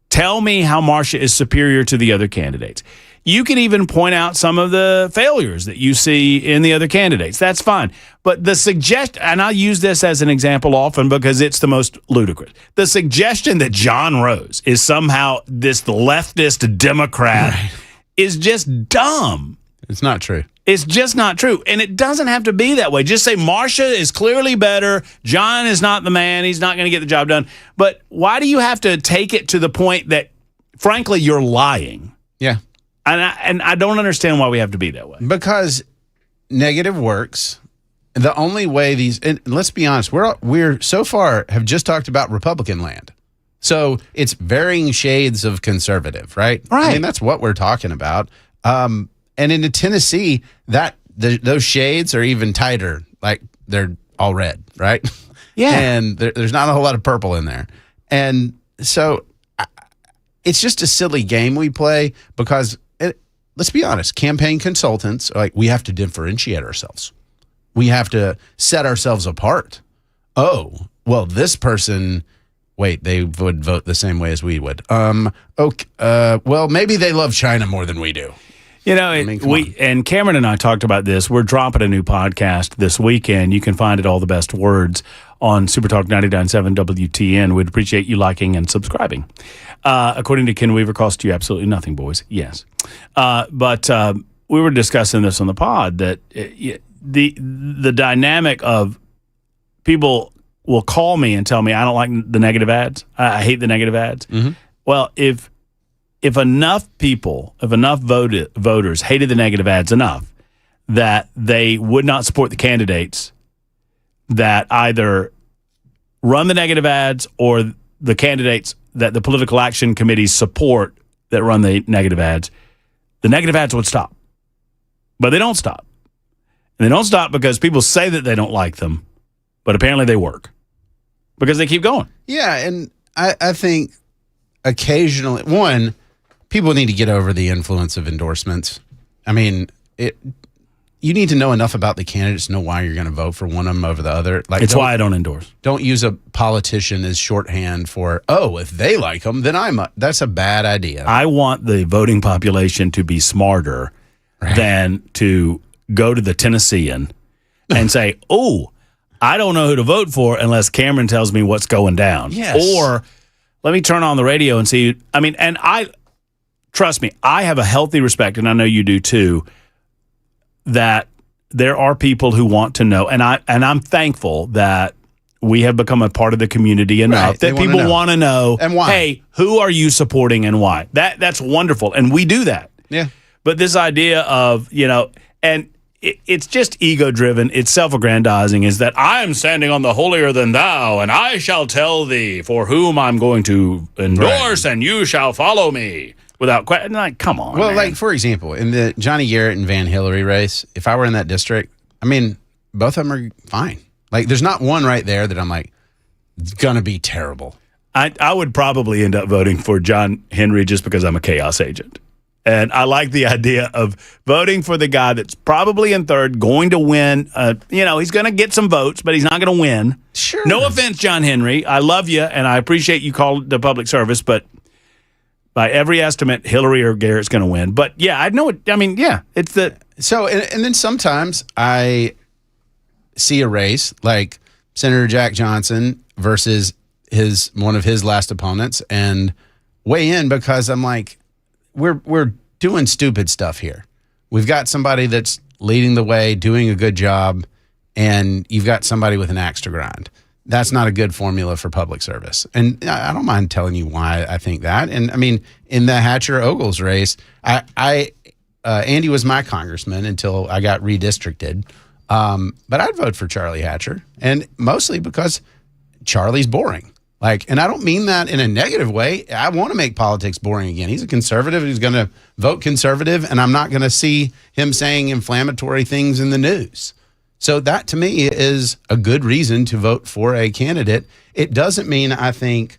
Tell me how Marsha is superior to the other candidates. You can even point out some of the failures that you see in the other candidates. That's fine. But the suggestion, and I use this as an example often because it's the most ludicrous. The suggestion that John Rose is somehow this leftist Democrat is just dumb. It's not true. It's just not true. And it doesn't have to be that way. Just say Marcia is clearly better. John is not the man. He's not going to get the job done. But why do you have to take it to the point that, frankly, you're lying? Yeah. And I don't understand why we have to be that way. Because negative works. The only way and let's be honest, we're so far have just talked about Republican land. So it's varying shades of conservative, right? Right. I mean, that's what we're talking about. And in Tennessee, those shades are even tighter. Like they're all red, right? Yeah. And there's not a whole lot of purple in there. And so it's just a silly game we play because let's be honest, campaign consultants, we have to differentiate ourselves. We have to set ourselves apart. Oh, well, this person, they would vote the same way as we would. Okay, well, maybe they love China more than we do. And Cameron and I talked about this. We're dropping a new podcast this weekend. You can find it, All the Best Words, on Supertalk 99.7 WTN. We'd appreciate you liking and subscribing. According to Ken Weaver, cost you absolutely nothing, boys. Yes. But we were discussing this on the pod that the dynamic of people will call me and tell me I don't like the negative ads. I hate the negative ads. Mm-hmm. Well, if enough voters hated the negative ads enough that they would not support the candidates that either run the negative ads or the candidates that the political action committees support that run the negative ads would stop. But they don't stop. And they don't stop because people say that they don't like them, but apparently they work because they keep going. Yeah, and I think occasionally, people need to get over the influence of endorsements. I mean, you need to know enough about the candidates to know why you're going to vote for one of them over the other. It's why I don't endorse. Don't use a politician as shorthand for, if they like them, then that's a bad idea. I want the voting population to be smarter than to go to the Tennessean and say, I don't know who to vote for unless Cameron tells me what's going down. Yes. Or let me turn on the radio and see. I mean, and trust me, I have a healthy respect, and I know you do too, that there are people who want to know, and I'm thankful that we have become a part of the community enough that people want to know, and why. Hey, who are you supporting and why? That's wonderful, and we do that. Yeah. But this idea of, and it's just ego-driven, it's self-aggrandizing, is that I am standing on the holier than thou, and I shall tell thee for whom I'm going to endorse, and you shall follow me. Without question, come on. Well, man. for example, in the Johnny Garrett and Van Hillary race, if I were in that district, I mean, both of them are fine. There's not one right there that I'm like, it's going to be terrible. I would probably end up voting for John Henry just because I'm a chaos agent. And I like the idea of voting for the guy that's probably in third, going to win. He's going to get some votes, but he's not going to win. Sure. No offense, John Henry. I love you, and I appreciate you called the public service, but by every estimate, Hillary or Garrett's going to win. But yeah, I know it. I mean, yeah, it's the. So, and then sometimes I see a race like Senator Jack Johnson versus one of his last opponents and weigh in because I'm like, we're doing stupid stuff here. We've got somebody that's leading the way, doing a good job, and you've got somebody with an axe to grind. That's not a good formula for public service. And I don't mind telling you why I think that. And I mean, in the Hatcher-Ogles race, Andy was my congressman until I got redistricted. But I'd vote for Charlie Hatcher, and mostly because Charlie's boring. And I don't mean that in a negative way. I want to make politics boring again. He's a conservative. He's going to vote conservative, and I'm not going to see him saying inflammatory things in the news. So that, to me, is a good reason to vote for a candidate. It doesn't mean I think,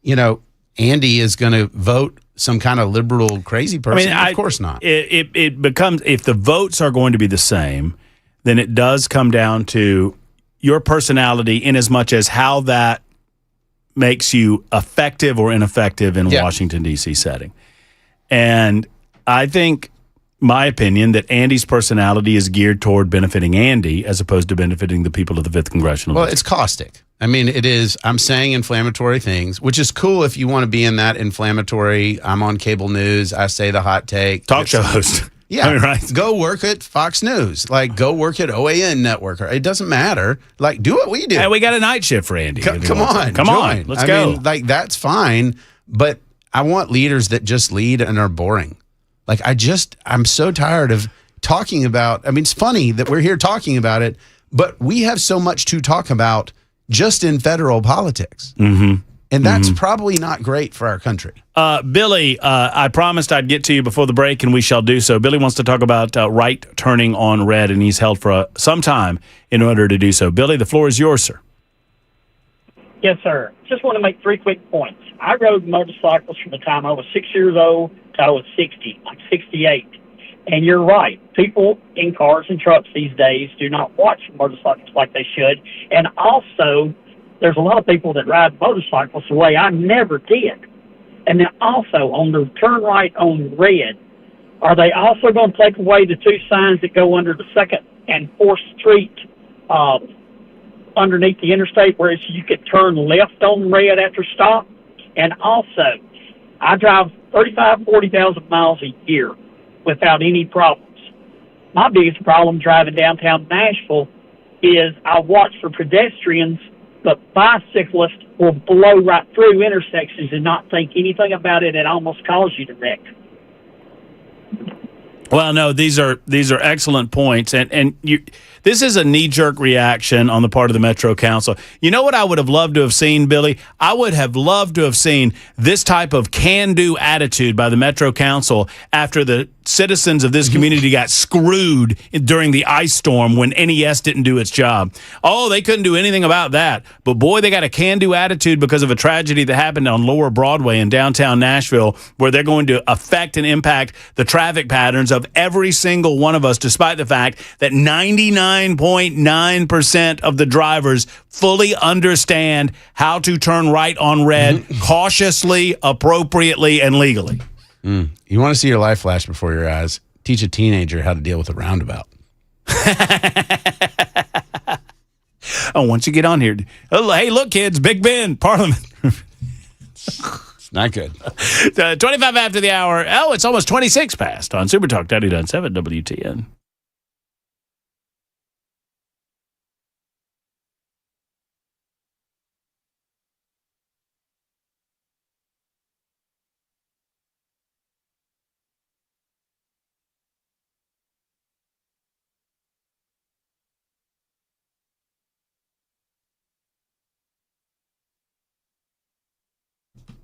Andy is going to vote some kind of liberal crazy person. Of course not. It becomes, if the votes are going to be the same, then it does come down to your personality in as much as how that makes you effective or ineffective in Washington, D.C. setting. And I think, my opinion, that Andy's personality is geared toward benefiting Andy as opposed to benefiting the people of the 5th Congressional Well, District. it's caustic. I mean, it is. I'm saying inflammatory things, which is cool if you want to be in that inflammatory. I'm on cable news. I say the hot take. Talk show host. Yeah, I mean, right. Go work at Fox News. Like, go work at OAN Network. It doesn't matter. Like, do what we do. Hey, we got a night shift for Andy. Come on. Come on. Let's go. I mean, like, that's fine. But I want leaders that just lead and are boring. Like, I'm so tired of talking about. I mean, it's funny that we're here talking about it, but we have so much to talk about just in federal politics. Mm-hmm. And that's probably not great for our country. Billy, I promised I'd get to you before the break, and we shall do so. Billy wants to talk about right turning on red, and he's held for some time in order to do so. Billy, the floor is yours, sir. Yes, sir. Just want to make 3 quick points. I rode motorcycles from the time I was 6 years old to I was 60, like 68. And you're right. People in cars and trucks these days do not watch motorcycles like they should. And also, there's a lot of people that ride motorcycles the way I never did. And then also, on the turn right on red, are they also going to take away the 2 signs that go under the 2nd and 4th Street underneath the interstate, whereas you could turn left on red after stop? And also, I drive 40,000 miles a year without any problems. My biggest problem driving downtown Nashville is I watch for pedestrians, but bicyclists will blow right through intersections and not think anything about it and almost cause you to wreck. Well, no, these are excellent points, and this is a knee-jerk reaction on the part of the Metro Council. You know what I would have loved to have seen, Billy? I would have loved to have seen this type of can-do attitude by the Metro Council after the citizens of this community got screwed during the ice storm when NES didn't do its job. Oh, they couldn't do anything about that. But boy, they got a can-do attitude because of a tragedy that happened on Lower Broadway in downtown Nashville, where they're going to affect and impact the traffic patterns of every single one of us, despite the fact that 99.9% of the drivers fully understand how to turn right on red cautiously, appropriately, and legally. You want to see your life flash before your eyes? Teach a teenager how to deal with a roundabout. Oh, once you get on here, hey, look, kids, Big Ben, Parliament. It's not good. 25 after the hour. Oh, it's almost 26 past on Super Talk 99.7 WTN.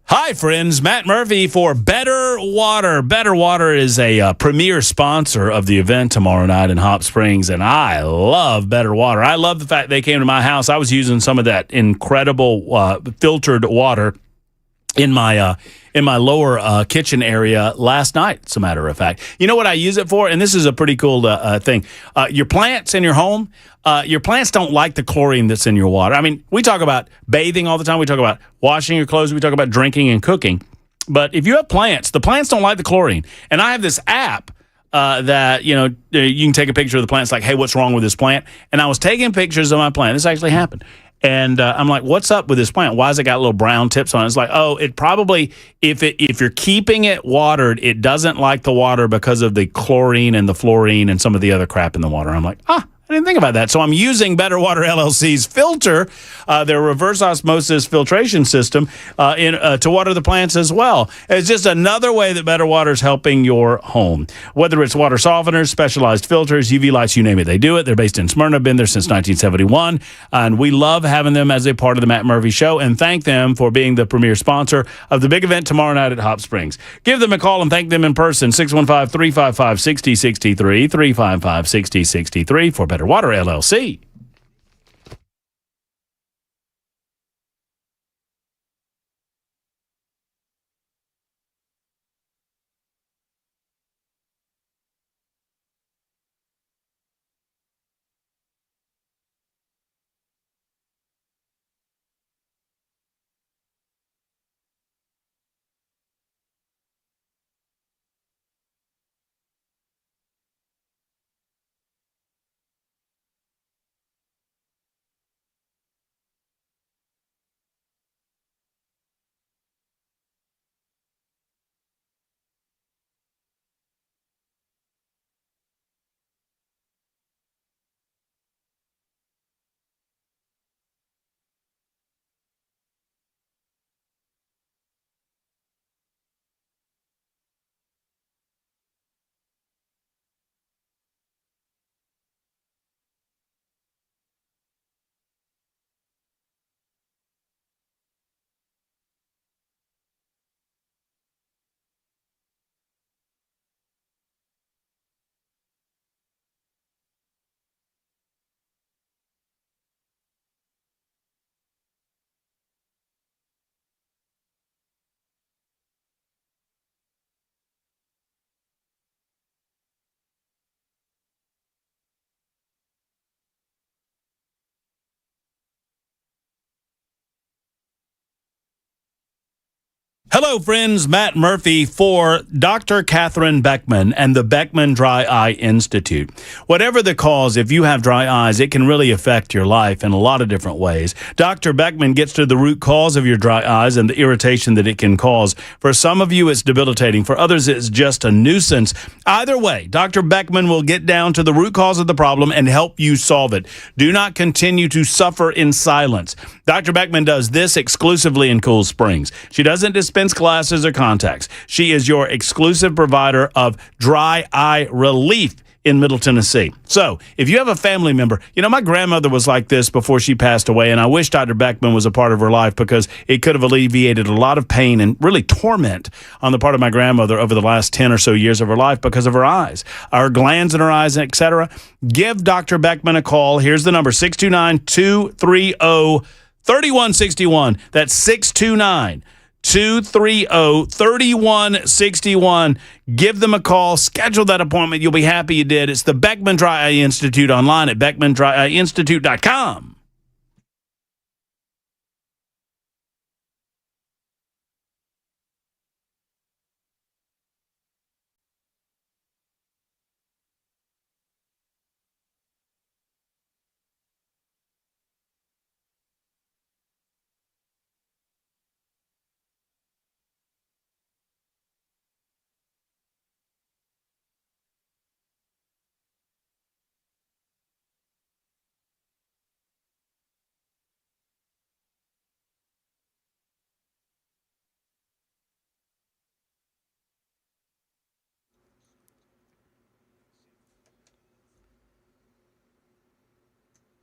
Hi, friends. Matt Murphy for Better Water. Better Water is a premier sponsor of the event tomorrow night in Hop Springs, and I love Better Water. I love the fact they came to my house. I was using some of that incredible filtered water in my lower kitchen area last night, as a matter of fact. You know what I use it for? And this is a pretty cool thing. Your plants in your home, your plants don't like the chlorine that's in your water. I mean, we talk about bathing all the time. We talk about washing your clothes. We talk about drinking and cooking. But if you have plants, the plants don't like the chlorine. And I have this app that, you can take a picture of the plant. It's like, hey, what's wrong with this plant? And I was taking pictures of my plant. This actually happened. And I'm like, what's up with this plant? Why has it got little brown tips on it? It's like, oh, it probably, if you're keeping it watered, it doesn't like the water because of the chlorine and the fluorine and some of the other crap in the water. I'm like, I didn't think about that. So I'm using Better Water LLC's filter, their reverse osmosis filtration system, to water the plants as well. It's just another way that Better Water is helping your home. Whether it's water softeners, specialized filters, UV lights, you name it, they do it. They're based in Smyrna, been there since 1971. And we love having them as a part of the Matt Murphy Show, and thank them for being the premier sponsor of the big event tomorrow night at Hop Springs. Give them a call and thank them in person, 615-355-6063, 355-6063 for Better Water LLC. Hello, friends. Matt Murphy for Dr. Catherine Beckman and the Beckman Dry Eye Institute. Whatever the cause, if you have dry eyes, it can really affect your life in a lot of different ways. Dr. Beckman gets to the root cause of your dry eyes and the irritation that it can cause. For some of you, it's debilitating. For others, it's just a nuisance. Either way, Dr. Beckman will get down to the root cause of the problem and help you solve it. Do not continue to suffer in silence. Dr. Beckman does this exclusively in Cool Springs. She doesn't dispense glasses or contacts. She is your exclusive provider of dry eye relief in Middle Tennessee. So if you have a family member, my grandmother was like this before she passed away, and I wish Dr. Beckman was a part of her life because it could have alleviated a lot of pain and really torment on the part of my grandmother over the last 10 or so years of her life because of her eyes, our glands in her eyes, etc. Give Dr. Beckman a call. Here's the number, 629-230-3161. That's 629-230-3161. Give them a call. Schedule that appointment. You'll be happy you did. It's the Beckman Dry Eye Institute online at beckmandryeyeinstitute.com.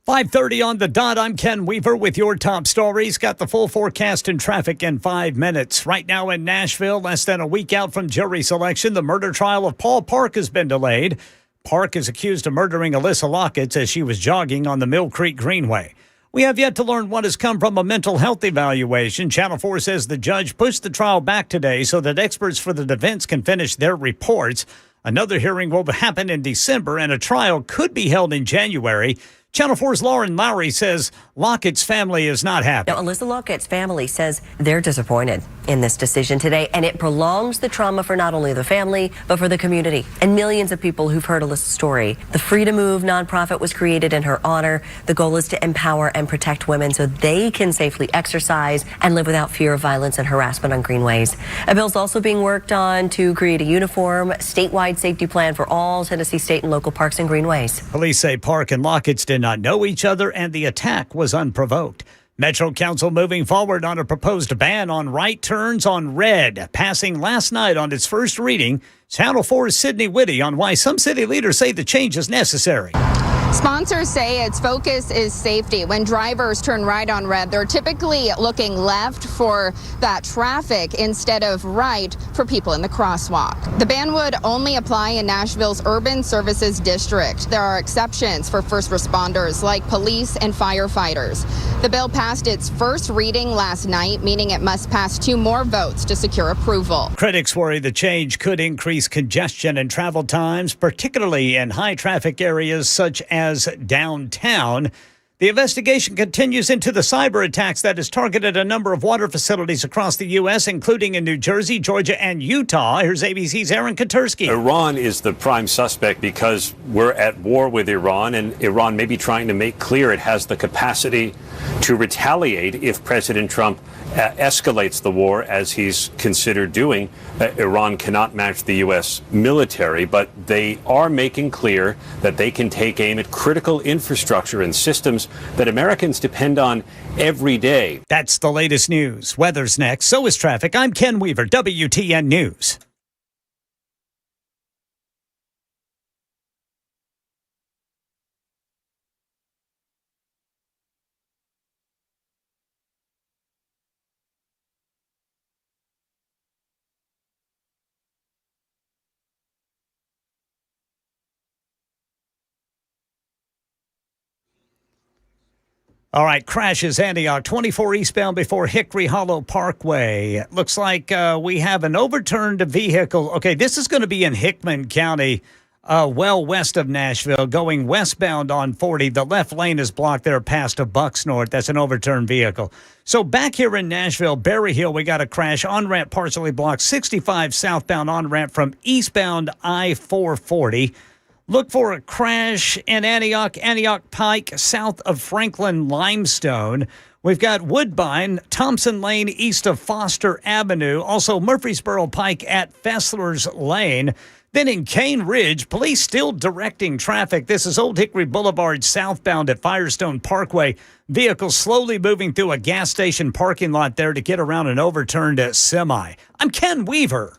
.5:30 on the dot. I'm Ken Weaver with your top stories. Got the full forecast and traffic in 5 minutes. Right now in Nashville, less than a week out from jury selection, the murder trial of Paul Park has been delayed. Park is accused of murdering Alyssa Lockett as she was jogging on the Mill Creek Greenway. We have yet to learn what has come from a mental health evaluation. Channel 4 says the judge pushed the trial back today so that experts for the defense can finish their reports. Another hearing will happen in December, and a trial could be held in January. Channel 4's Lauren Lowry says Lockett's family is not happy. Now, Alyssa Lockett's family says they're disappointed in this decision today, and it prolongs the trauma for not only the family, but for the community and millions of people who've heard Alyssa's story. The Free to Move nonprofit was created in her honor. The goal is to empower and protect women so they can safely exercise and live without fear of violence and harassment on greenways. A bill's also being worked on to create a uniform, statewide safety plan for all Tennessee state and local parks and greenways. Police say Park and Lockett's did not know each other, and the attack was unprovoked. Metro Council moving forward on a proposed ban on right turns on red, passing last night on its first reading. Channel 4's Sydney Whitty on why some city leaders say the change is necessary. Sponsors say its focus is safety. When drivers turn right on red, they're typically looking left for that traffic instead of right for people in the crosswalk. The ban would only apply in Nashville's Urban Services District. There are exceptions for first responders like police and firefighters. The bill passed its first reading last night, meaning it must pass 2 more votes to secure approval. Critics worry the change could increase congestion and travel times, particularly in high traffic areas such as downtown. The investigation continues into the cyber attacks that has targeted a number of water facilities across the U.S., including in New Jersey, Georgia, and Utah. Here's ABC's Aaron Katursky. Iran is the prime suspect because we're at war with Iran, and Iran may be trying to make clear it has the capacity to retaliate if President Trump escalates the war, as he's considered doing. Iran cannot match the U.S. military, but they are making clear that they can take aim at critical infrastructure and systems that Americans depend on every day. That's the latest news. Weather's next. So is traffic. I'm Ken Weaver, WTN News. All right, crashes Antioch 24 eastbound before Hickory Hollow Parkway. Looks like we have an overturned vehicle. Okay, this is going to be in Hickman County. well west of Nashville, going westbound on 40. The left lane is blocked there past a Bucks North. That's an overturned vehicle. So back here in Nashville, Berry Hill, we got a crash. On-ramp partially blocked. 65 southbound on-ramp from eastbound I-440. Look for a crash in Antioch Pike, south of Franklin Limestone. We've got Woodbine, Thompson Lane, east of Foster Avenue. Also Murfreesboro Pike at Fessler's Lane. Then in Cane Ridge, police still directing traffic. This is Old Hickory Boulevard southbound at Firestone Parkway. Vehicles slowly moving through a gas station parking lot there to get around an overturned semi. I'm Ken Weaver.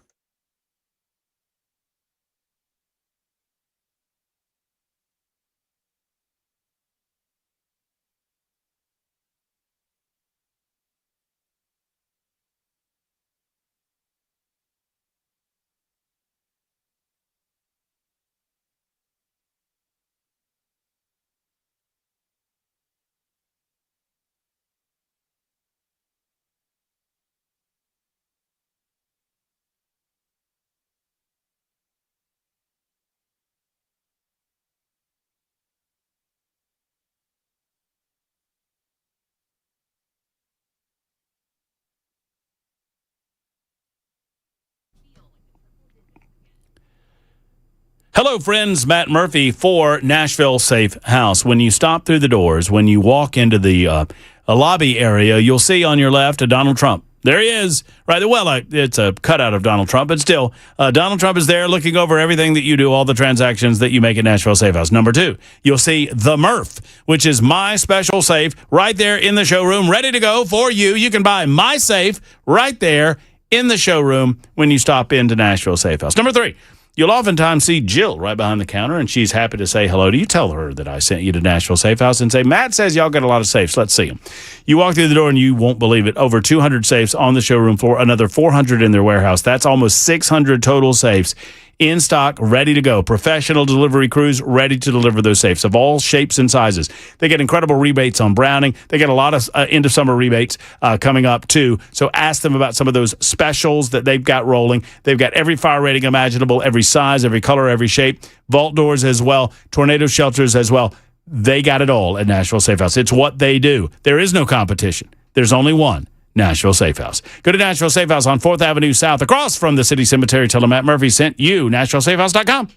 Hello, friends. Matt Murphy for Nashville Safe House. When you stop through the doors, when you walk into the a lobby area, you'll see on your left a Donald Trump. There he is. Right. Well, it's a cutout of Donald Trump, but still, Donald Trump is there looking over everything that you do, all the transactions that you make at Nashville Safe House. Number 2, you'll see the Murph, which is my special safe right there in the showroom, ready to go for you. You can buy my safe right there in the showroom when you stop into Nashville Safe House. Number 3, you'll oftentimes see Jill right behind the counter, and she's happy to say hello to you. Tell her that I sent you to Nashville Safe House and say, Matt says y'all got a lot of safes. Let's see them. You walk through the door, and you won't believe it. Over 200 safes on the showroom floor, another 400 in their warehouse. That's almost 600 total safes in stock, ready to go. Professional delivery crews ready to deliver those safes of all shapes and sizes. They get incredible rebates on Browning. They get a lot of end-of-summer rebates coming up, too. So ask them about some of those specials that they've got rolling. They've got every fire rating imaginable, every size, every color, every shape. Vault doors as well. Tornado shelters as well. They got it all at Nashville Safe House. It's what they do. There is no competition. There's only one. Nashville Safe House. Go to Nashville Safe House on 4th Avenue South, across from the City Cemetery. Tell them Matt Murphy sent you. NashvilleSafeHouse.com.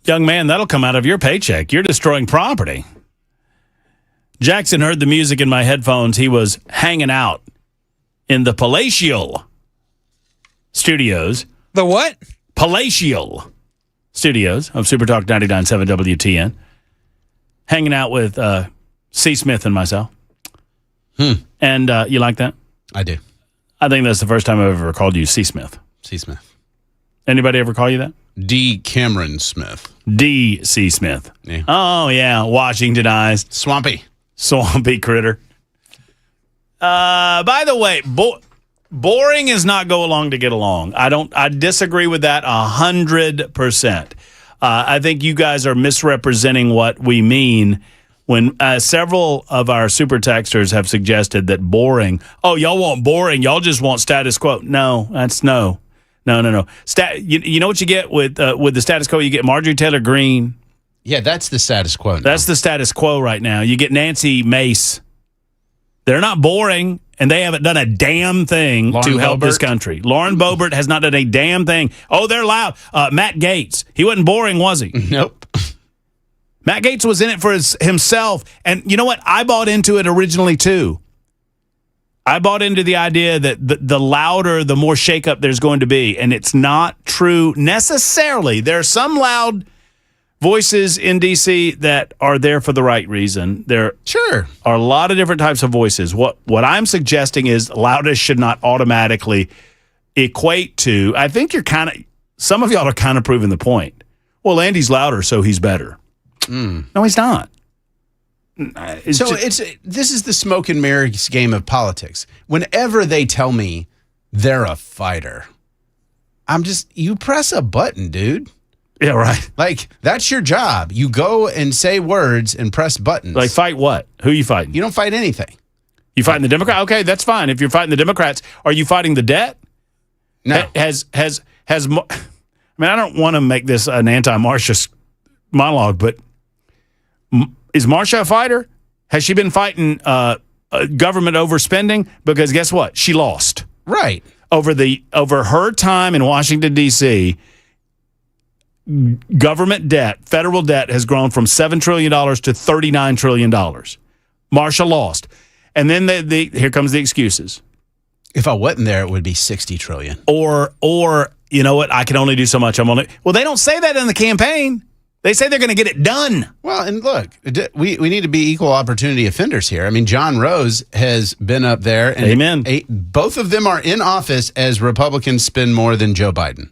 Young man, that'll come out of your paycheck. You're destroying property. Jackson heard the music in my headphones. He was hanging out in the Palatial Studios. The what? Palatial Studios of Supertalk 99.7 WTN. Hanging out with C. Smith and myself. And you like that? I do. I think that's the first time I've ever called you C. Smith. C. Smith. Anybody ever call you that? D. Cameron Smith. D. C. Smith. Yeah. Oh, yeah. Washingtonized. Swampy critter. By the way, boring is not go along to get along. I disagree with that 100%. I think you guys are misrepresenting what we mean when several of our super texters have suggested that boring. Oh, y'all want boring. Y'all just want status quo. No, that's no. You know what you get with the status quo? You get Marjorie Taylor Greene. Yeah, that's the status quo now. That's the status quo right now. You get Nancy Mace. They're not boring, and they haven't done a damn thing to help this country. Lauren Boebert has not done a damn thing. Oh, they're loud. Matt Gaetz. He wasn't boring, was he? Nope. Matt Gaetz was in it for himself. And you know what? I bought into it originally, too. I bought into the idea that the louder, the more shakeup there's going to be. And it's not true necessarily. There are some loud voices in D.C. that are there for the right reason. There are a lot of different types of voices. What I'm suggesting is loudest should not automatically equate to, I think some of y'all are kind of proving the point. Well, Andy's louder, so he's better. No, he's not. This is the smoke and mirrors game of politics. Whenever they tell me they're a fighter, you press a button, dude. Yeah, right. Like, that's your job. You go and say words and press buttons. Like, fight what? Who are you fighting? You don't fight anything. You fighting the Democrats? Okay, that's fine. If you're fighting the Democrats, are you fighting the debt? No. I don't want to make this an anti-Marsha monologue, but is Marsha a fighter? Has she been fighting government overspending? Because guess what? She lost. Right. Over her time in Washington, D.C., government debt, federal debt, has grown from $7 trillion to $39 trillion. Marsha lost. And then here comes the excuses. If I wasn't there, it would be $60 trillion. Or you know what? I can only do so much. Well, they don't say that in the campaign. They say they're going to get it done. Well, and look, we need to be equal opportunity offenders here. I mean, John Rose has been up there. And Amen. Both of them are in office as Republicans spend more than Joe Biden.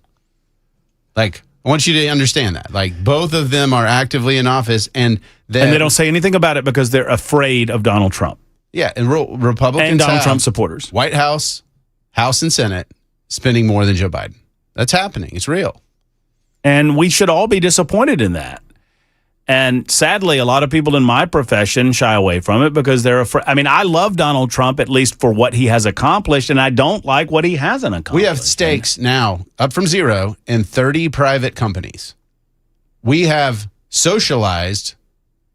Like, I want you to understand that. Like, both of them are actively in office, and they don't say anything about it because they're afraid of Donald Trump. Yeah, and Republicans and Donald Trump supporters. White House, House and Senate spending more than Joe Biden. That's happening. It's real. And we should all be disappointed in that. And sadly, a lot of people in my profession shy away from it because they're afraid. I mean, I love Donald Trump, at least for what he has accomplished, and I don't like what he hasn't accomplished. We have stakes now up from zero in 30 private companies. We have socialized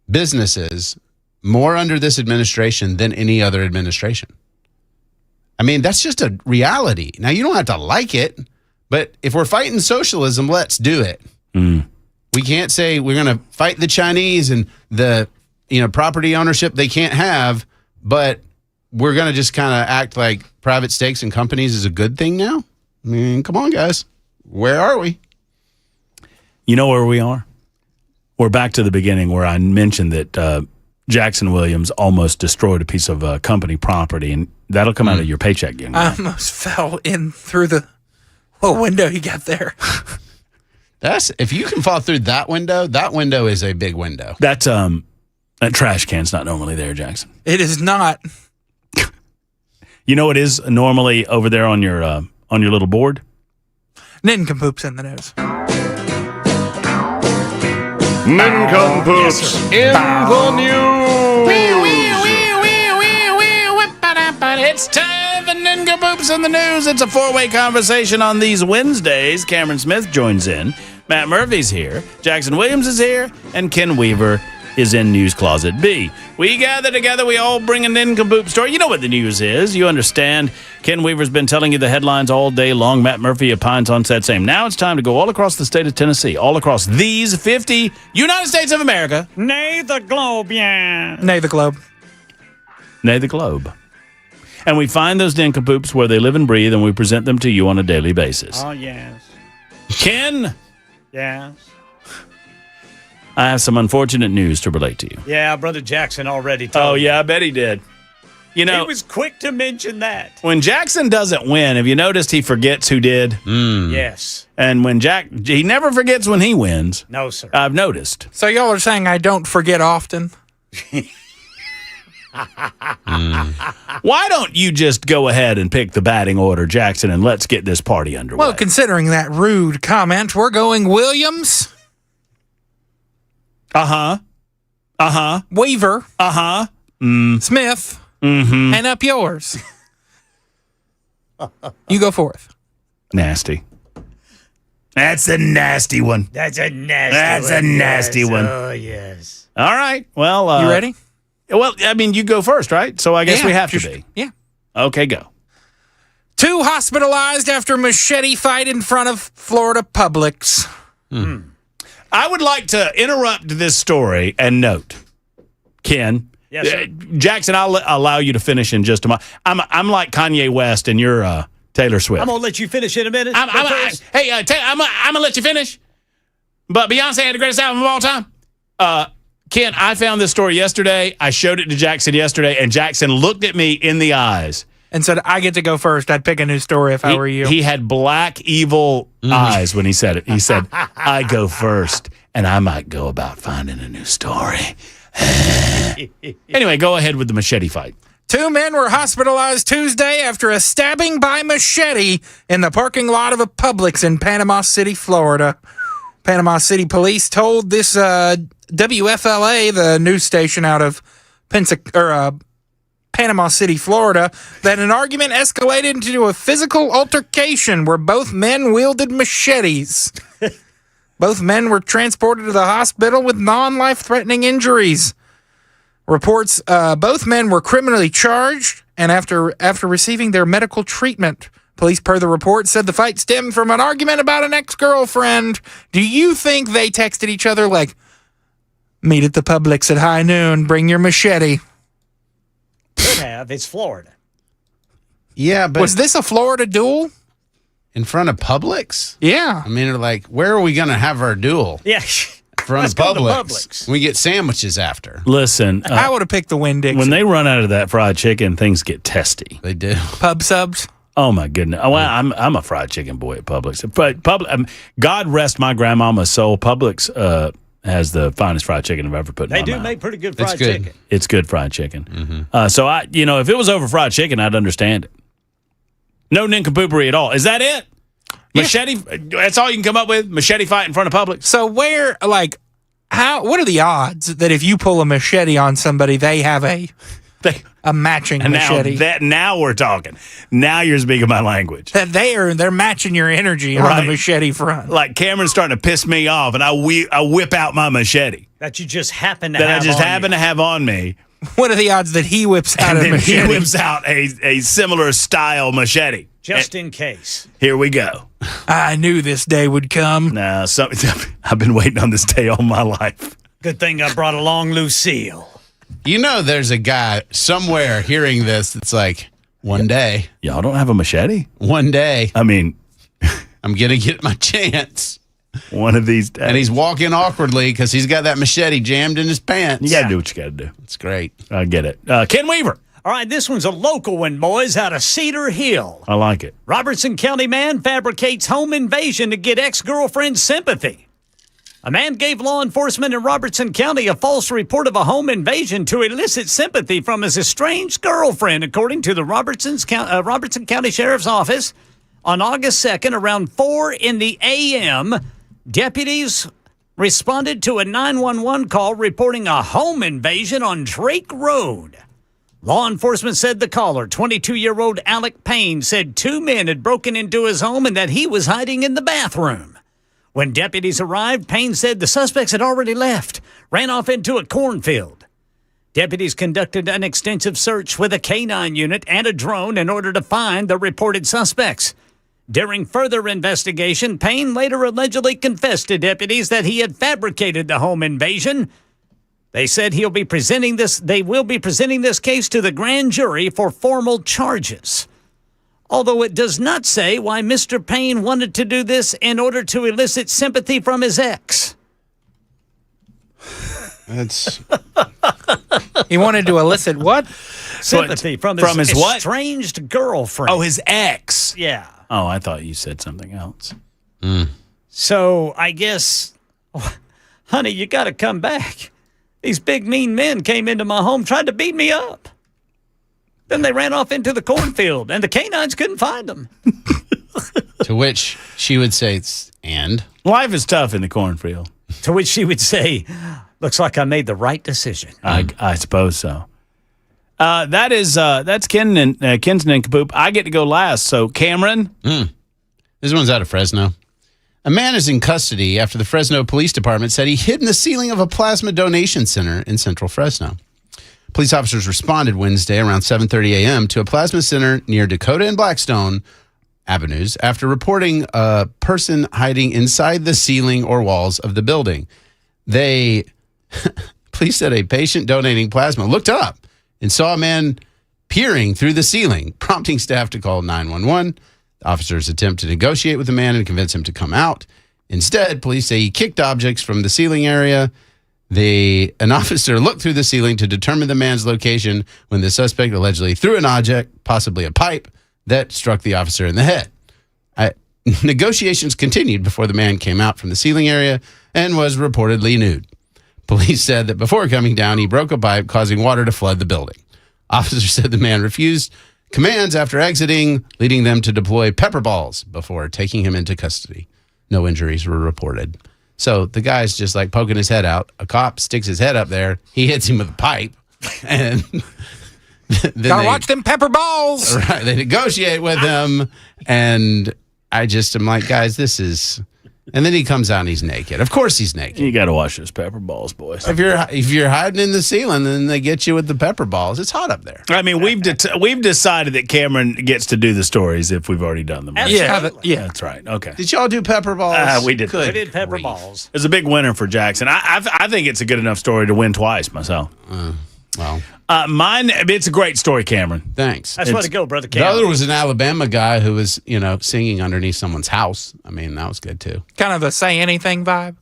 businesses more under this administration than any other administration. I mean, that's just a reality. Now, you don't have to like it, but if we're fighting socialism, let's do it. We can't say we're going to fight the Chinese and the property ownership they can't have, but we're going to just kind of act like private stakes in companies is a good thing now? I mean, come on, guys. Where are we? You know where we are? We're back to the beginning where I mentioned that Jackson Williams almost destroyed a piece of company property, and that'll come out of your paycheck. Young man. I almost fell in through the window he got there. If you can fall through that window is a big window. That trash can's not normally there, Jackson. It is not. You know what is normally over there on your little board? Nincompoops in the news. Nincompoops in the news. It's time for Nincompoops in the news. It's a four-way conversation on these Wednesdays. Cameron Smith joins in. Matt Murphy's here. Jackson Williams is here. And Ken Weaver is in News Closet B. We gather together, we all bring an nincompoop story. You know what the news is. You understand. Ken Weaver's been telling you the headlines all day long. Matt Murphy opines on said same. Now it's time to go all across the state of Tennessee, all across these 50 United States of America. Nay the globe, yeah. Nay the globe. Nay the globe. And we find those nincompoops where they live and breathe, and we present them to you on a daily basis. Oh, yes. Ken, Yes. I have some unfortunate news to relate to you. Yeah, Brother Jackson already told Oh, me. yeah, I bet he did. You know, He was quick to mention that. when Jackson doesn't win, have you noticed he forgets who did? Yes. And when he never forgets when he wins. No, sir. I've noticed. So y'all are saying I don't forget often? Why don't you just go ahead and pick the batting order, Jackson, and let's get this party underway? Well, considering that rude comment, we're going Williams. Weaver. Smith. And up yours. You go fourth. Nasty. That's a nasty one. That's a nasty That's one. a nasty Yes. one. Oh, yes. All right. Well, You ready? Well, I mean, you go first, right? So I guess Yeah, we have just- to be. Yeah. Okay, go. 2 hospitalized after machete fight in front of Florida Publix. I would like to interrupt this story and note, Ken. Yes, sir. Jackson, I'll allow you to finish in just a moment. I'm like Kanye West and you're Taylor Swift. I'm going to let you finish in a minute. I'm going to let you finish. But Beyonce had the greatest album of all time. Ken, I found this story yesterday. I showed it to Jackson yesterday, and Jackson looked at me in the eyes. And said, I get to go first. I'd pick a new story if I were you. He had black, evil eyes when he said it. He said, I go first, and I might go about finding a new story. Anyway, go ahead with the machete fight. 2 men were hospitalized Tuesday after a stabbing by machete in the parking lot of a Publix in Panama City, Florida. Panama City police told this WFLA, the news station out of Panama City, Florida, that an argument escalated into a physical altercation where both men wielded machetes. Both men were transported to the hospital with non-life-threatening injuries. Reports both men were criminally charged, and after receiving their medical treatment, police, per the report, said the fight stemmed from an argument about an ex-girlfriend. Do you think they texted each other like, meet at the Publix at high noon, bring your machete? Could have. It's Florida. Yeah, but Was this a Florida duel? in front of Publix? Yeah. I mean, they're like, where are we going to have our duel? Yeah. In front Let's of go to Publix. Publix. We get sandwiches after. Listen, I would have picked the Winn-Dixie. when they run out of that fried chicken, things get testy. They do. Pub subs. Oh my goodness! Well, I'm a fried chicken boy at Publix. But God rest my grandmama's soul. Publix has the finest fried chicken I've ever put in They my do mouth. make pretty good It's fried good. chicken. It's good fried chicken. So if it was over fried chicken, I'd understand it. No nincompoopery at all. Is that it? Machete? That's all you can come up with? Machete fight in front of Publix? So what are the odds that if you pull a machete on somebody, they have a matching And machete? now we're talking. Now you're speaking my language. That they're matching your energy on Right. the machete front. Like Cameron's starting to piss me off, and I whip out my machete That you just happen to that have I just on happen you. to have on me. What are the odds that he whips out And a then he machete? whips out a similar style machete. Just in case. Here we go. I knew this day would come. Nah, I've been waiting on this day all my life. Good thing I brought along Lucille. You know, there's a guy somewhere hearing this that's like, one day, Y'all don't have a machete? one day, I mean, I'm going to get my chance. one of these days. And he's walking awkwardly because he's got that machete jammed in his pants. You got to do what you got to do. It's great. I get it. Ken Weaver. All right, this one's a local one, boys, out of Cedar Hill. I like it. Robertson County man fabricates home invasion to get ex-girlfriend sympathy. A man gave law enforcement in Robertson County a false report of a home invasion to elicit sympathy from his estranged girlfriend, according to the Robertson County Sheriff's Office. On August 2nd, around 4 in the a.m., deputies responded to a 911 call reporting a home invasion on Drake Road. Law enforcement said the caller, 22-year-old Alec Payne, said 2 men had broken into his home and that he was hiding in the bathroom. When deputies arrived, Payne said the suspects had already left. ran off into a cornfield. Deputies conducted an extensive search with a canine unit and a drone in order to find the reported suspects. During further investigation, Payne later allegedly confessed to deputies that he had fabricated the home invasion. They said they will be presenting this case to the grand jury for formal charges. Although it does not say why Mr. Payne wanted to do this in order to elicit sympathy from his ex. That's He wanted to elicit what? Sympathy from his what? estranged girlfriend. Oh, his ex. Yeah. Oh, I thought you said something else. So I guess, honey, you got to come back. These big mean men came into my home, tried to beat me up. Then they ran off into the cornfield, and the canines couldn't find them. To which she would say, and? Life is tough in the cornfield. To which she would say, looks like I made the right decision. I suppose so. That's Ken and Kenton and Kapoop. I get to go last. So Cameron, This one's out of Fresno. A man is in custody after the Fresno Police Department said he hid in the ceiling of a plasma donation center in central Fresno. Police officers responded Wednesday around 7:30 a.m. to a plasma center near Dakota and Blackstone Avenues after reporting a person hiding inside the ceiling or walls of the building. Police said a patient donating plasma looked up and saw a man peering through the ceiling, prompting staff to call 911. The officers attempt to negotiate with the man and convince him to come out. Instead, police say he kicked objects from the ceiling area. An officer looked through the ceiling to determine the man's location when the suspect allegedly threw an object, possibly a pipe, that struck the officer in the head. Negotiations continued before the man came out from the ceiling area and was reportedly nude. Police said that before coming down, he broke a pipe, causing water to flood the building. Officers said the man refused commands after exiting, leading them to deploy pepper balls before taking him into custody. No injuries were reported. So the guy's just like poking his head out. A cop sticks his head up there. He hits him with a pipe. And Gotta watch them pepper balls. Right. They negotiate with him. And I'm like, guys, this is... And then he comes out and he's naked. Of course he's naked. You got to watch those pepper balls, boys. If you're hiding in the ceiling, then they get you with the pepper balls. It's hot up there. I mean, we've decided that Cameron gets to do the stories if we've already done them. Yeah, that's right. Okay. Did y'all do pepper balls? We did. We did pepper balls. It's a big winner for Jackson. I think it's a good enough story to win twice myself. Well, mine. It's a great story, Cameron. Thanks. That's where to go, brother. The other was an Alabama guy who was, singing underneath someone's house. I mean, that was good too. Kind of a say anything vibe.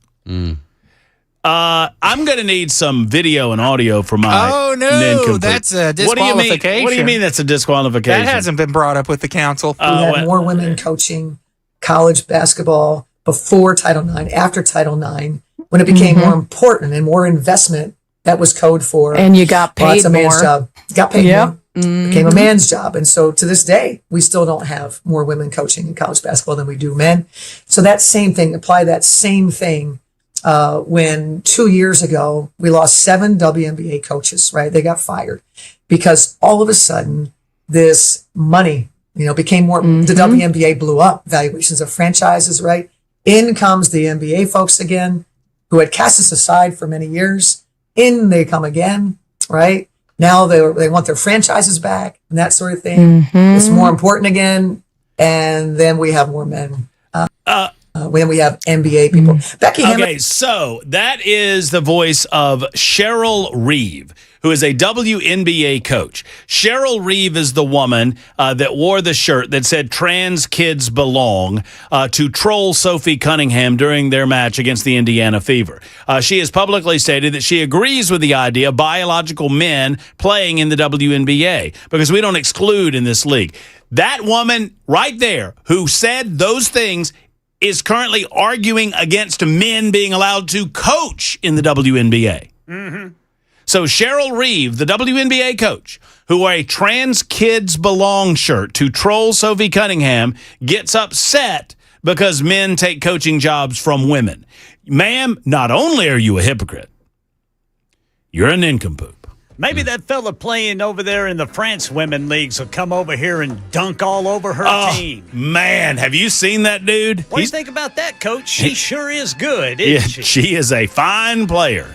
I'm going to need some video and audio for my. Oh no, nincompoop. that's a disqualification. What do you mean that's a disqualification? That hasn't been brought up with the council. We had more women coaching college basketball before Title IX, after Title IX, when it became more important and more investment. That was code for. And you got paid it's a man's more. job. Got paid more. Mm-hmm. Became a man's job. And so to this day, we still don't have more women coaching in college basketball than we do men. So that same thing, apply that same thing when 2 years ago, we lost 7 WNBA coaches, right? They got fired because all of a sudden this money, became more, the WNBA blew up, valuations of franchises, right? In comes the NBA folks again, who had cast us aside for many years. In they come again, right? Now they want their franchises back and that sort of thing. It's more important again. And then we have more men. When we have NBA people. Becky Hammond. Okay, so that is the voice of Cheryl Reeve, who is a WNBA coach. Cheryl Reeve is the woman that wore the shirt that said "Trans Kids Belong" to troll Sophie Cunningham during their match against the Indiana Fever. She has publicly stated that she agrees with the idea of biological men playing in the WNBA because we don't exclude in this league. That woman right there who said those things is currently arguing against men being allowed to coach in the WNBA. So Cheryl Reeve, the WNBA coach, who wore a Trans Kids Belong shirt to troll Sophie Cunningham, gets upset because men take coaching jobs from women. Ma'am, not only are you a hypocrite, you're a nincompoop. Maybe that fella playing over there in the France women leagues will come over here and dunk all over her team. Man, have you seen that dude? What do you think about that, Coach? She sure is good, isn't she? She is a fine player.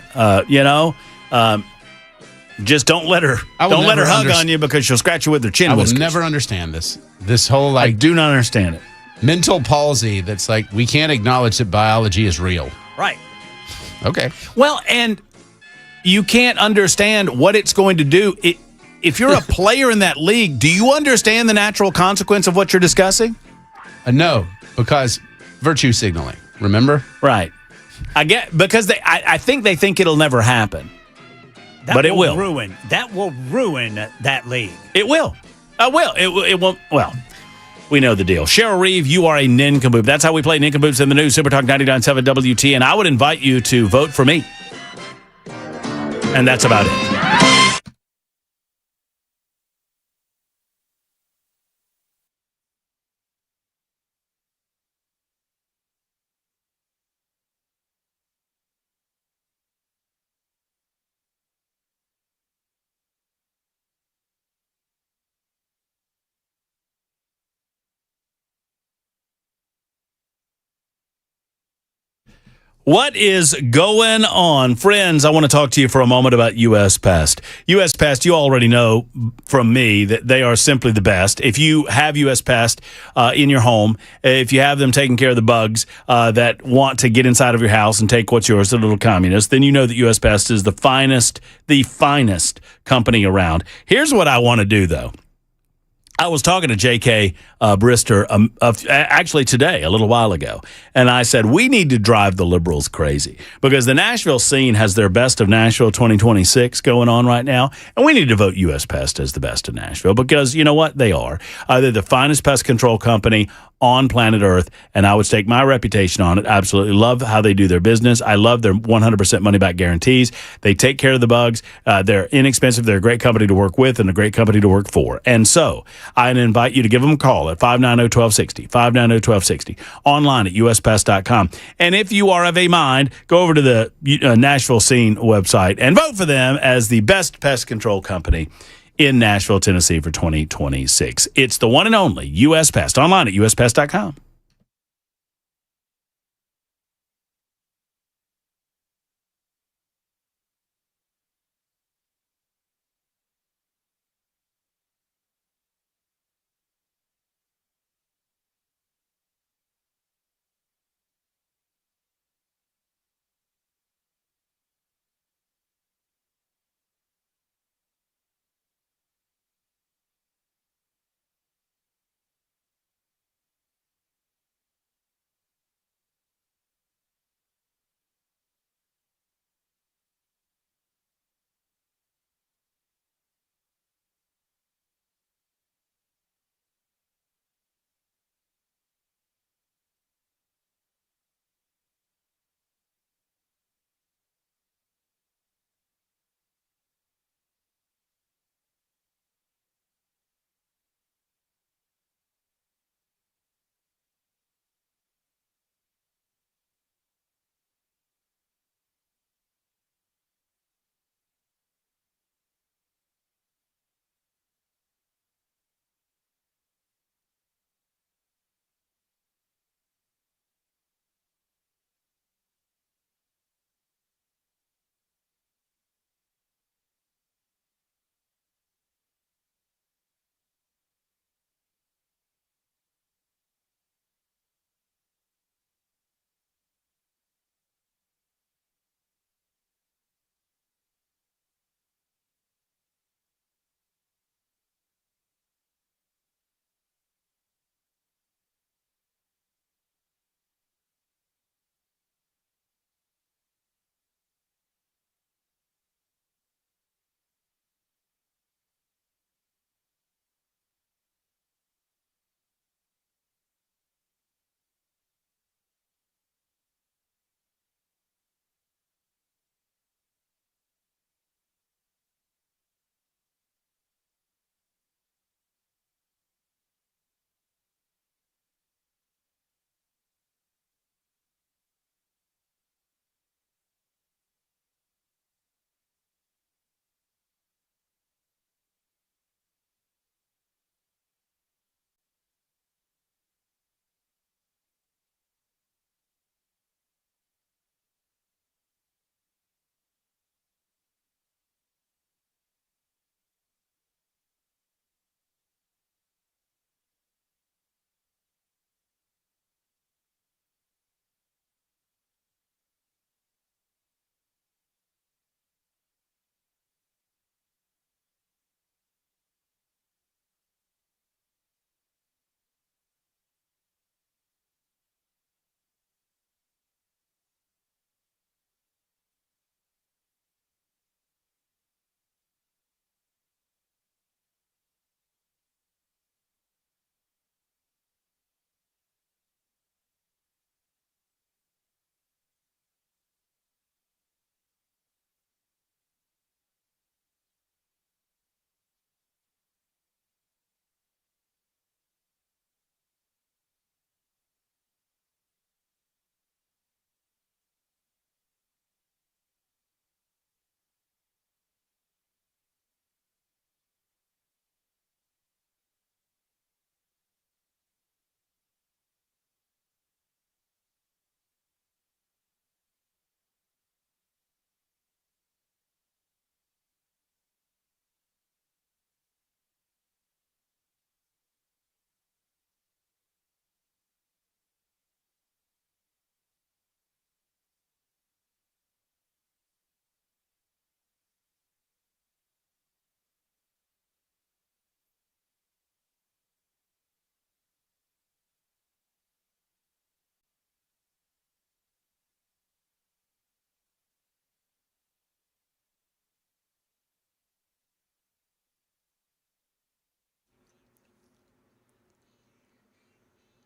Just don't let her hug on you because she'll scratch you with her chin I will whiskers. never understand this. This whole I do not understand it. mental palsy that's like we can't acknowledge that biology is real. Right. Okay. Well, and you can't understand what it's going to do. If you're a player in that league, do you understand the natural consequence of what you're discussing? No, because virtue signaling. Remember? Right. Because I think they think it'll never happen. But it will. That will ruin that league. It will. It won't. Well, we know the deal. Cheryl Reeve, you are a nincompoop. That's how we play nincompoops in the news. Super Talk 99.7 WT. And I would invite you to vote for me. And that's about it. What is going on? Friends, I want to talk to you for a moment about U.S. Pest. U.S. Pest, you already know from me that they are simply the best. If you have U.S. Pest in your home, if you have them taking care of the bugs that want to get inside of your house and take what's yours, the little communists, then you know that U.S. Pest is the finest company around. Here's what I want to do, though. I was talking to J.K. Brister actually today, a little while ago, and I said, we need to drive the liberals crazy because the Nashville scene has their Best of Nashville 2026 going on right now, and we need to vote U.S. Pest as the best of Nashville because you know what? They are. They're the finest pest control company on planet Earth, and I would stake my reputation on it. Absolutely love how they do their business. I love their 100% money-back guarantees. They take care of the bugs. They're inexpensive. They're a great company to work with and a great company to work for. And so I invite you to give them a call at 590-1260, 590-1260, online at uspest.com. And if you are of a mind, go over to the Nashville Scene website and vote for them as the best pest control company in Nashville, Tennessee for 2026. It's the one and only U.S. Pest, online at uspest.com.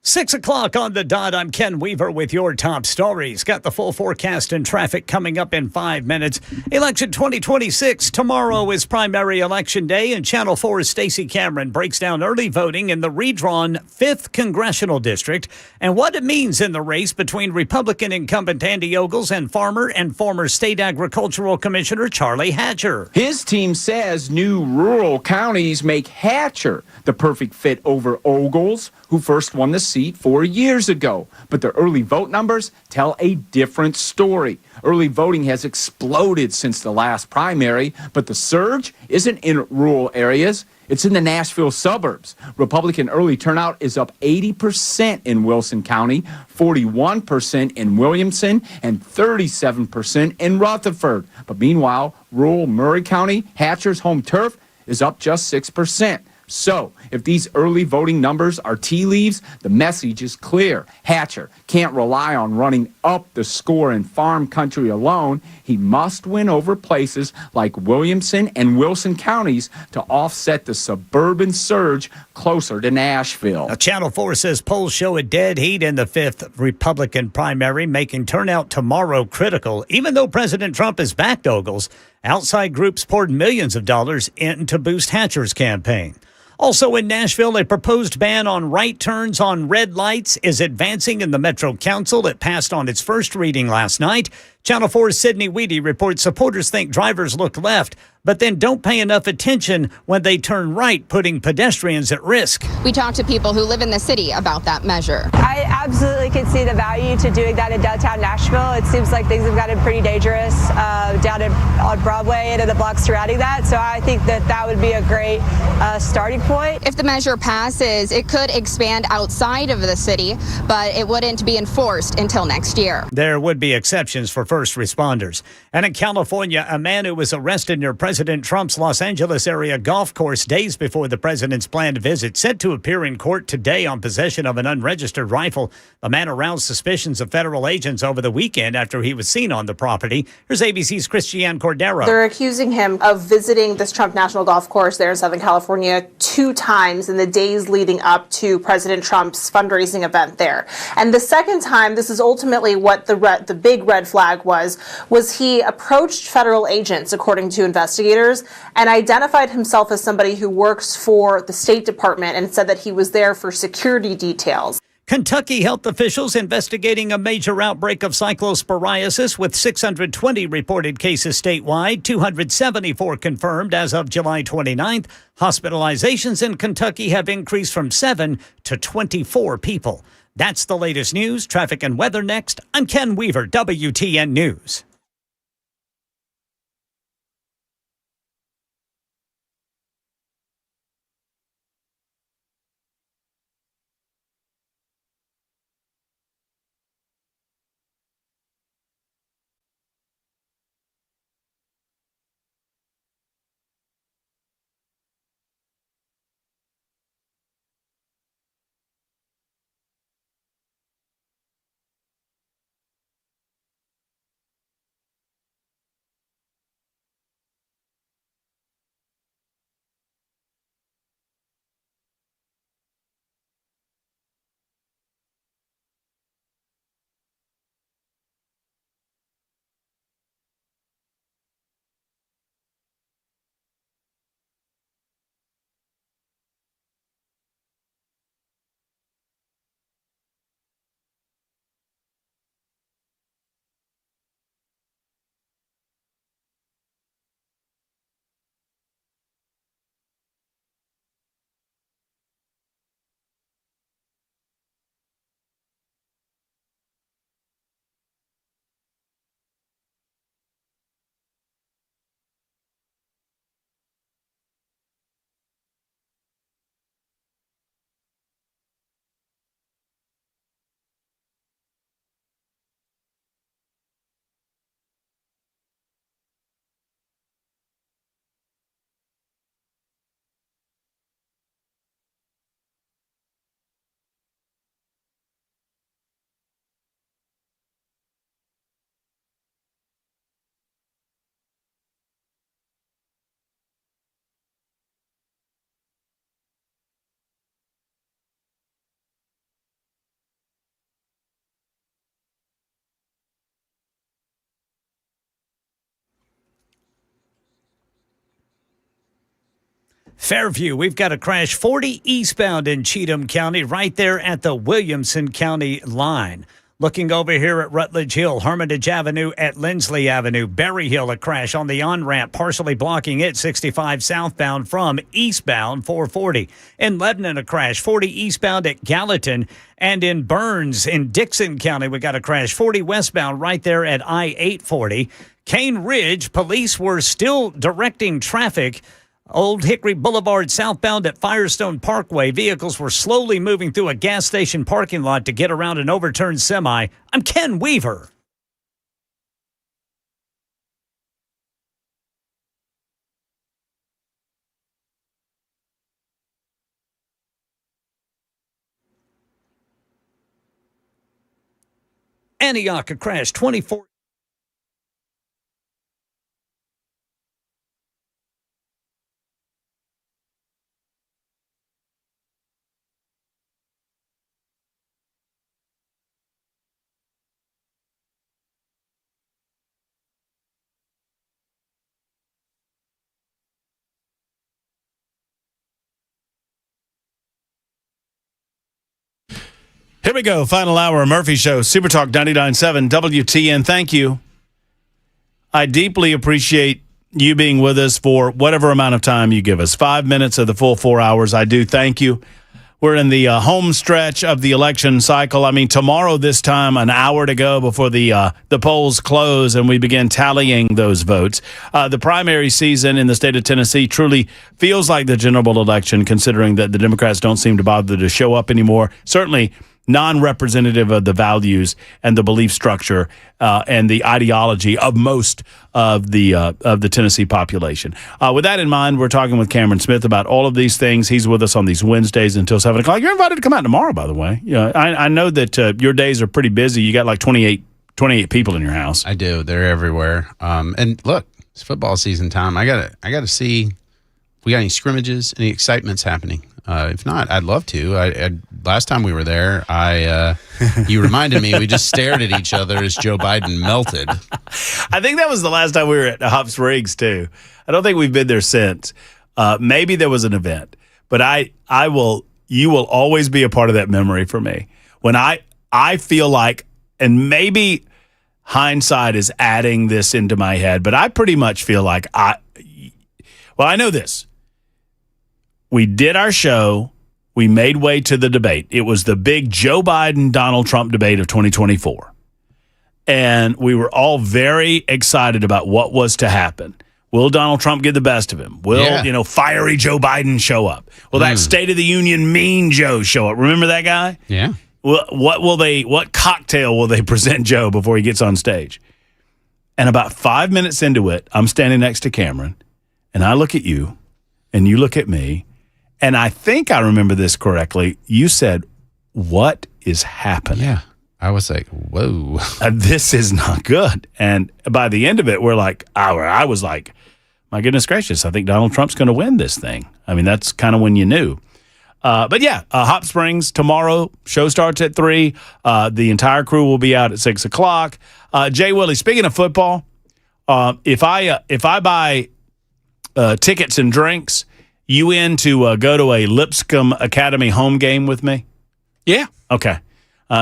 6 o'clock on the dot. I'm Ken Weaver with your top stories. Got the full forecast and traffic coming up in 5 minutes. Election 2026. Tomorrow is primary election day, and Channel 4's Stacey Cameron breaks down early voting in the redrawn 5th Congressional District and what it means in the race between Republican incumbent Andy Ogles and farmer and former State Agricultural Commissioner Charlie Hatcher. His team says new rural counties make Hatcher the perfect fit over Ogles, who first won the seat 4 years ago. But the early vote numbers tell a different story. Early voting has exploded since the last primary, but the surge isn't in rural areas. It's in the Nashville suburbs. Republican early turnout is up 80% in Wilson County, 41% in Williamson, and 37% in Rutherford. But meanwhile, rural Murray County, Hatcher's home turf, is up just 6%. So, if these early voting numbers are tea leaves, the message is clear. Hatcher can't rely on running up the score in farm country alone. He must win over places like Williamson and Wilson counties to offset the suburban surge closer to Nashville. Now, Channel 4 says polls show a dead heat in the 5th Republican primary, making turnout tomorrow critical. Even though President Trump has backed Ogles, outside groups poured millions of dollars in to boost Hatcher's campaign. Also in Nashville, a proposed ban on right turns on red lights is advancing in the Metro Council. It passed on its first reading last night. Channel 4's Sydney Weedy reports supporters think drivers look left, but then don't pay enough attention when they turn right, putting pedestrians at risk. We talked to people who live in the city about that measure. I absolutely can see the value to doing that in downtown Nashville. It seems like things have gotten pretty dangerous down on Broadway and in the blocks surrounding that. So I think that would be a great starting point. If the measure passes, it could expand outside of the city, but it wouldn't be enforced until next year. There would be exceptions for first responders. And in California, a man who was arrested near President Trump's Los Angeles area golf course days before the president's planned visit, set to appear in court today on possession of an unregistered rifle. The man aroused suspicions of federal agents over the weekend after he was seen on the property. Here's ABC's Christiane Cordero. They're accusing him of visiting this Trump National Golf Course there in Southern California 2 times in the days leading up to President Trump's fundraising event there. And the second time, this is ultimately what the big red flag was he approached federal agents, according to investigators, and identified himself as somebody who works for the State Department and said that he was there for security details. Kentucky health officials investigating a major outbreak of cyclosporiasis with 620 reported cases statewide, 274 confirmed as of July 29th. Hospitalizations in Kentucky have increased from 7 to 24 people. That's the latest news. Traffic and weather next. I'm Ken Weaver, WTN News. Fairview, we've got a crash 40 eastbound in Cheatham County, right there at the Williamson County line. Looking over here at Rutledge Hill, Hermitage Avenue at Lindsley Avenue. Berry Hill, a crash on the on-ramp, partially blocking it, 65 southbound from eastbound 440. In Lebanon, a crash, 40 eastbound at Gallatin. And in Burns, in Dixon County, we got a crash, 40 westbound right there at I-840. Cane Ridge, police were still directing traffic. Old Hickory Boulevard southbound at Firestone Parkway. Vehicles were slowly moving through a gas station parking lot to get around an overturned semi. I'm Ken Weaver. Antioch, a crash, 24. Here we go. Final hour of Murphy Show. Super Talk 99.7 WTN. Thank you. I deeply appreciate you being with us for whatever amount of time you give us. 5 minutes of the full 4 hours. I do thank you. We're in the home stretch of the election cycle. I mean, tomorrow this time, an hour to go before the polls close and we begin tallying those votes. The primary season in the state of Tennessee truly feels like the general election, considering that the Democrats don't seem to bother to show up anymore. Certainly non-representative of the values and the belief structure and the ideology of most of the Tennessee population. With that in mind, we're talking with Cameron Smith about all of these things. He's with us on these Wednesdays until 7 o'clock. You're invited to come out tomorrow, by the way. I know that your days are pretty busy. You got like 28 people in your house. I do. They're everywhere. And look, it's football season time. I gotta see if we got any scrimmages, any excitements happening. If not, I'd love to. Last time we were there, you reminded me, we just stared at each other as Joe Biden melted. I think that was the last time we were at Hop Springs, too. I don't think we've been there since. Maybe there was an event, but you will always be a part of that memory for me. When I feel like, and maybe hindsight is adding this into my head, but I pretty much feel like I know this. We did our show. We made way to the debate. It was the big Joe Biden-Donald Trump debate of 2024. And we were all very excited about what was to happen. Will Donald Trump get the best of him? Will, fiery Joe Biden show up? Will that State of the Union mean Joe show up? Remember that guy? Yeah. What cocktail will they present Joe before he gets on stage? And about 5 minutes into it, I'm standing next to Cameron, and I look at you, and you look at me, and I think I remember this correctly. You said, "What is happening?" Yeah. I was like, whoa. This is not good. And by the end of it, I was like, my goodness gracious, I think Donald Trump's going to win this thing. I mean, that's kind of when you knew. But yeah, Hop Springs tomorrow. Show starts at 3. The entire crew will be out at 6 o'clock. Jay Willie, speaking of football, if I buy tickets and drinks, you in to go to a Lipscomb Academy home game with me? Yeah. Okay.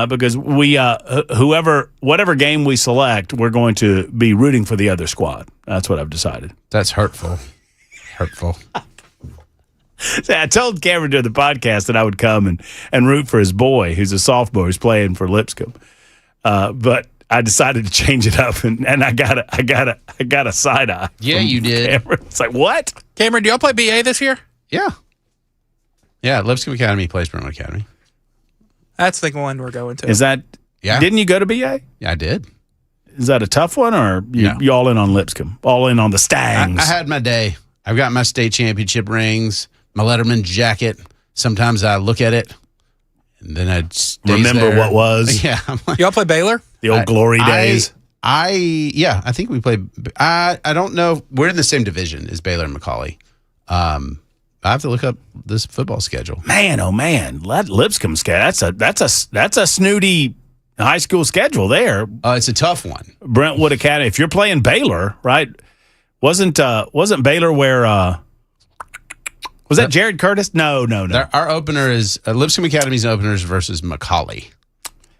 Because we, whatever game we select, we're going to be rooting for the other squad. That's what I've decided. That's hurtful. Hurtful. I told Cameron during the podcast that I would come and root for his boy, who's a sophomore, who's playing for Lipscomb. But I decided to change it up, and I got a side eye. Yeah, you did. Cameron. It's like, what? Cameron, do y'all play BA this year? Yeah. Yeah, Lipscomb Academy plays Brentwood Academy. That's the one we're going to. Is that? Yeah. Didn't you go to BA? Yeah, I did. Is that a tough one, or you all in on Lipscomb? All in on the Stangs? I had my day. I've got my state championship rings, my Letterman jacket. Sometimes I look at it, and then I remember what was. Yeah. Y'all play Baylor? The old glory days. I think we played. I don't know. We're in the same division as Baylor and McCallie. I have to look up this football schedule. Man, oh man, Lipscomb schedule. That's a snooty high school schedule there. It's a tough one. Brentwood Academy. If you're playing Baylor, right? Wasn't Baylor where Was that Jared Curtis? No. Our opener is Lipscomb Academy's openers versus Macaulay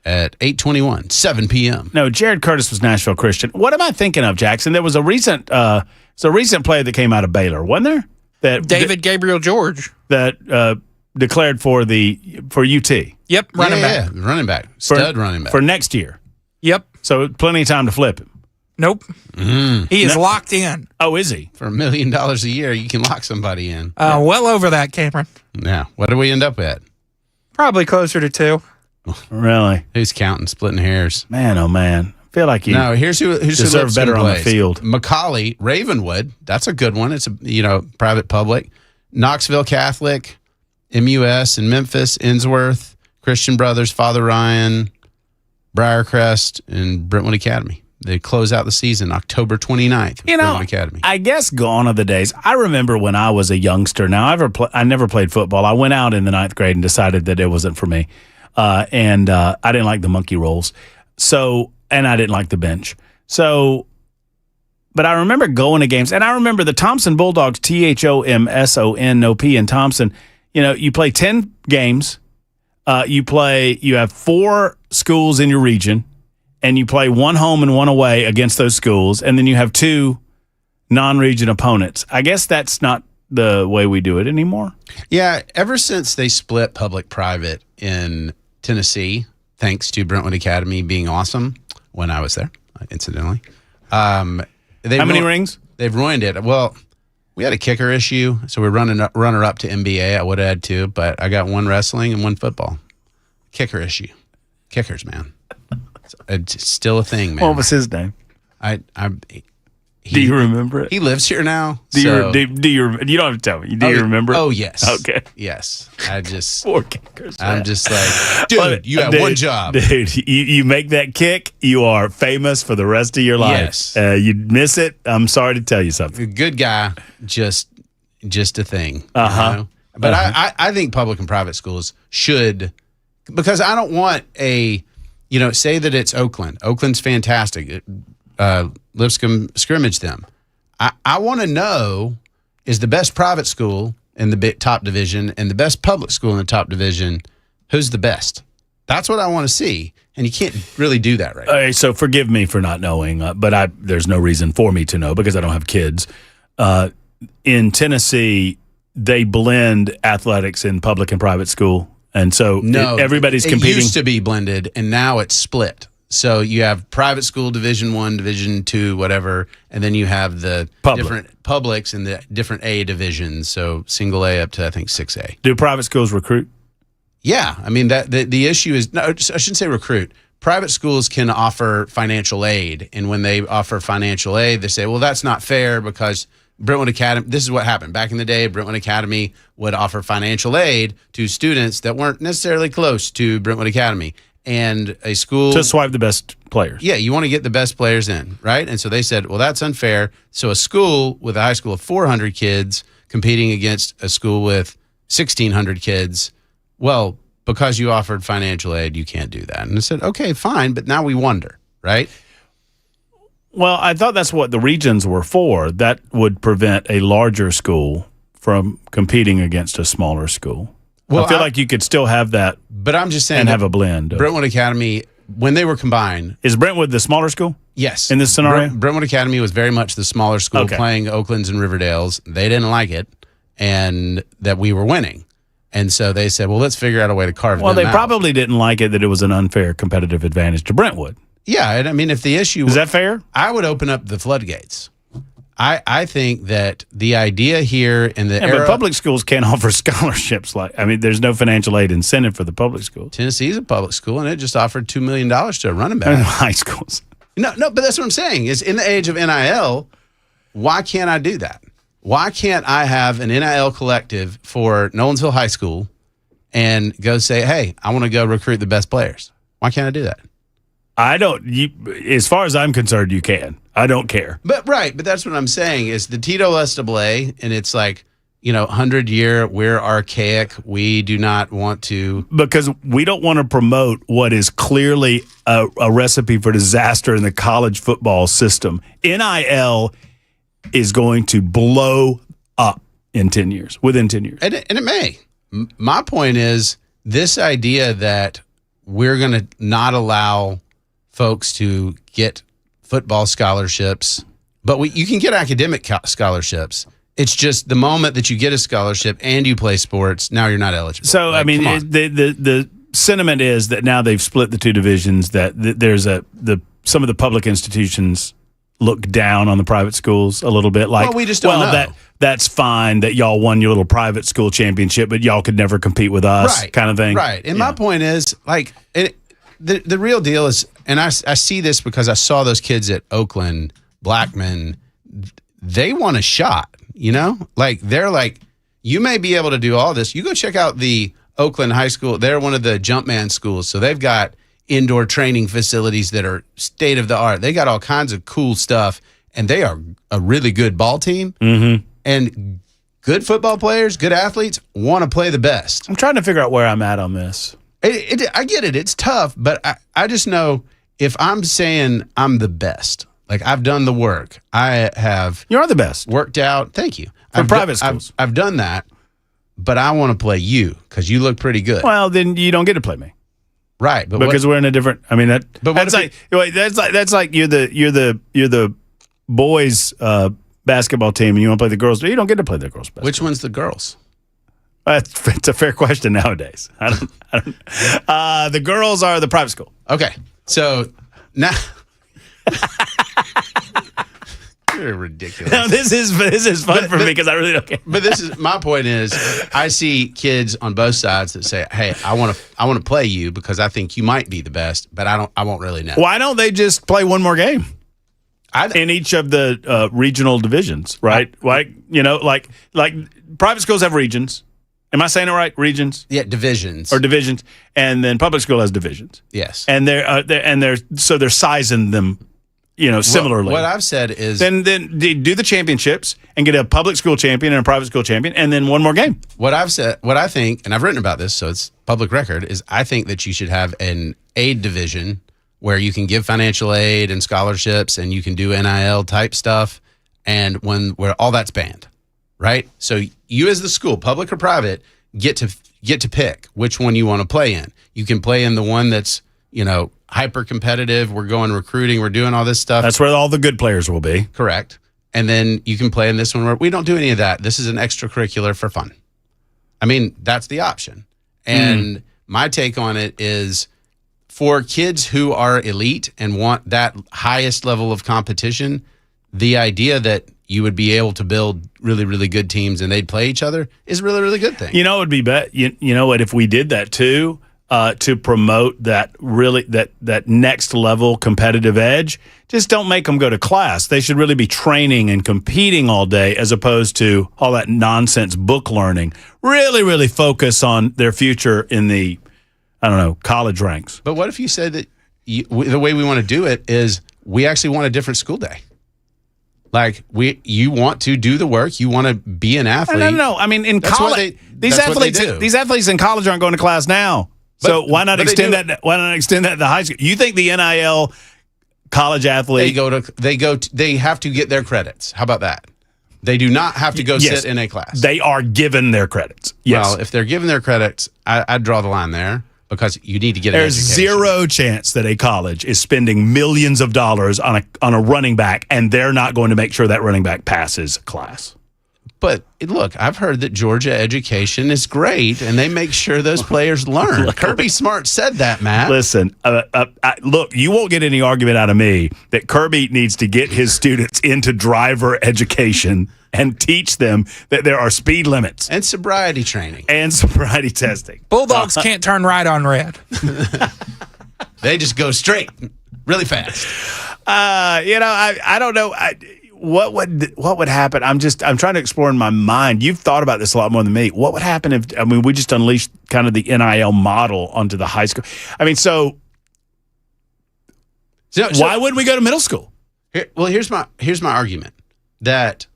at 8:21, 7 p.m. No, Jared Curtis was Nashville Christian. What am I thinking of, Jackson? There was a recent player that came out of Baylor, wasn't there? That David Gabriel George that declared for UT. Yep, running back. Yeah, running back. Stud running back. For next year. Yep. So plenty of time to flip him. Nope. He is locked in. Oh, is he? For $1 million a year, you can lock somebody in. Well over that, Cameron. Yeah. What do we end up at? Probably closer to 2. Really? Who's counting, splitting hairs? Man, oh man. I feel like you here's who deserve better on the field. Macaulay, Ravenwood. That's a good one. It's a private public. Knoxville Catholic, MUS in Memphis, Innsworth, Christian Brothers, Father Ryan, Briarcrest, and Brentwood Academy. They close out the season October 29th. Brentwood Academy. I guess gone are the days. I remember when I was a youngster. Now, I never played football. I went out in the 9th grade and decided that it wasn't for me. And I didn't like the monkey rolls. And I didn't like the bench. But I remember going to games. And I remember the Thompson Bulldogs, THOMSON, no P in Thompson. You play 10 games. You have 4 schools in your region. And you play 1 home and 1 away against those schools. And then you have 2 non-region opponents. I guess that's not the way we do it anymore. Yeah, ever since they split public-private in Tennessee, thanks to Brentwood Academy being awesome when I was there, incidentally. How many rings? They've ruined it. Well, we had a kicker issue, so we're runner-up to NBA. I would have had 2, but I got 1 wrestling and 1 football. Kicker issue. Kickers, man. It's still a thing, man. What was his name? Do you remember it? He lives here now. Do you don't have to tell me. Do you remember it? Oh, yes. Okay. Yes. I just... 4 kickers. I'm just like, dude, you have 1 job. Dude, you make that kick, you are famous for the rest of your life. Yes. You miss it, I'm sorry to tell you something. Good guy, just a thing. Uh-huh. But I think public and private schools should, because I don't want say that it's Oakland. Oakland's fantastic. Lipscomb scrimmage them. I want to know, is the best private school in the top division and the best public school in the top division, who's the best? That's what I want to see, and you can't really do that right now. So forgive me for not knowing, but there's no reason for me to know because I don't have kids. In Tennessee, they blend athletics in public and private school, and so everybody's competing. It used to be blended, and now it's split. So you have private school, Division I, Division II, whatever, and then you have the different publics and the different A divisions. So single A up to, I think, 6A. Do private schools recruit? Yeah. I mean, the issue is, no, I shouldn't say recruit. Private schools can offer financial aid. And when they offer financial aid, they say, well, that's not fair because Brentwood Academy, this is what happened. Back in the day, Brentwood Academy would offer financial aid to students that weren't necessarily close to Brentwood Academy. And a school... To swipe the best players. Yeah, you want to get the best players in, right? And so they said, well, that's unfair. So a school with a high school of 400 kids competing against a school with 1,600 kids, well, because you offered financial aid, you can't do that. And I said, okay, fine, but now we wonder, right? Well, I thought that's what the regions were for. That would prevent a larger school from competing against a smaller school. Well, I feel like you could still have that, but I'm just saying, and have a blend. Brentwood Academy, when they were combined, is Brentwood the smaller school? Yes, in this scenario, Brentwood Academy was very much the smaller school, playing Oaklands and Riverdales. They didn't like it, and that we were winning, and so they said, "Well, let's figure out a way to carve." Well, them they out. probably didn't like it that it was an unfair competitive advantage to Brentwood. Yeah, and I mean, if the issue is that fair, I would open up the floodgates. I think that the idea here in the era... But public schools can't offer scholarships. There's no financial aid incentive for the public schools. Tennessee's a public school, and it just offered $2 million to a running back. High schools. No, but that's what I'm saying. Is in the age of NIL, why can't I do that? Why can't I have an NIL collective for Nolensville High School and go say, hey, I want to go recruit the best players? Why can't I do that? I don't. As far as I'm concerned, you can. I don't care. But that's what I'm saying is the Tito SAA, and it's like, 100-year, we're archaic. We do not want to. Because we don't want to promote what is clearly a recipe for disaster in the college football system. NIL is going to blow up in 10 years, within 10 years. And it may. My point is this idea that we're going to not allow folks to get football scholarships, but you can get academic scholarships. It's just the moment that you get a scholarship and you play sports, now you're not eligible. So, Like, I mean, come on. the sentiment is that now they've split the two divisions, that there's some of the public institutions look down on the private schools a little bit. Like, Well, we just don't know. That's fine that y'all won your little private school championship, but y'all could never compete with us, kind of thing. Right. And my point is, like, the real deal is, and I see this because I saw those kids at Oakland, Blackman, they want a shot, you know? Like, they're like, you may be able to do all this. You go check out the Oakland High School. They're one of the Jumpman schools. So they've got indoor training facilities that are state of the art. They got all kinds of cool stuff, and they are a really good ball team. Mm-hmm. And good football players, good athletes want to play the best. I'm trying to figure out where I'm at on this. I get it. It's tough, but I just know if I'm saying I'm the best, like I've done the work, I have. You are the best. Worked out. Thank you. For private schools. I've done that, but I want to play you because you look pretty good. Well, then you don't get to play me. Right, but because we're in a different. I mean that's like you're the boys basketball team and you want to play the girls. You don't get to play the girls basketball. Which one's the girls? It's a fair question nowadays. The girls are the private school. Okay, so now you're ridiculous. No, this is fun for me because I really don't care. But this is my point is I see kids on both sides that say, "Hey, I want to play you because I think you might be the best, but I won't really know." Why don't they just play one more game in each of the regional divisions? Right, like private schools have regions. Am I saying it right? Regions? Yeah, divisions. Or divisions, and then public school has divisions. Yes, and they're sizing them. Similarly. What I've said is then do the championships and get a public school champion and a private school champion, and then one more game. What I think, and I've written about this, so it's public record, is I think that you should have an aid division where you can give financial aid and scholarships, and you can do NIL type stuff, and where all that's banned, right? So you as the school, public or private, get to pick which one you want to play in. You can play in the one that's hyper competitive. We're going recruiting. We're doing all this stuff. That's where all the good players will be. Correct. And then you can play in this one where we don't do any of that. This is an extracurricular for fun. I mean, that's the option. And my take on it is for kids who are elite and want that highest level of competition, the idea that you would be able to build really, really good teams and they'd play each other is a really, really good thing. It would be you know what, if we did that too, to promote that next level competitive edge, just don't make them go to class. They should really be training and competing all day as opposed to all that nonsense book learning. Really, really focus on their future in the, college ranks. But what if you said that the way we want to do it is we actually want a different school day? Like you want to do the work, you want to be an athlete. No. I mean, in college, these athletes in college aren't going to class now. So why not extend that? Why not extend that to high school? You think the NIL college athlete they have to get their credits? How about that? They do not have to go sit in a class. They are given their credits. Yes. Well, if they're given their credits, I'd draw the line there because you need to get. There's zero chance that a college is spending millions of dollars on a running back, and they're not going to make sure that running back passes class. But look, I've heard that Georgia education is great, and they make sure those players learn. Kirby Smart said that, Matt. Listen, look, you won't get any argument out of me that Kirby needs to get his students into driver education and teach them that there are speed limits. And sobriety training. And sobriety testing. Bulldogs can't turn right on red. They just go straight really fast. I don't know. What would happen? I'm trying to explore in my mind. You've thought about this a lot more than me. What would happen if we just unleashed kind of the NIL model onto the high school? I mean, so why wouldn't we go to middle school? Here's my argument that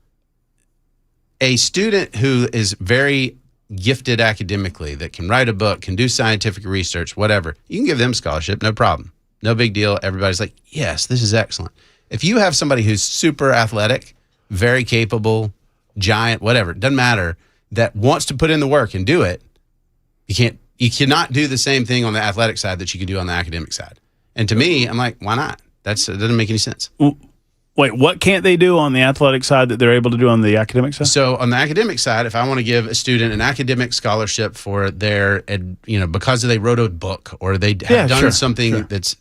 a student who is very gifted academically, that can write a book, can do scientific research, whatever, you can give them scholarship, no problem, no big deal. Everybody's like, yes, this is excellent. If you have somebody who's super athletic, very capable, giant, whatever, it doesn't matter, that wants to put in the work and do it, you cannot do the same thing on the athletic side that you can do on the academic side. And to me, I'm like, why not? That doesn't make any sense. Wait, what can't they do on the athletic side that they're able to do on the academic side? So on the academic side, if I want to give a student an academic scholarship for their, because they wrote a book or they have done something that's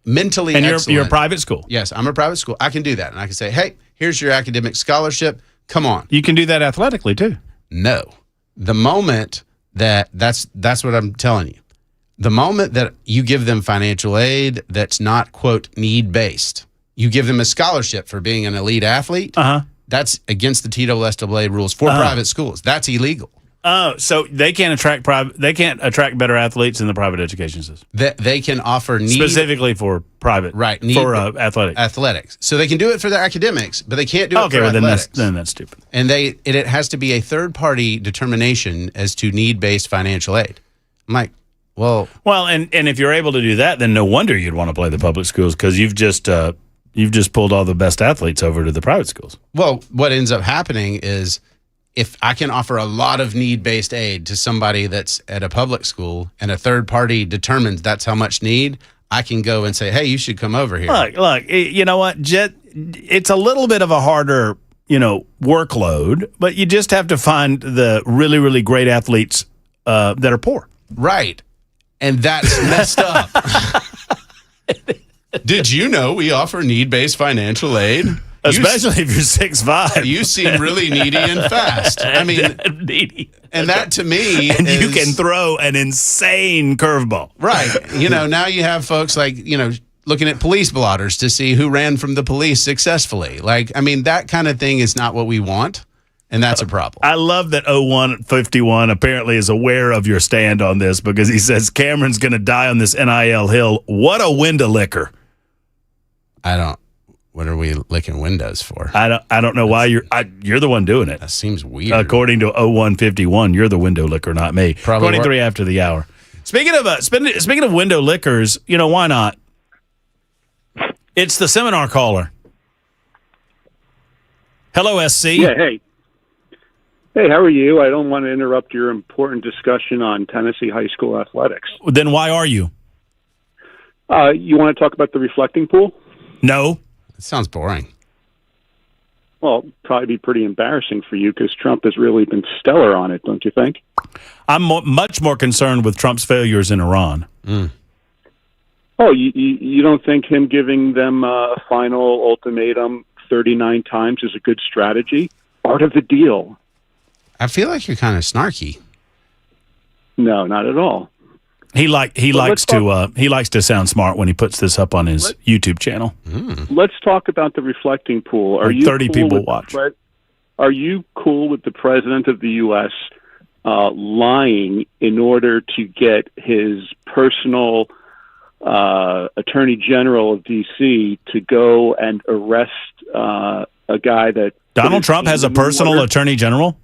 mentally excellent. And you're a private school. Yes, I'm a private school. I can do that. And I can say, hey, here's your academic scholarship. Come on. You can do that athletically too. No. The moment that's what I'm telling you. The moment that you give them financial aid that's not, quote, need-based, you give them a scholarship for being an elite athlete, that's against the TSSAA rules for private schools. That's illegal. Oh, so they can't attract better athletes in the private education system. They can offer specifically for private, for athletics. So they can do it for their academics, but they can't do it for athletics. Then that's stupid. And it has to be a third-party determination as to need-based financial aid. I'm like, well, and if you're able to do that, then no wonder you'd want to play the public schools because you've just pulled all the best athletes over to the private schools. Well, what ends up happening is if I can offer a lot of need-based aid to somebody that's at a public school and a third party determines that's how much need, I can go and say, hey, you should come over here. Look, you know what, Jet? It's a little bit of a harder, workload, but you just have to find the really, really great athletes that are poor. Right. And that's messed up. Did you know we offer need-based financial aid? Especially if you're 6'5". You seem really needy and fast. I mean, needy. And that to me you can throw an insane curveball. Right. Now you have folks like, looking at police blotters to see who ran from the police successfully. That kind of thing is not what we want. And that's a problem. I love that 0151 apparently is aware of your stand on this because he says Cameron's going to die on this NIL hill. What a window licker. What are we licking windows for? I don't know why you're the one doing it. That seems weird. According to 0151, you're the window licker, not me. Probably 23 after the hour. Speaking of window lickers, why not? It's the seminar caller. Hello, SC. Yeah, hey. Hey, how are you? I don't want to interrupt your important discussion on Tennessee high school athletics. Then why are you? You want to talk about the reflecting pool? No. It sounds boring. Well, probably be pretty embarrassing for you because Trump has really been stellar on it, don't you think? I'm much more concerned with Trump's failures in Iran. Oh, you don't think him giving them a final ultimatum 39 times is a good strategy? Part of the deal. I feel like you're kind of snarky. No, not at all. He likes to sound smart when he puts this up on his YouTube channel. Let's talk about the reflecting pool. Are you 30 cool people watch. Are you cool with the president of the U.S. Lying in order to get his personal attorney general of D.C. to go and arrest a guy that Donald Trump has a personal attorney general?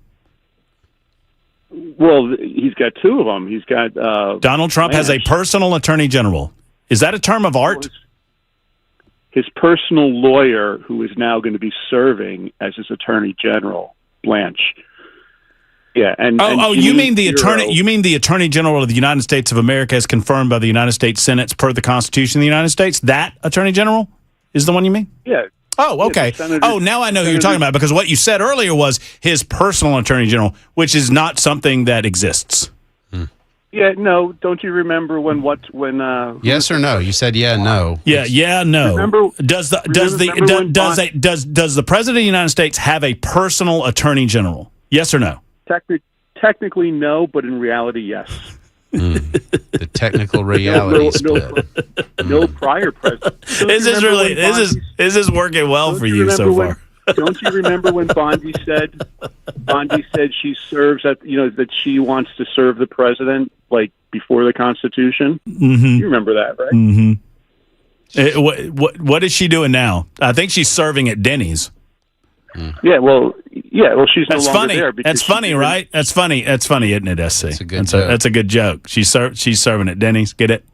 Well, he's got two of them. He's got Donald Trump has a personal attorney general. Is that a term of art? His personal lawyer, who is now going to be serving as his attorney general, Blanche. Yeah, you mean the attorney? You mean the Attorney General of the United States of America, as confirmed by the United States Senate per the Constitution of the United States? That Attorney General is the one you mean? Yeah. Oh, okay. Now I know who you're talking about because what you said earlier was his personal Attorney General, which is not something that exists. Yeah, no. Don't you remember when? Yes or no? You said no. Yeah, no. Remember, does the President of the United States have a personal Attorney General? Yes or no? Technically, no, but in reality, yes. The technical reality split. No prior president. This is working well for you so far. Don't you remember when Bondi said she serves that she wants to serve the president like before the Constitution? Mm-hmm. You remember that, right? Mm-hmm. What is she doing now? I think she's serving at Denny's. Yeah, well, she's no longer there. That's funny, right? That's funny, isn't it, SC? That's a good joke. That's a good joke. She's serving at Denny's. Get it?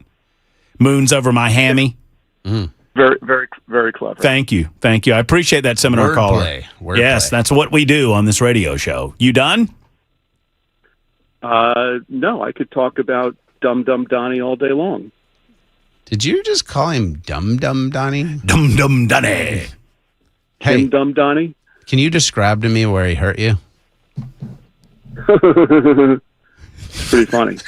Moons over my hammy. Very, very, very clever. Thank you. Thank you. I appreciate that seminar caller. Wordplay. Yes, that's what we do on this radio show. You done? No, I could talk about Dum Dum Donnie all day long. Did you just call him Dum Dum Donnie? Dum Dum Donnie. Hey, Dum Dum Donnie? Can you describe to me where he hurt you? It's pretty funny.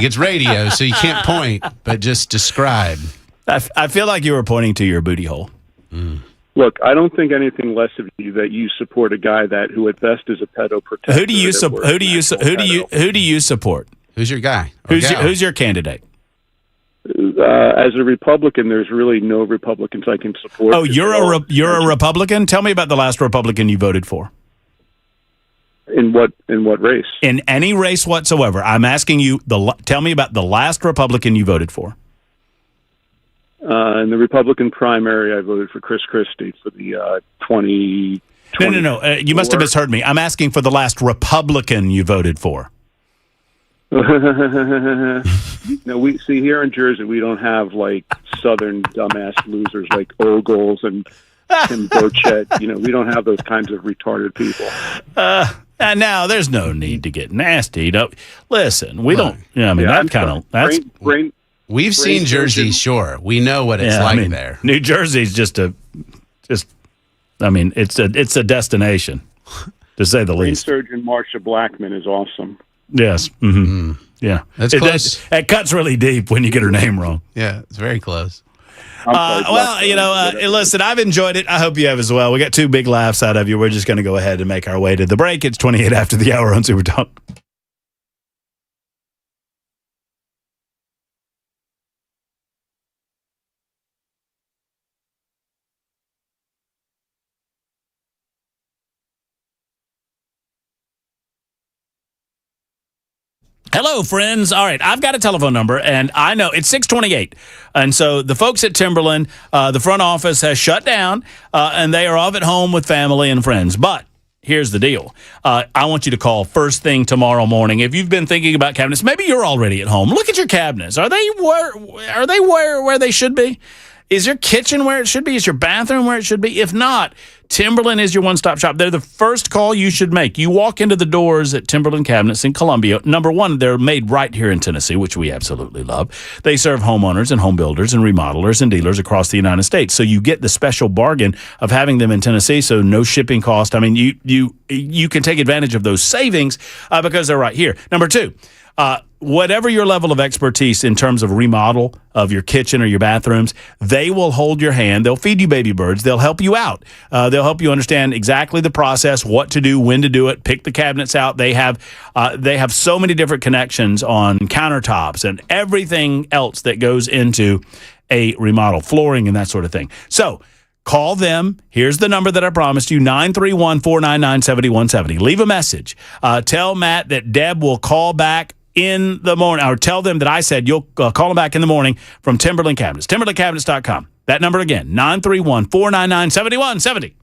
It's radio, so you can't point, but just describe. I feel like you were pointing to your booty hole. Look, I don't think anything less of you that you support a guy who at best is a pedoprotector. Who do you support? Who's your guy? Who's your candidate? As a Republican, there's really no Republicans I can support. Oh, you're a Republican? Tell me about the last Republican you voted for. In what race? In any race whatsoever. I'm asking you, tell me about the last Republican you voted for. In the Republican primary, I voted for Chris Christie for the 20. No. You must have misheard me. I'm asking for the last Republican you voted for. No, we see here in Jersey, we don't have like Southern dumbass losers like Ogles and Tim Burchett. We don't have those kinds of retarded people. And now there's no need to get nasty. Listen, we don't. That kind of that's. We've seen Jersey Shore. We know what it's like there. New Jersey's it's a destination, to say the least. Surgeon Marsha Blackman is awesome. Yes. Mm-hmm. Yeah. That's close. It cuts really deep when you get her name wrong. Yeah, it's very close. Listen, I've enjoyed it. I hope you have as well. We got two big laughs out of you. We're just going to go ahead and make our way to the break. It's 28 after the hour on Super Talk. Hello, friends. All right, I've got a telephone number, and I know it's 628. And so the folks at Timberland, the front office has shut down, and they are off at home with family and friends. But here's the deal. I want you to call first thing tomorrow morning. If you've been thinking about cabinets, maybe you're already at home. Look at your cabinets. Are they where they should be? Is your kitchen where it should be? Is your bathroom where it should be? If not, Timberland is your one-stop shop. They're the first call you should make. You walk into the doors at Timberland Cabinets in Columbia. Number one, they're made right here in Tennessee, which we absolutely love. They serve homeowners and home builders and remodelers and dealers across the United States. So you get the special bargain of having them in Tennessee, so no shipping cost. I mean, you can take advantage of those savings because they're right here. Number two, whatever your level of expertise in terms of remodel of your kitchen or your bathrooms, they will hold your hand. They'll feed you baby birds. They'll help you out. They'll help you understand exactly the process, what to do, when to do it, pick the cabinets out. They have so many different connections on countertops and everything else that goes into a remodel, flooring and that sort of thing. So call them. Here's the number that I promised you, 931-499-7170. Leave a message. Tell Matt that Deb will call back in the morning, or tell them that I said you'll call them back in the morning from Timberland Cabinets, timberlandcabinets.com. That number again, 931-499-7170.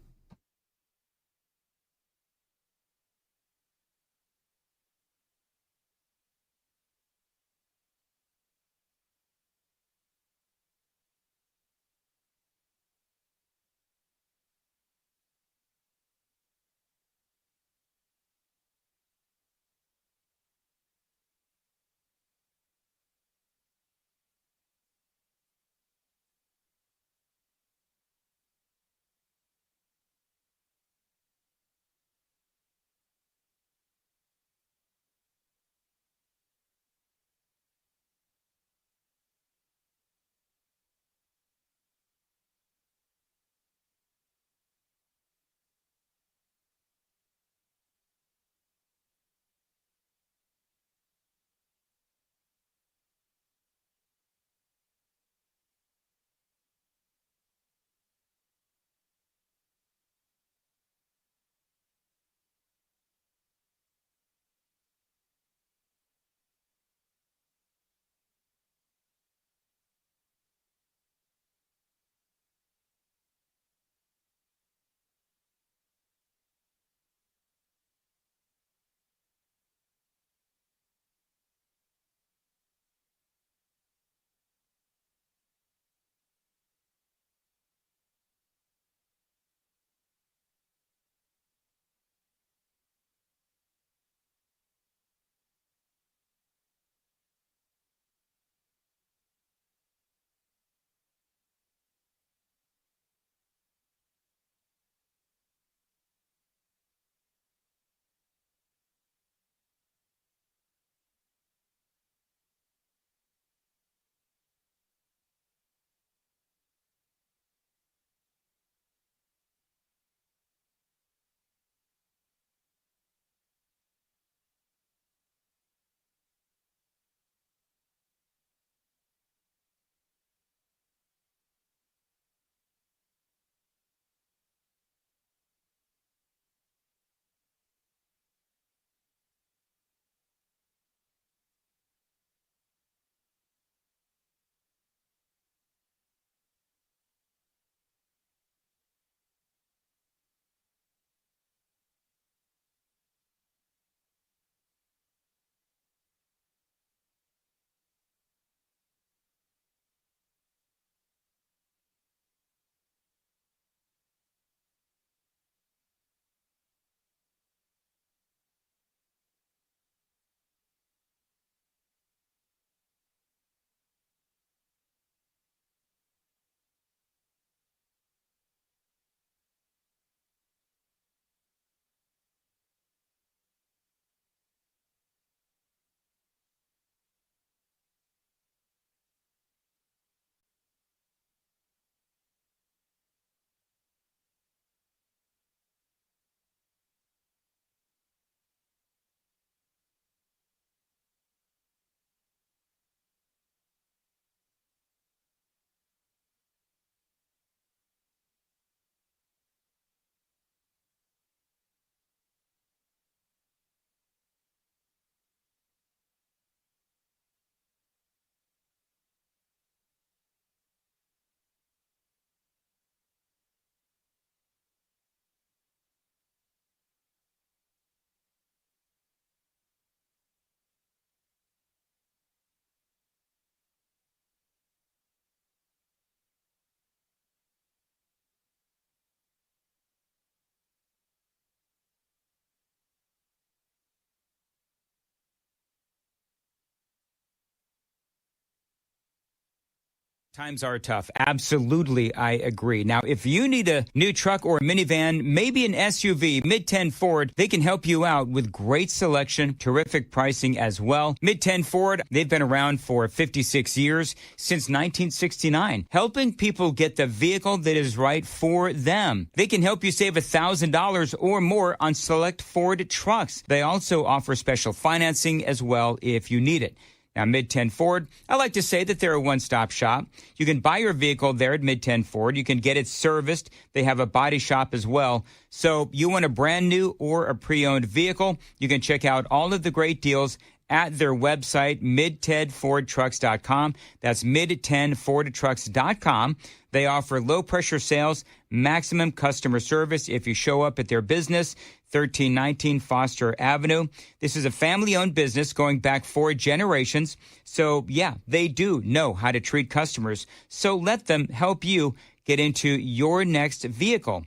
Times are tough. Absolutely, I agree. Now, if you need a new truck or a minivan, maybe an SUV, Mid-10 Ford, they can help you out with great selection, terrific pricing as well. Mid-10 Ford, they've been around for 56 years, since 1969, helping people get the vehicle that is right for them. They can help you save $1,000 or more on select Ford trucks. They also offer special financing as well if you need it. Now, Mid-10 Ford, I like to say that they're a one-stop shop. You can buy your vehicle there at Mid-10 Ford. You can get it serviced. They have a body shop as well. So you want a brand new or a pre-owned vehicle, you can check out all of the great deals at their website, mid10fordtrucks.com. That's mid10fordtrucks.com. They offer low-pressure sales, maximum customer service if you show up at their business, 1319 Foster Avenue. This is a family-owned business going back 4 generations. So, yeah, they do know how to treat customers. So let them help you get into your next vehicle.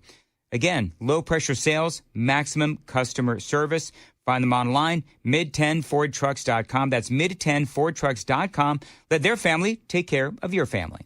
Again, low-pressure sales, maximum customer service. Find them online, mid10fordtrucks.com. That's mid10fordtrucks.com. Let their family take care of your family.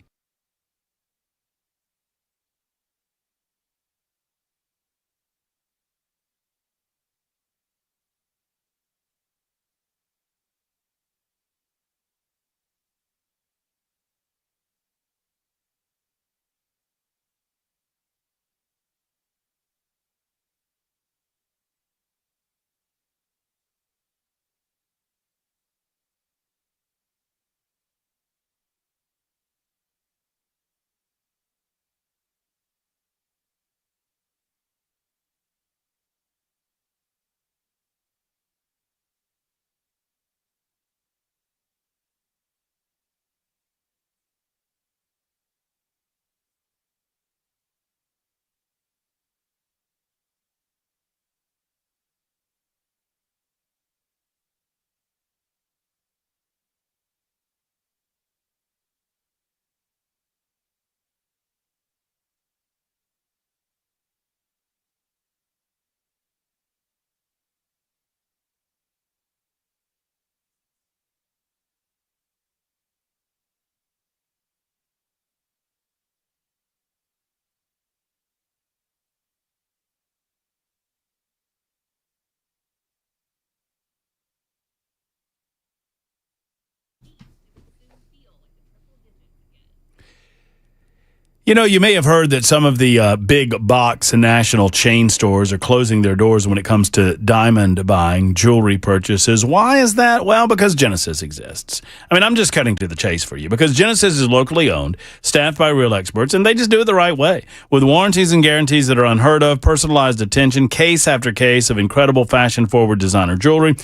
You know, you may have heard that some of the big box and national chain stores are closing their doors when it comes to diamond buying, jewelry purchases. Why is that? Well, because Genesis exists. I mean, I'm just cutting to the chase for you because Genesis is locally owned, staffed by real experts, and they just do it the right way with warranties and guarantees that are unheard of, personalized attention, case after case of incredible fashion-forward designer jewelry,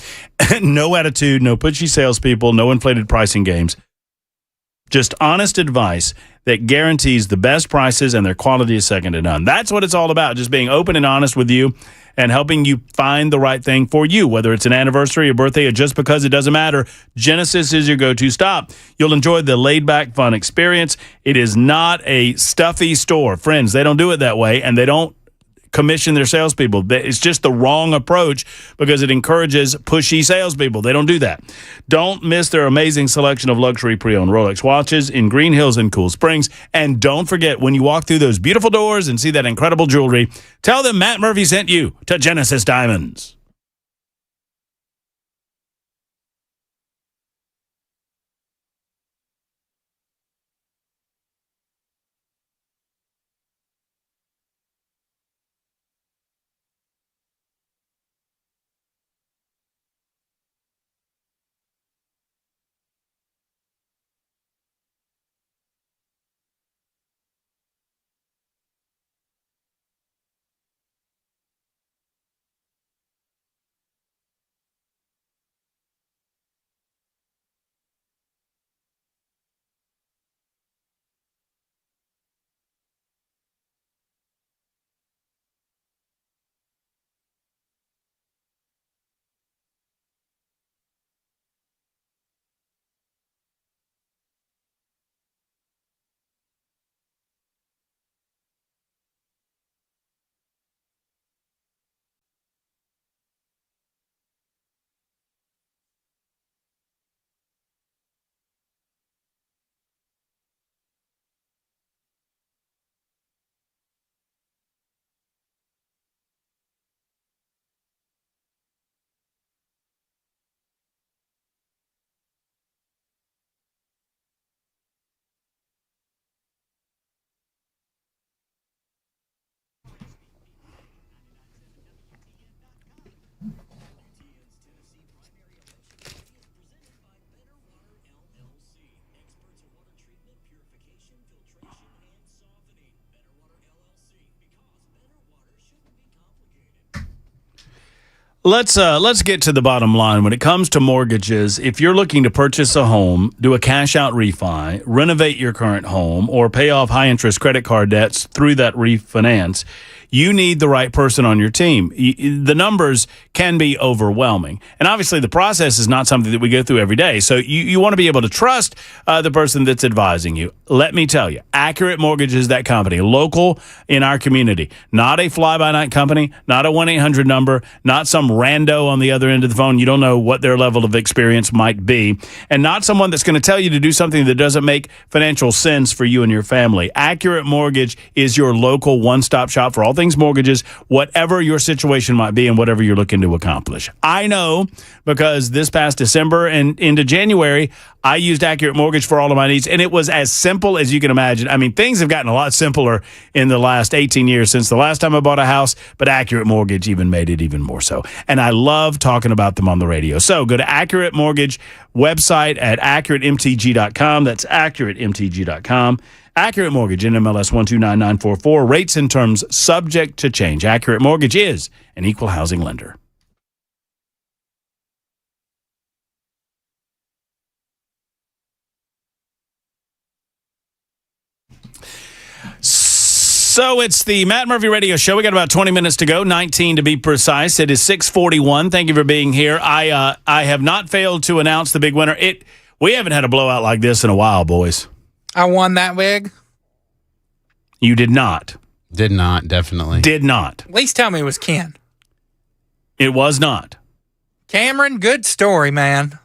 no attitude, no pushy salespeople, no inflated pricing games. Just honest advice that guarantees the best prices and their quality is second to none. That's what it's all about, just being open and honest with you and helping you find the right thing for you, whether it's an anniversary, a birthday, or just because it doesn't matter. Genesis is your go-to stop. You'll enjoy the laid-back, fun experience. It is not a stuffy store. Friends, they don't do it that way, and they don't commission their salespeople. It's just the wrong approach because it encourages pushy salespeople. They don't do that. Don't miss their amazing selection of luxury pre-owned Rolex watches in Green Hills and Cool Springs. And don't forget, when you walk through those beautiful doors and see that incredible jewelry, tell them Matt Murphy sent you to Genesis Diamonds. Let's get to the bottom line. When it comes to mortgages, if you're looking to purchase a home, do a cash out refi, renovate your current home, or pay off high interest credit card debts through that refinance, you need the right person on your team. The numbers can be overwhelming. And obviously the process is not something that we go through every day. So you want to be able to trust the person that's advising you. Let me tell you, Accurate Mortgage is that company, local in our community, not a fly-by-night company, not a 1-800 number, not some rando on the other end of the phone. You don't know what their level of experience might be, and not someone that's going to tell you to do something that doesn't make financial sense for you and your family. Accurate Mortgage is your local one-stop shop for all things mortgages, whatever your situation might be and whatever you're looking to accomplish. I know because this past December and into January, I used Accurate Mortgage for all of my needs, and it was as simple as you can imagine. I mean, things have gotten a lot simpler in the last 18 years since the last time I bought a house, but Accurate Mortgage even made it even more so. And I love talking about them on the radio. So go to Accurate Mortgage website at AccurateMTG.com. That's AccurateMTG.com. Accurate Mortgage, NMLS 129944. Rates and terms subject to change. Accurate Mortgage is an equal housing lender. So it's the Matt Murphy Radio Show. We got about 20 minutes to go, 19 to be precise. It is 6:41. Thank you for being here. I have not failed to announce the big winner. We haven't had a blowout like this in a while, boys. I won that big. You did not. Did not, definitely. Did not. At least tell me it was Ken. It was not. Cameron, good story, man.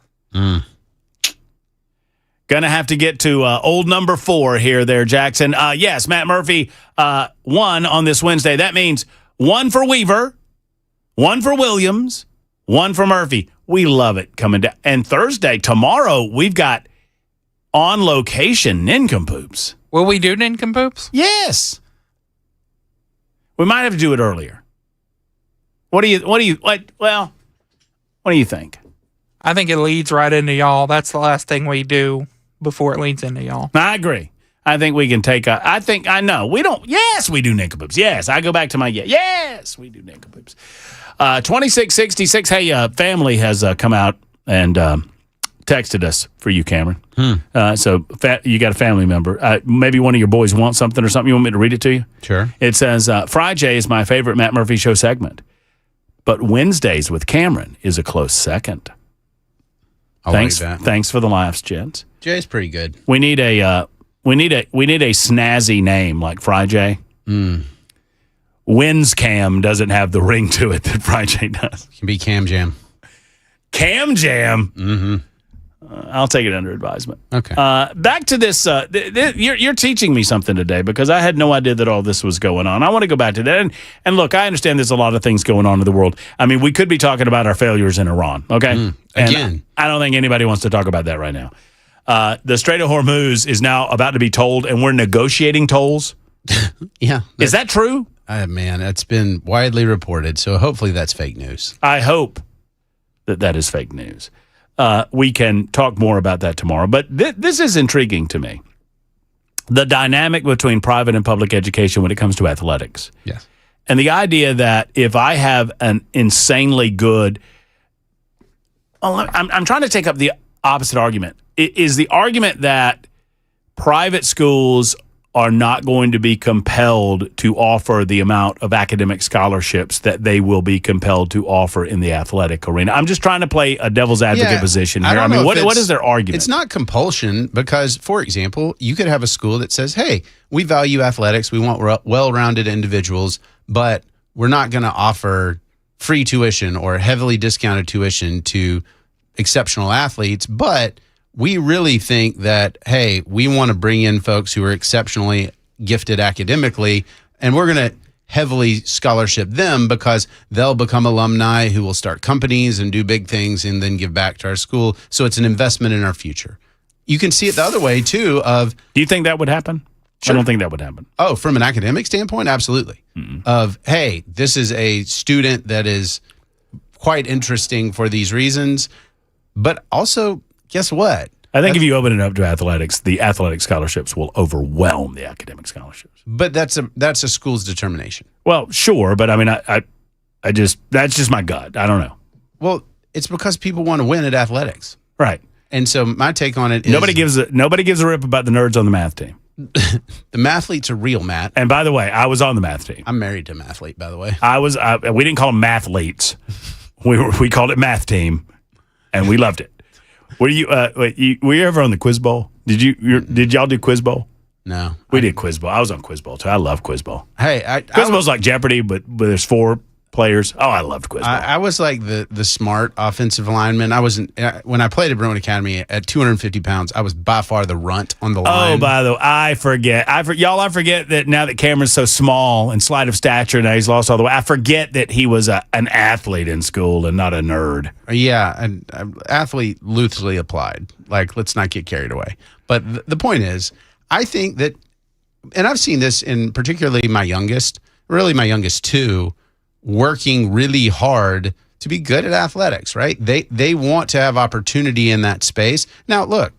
Gonna have to get to old number 4 here there, Jackson. Yes, Matt Murphy won on this Wednesday. That means 1 for Weaver, 1 for Williams, 1 for Murphy. We love it coming down. And Thursday, tomorrow, we've got on location nincompoops. Will we do nincompoops? Yes. We might have to do it earlier. What do you think? I think it leads right into y'all. That's the last thing we do before it leads into y'all. I agree. I think we can take I know. We don't. Yes, we do nincompoops. Yes, I go back to my yes, we do nincompoops. 2666. Hey, family has come out and texted us for you, Cameron. So you got a family member. Maybe one of your boys wants something or something. You want me to read it to you? Sure. It says, Friday is my favorite Matt Murphy Show segment, but Wednesdays with Cameron is a close second. Thanks. Like that. Thanks for the laughs, gents. Jay's pretty good. We need a snazzy name like Friday. Winscam doesn't have the ring to it that Friday does. It can be Cam Jam. Cam Jam. Mm-hmm. I'll take it under advisement. Okay. Back to this. You're teaching me something today because I had no idea that all this was going on. I want to go back to that. And look, I understand there's a lot of things going on in the world. I mean, we could be talking about our failures in Iran. Okay. Again. And I don't think anybody wants to talk about that right now. The Strait of Hormuz is now about to be tolled, and we're negotiating tolls. Yeah. Is that true? Man, it's been widely reported. So hopefully that's fake news. I hope that is fake news. We can talk more about that tomorrow. But this is intriguing to me. The dynamic between private and public education when it comes to athletics. Yes. And the idea that if I have an insanely good... I'm trying to take up the opposite argument. Is the argument that private schools are not going to be compelled to offer the amount of academic scholarships that they will be compelled to offer in the athletic arena? I'm just trying to play a devil's advocate position here. I mean, what is their argument? It's not compulsion because, for example, you could have a school that says, hey, we value athletics. We want well-rounded individuals, but we're not going to offer free tuition or heavily discounted tuition to exceptional athletes, but we really think that, hey, we want to bring in folks who are exceptionally gifted academically, and we're going to heavily scholarship them because they'll become alumni who will start companies and do big things and then give back to our school. So it's an investment in our future. You can see it the other way, too. Do you think that would happen? Sure. I don't think that would happen. Oh, from an academic standpoint, absolutely. Of, hey, this is a student that is quite interesting for these reasons, but also... Guess what? I think if you open it up to athletics, the athletic scholarships will overwhelm the academic scholarships. But that's a school's determination. Well, sure, but I mean, I That's just my gut. I don't know. Well, it's because people want to win at athletics. Right. And so my take on it is nobody gives a rip about the nerds on the math team. the mathletes are real, Matt. And by the way, I was on the math team. I'm married to a mathlete, by the way. We didn't call them mathletes. We called it math team, and we loved it. Were you ever on the Quiz Bowl? Did y'all do Quiz Bowl? No. We did Quiz Bowl. I was on Quiz Bowl too. I love Quiz Bowl. Hey, Quiz Bowl's like Jeopardy, but there's 4 players. Oh, I loved Quiz Bowl. I was like the smart offensive lineman. I wasn't when I played at Brentwood Academy at 250 pounds. I was by far the runt on the line. Oh, by the way, I forget that now that Cameron's so small and slight of stature, now he's lost all the way. I forget that he was an athlete in school and not a nerd. Yeah, an athlete loosely applied. Like, let's not get carried away. But the point is, I think that, and I've seen this in particularly my youngest two, working really hard to be good at athletics, right? They want to have opportunity in that space. Now, look,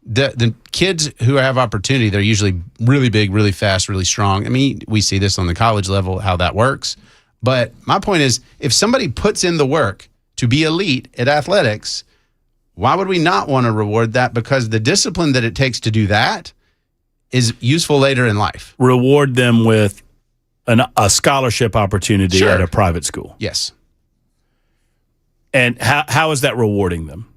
the kids who have opportunity, they're usually really big, really fast, really strong. I mean, we see this on the college level, how that works. But my point is, if somebody puts in the work to be elite at athletics, why would we not want to reward that? Because the discipline that it takes to do that is useful later in life. Reward them with a scholarship opportunity at a private school. Yes. And how is that rewarding them?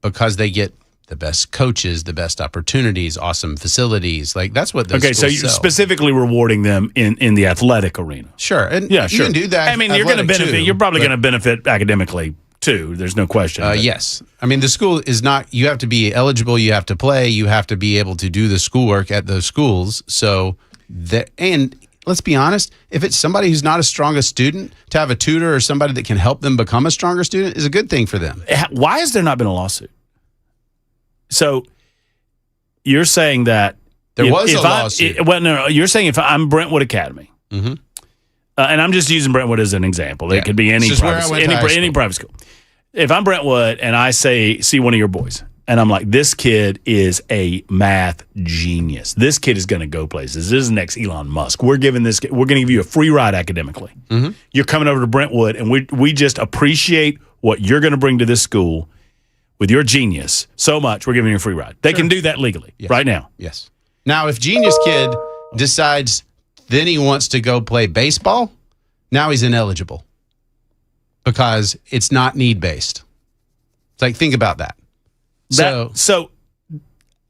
Because they get the best coaches, the best opportunities, awesome facilities. Like, that's what those Okay, so schools you're sell. specifically rewarding them in the athletic arena. Sure. And yeah, you sure. can do that. I mean, you're going to athletic benefit. too, You're probably but- going to benefit academically too. There's no question. Yes. I mean, the school is not, you have to be eligible, you have to play, you have to be able to do the schoolwork at those schools. So, and let's be honest, if it's somebody who's not as strong a student, to have a tutor or somebody that can help them become a stronger student is a good thing for them. Why has there not been a lawsuit? So you're saying that There was a lawsuit. No, you're saying if I'm Brentwood Academy, Mm-hmm. And I'm just using Brentwood as an example. It Yeah. could be any This is where I private, went to high any school. private school. If I'm Brentwood and I see one of your boys, and I'm like, this kid is a math genius. This kid is going to go places. This is the next Elon Musk. We're going to give you a free ride academically. Mm-hmm. You're coming over to Brentwood, and we just appreciate what you're going to bring to this school with your genius so much. We're giving you a free ride. They can do that legally right now. Yes. Now, if Genius Kid decides then he wants to go play baseball, now he's ineligible because it's not need-based. It's like, think about that. So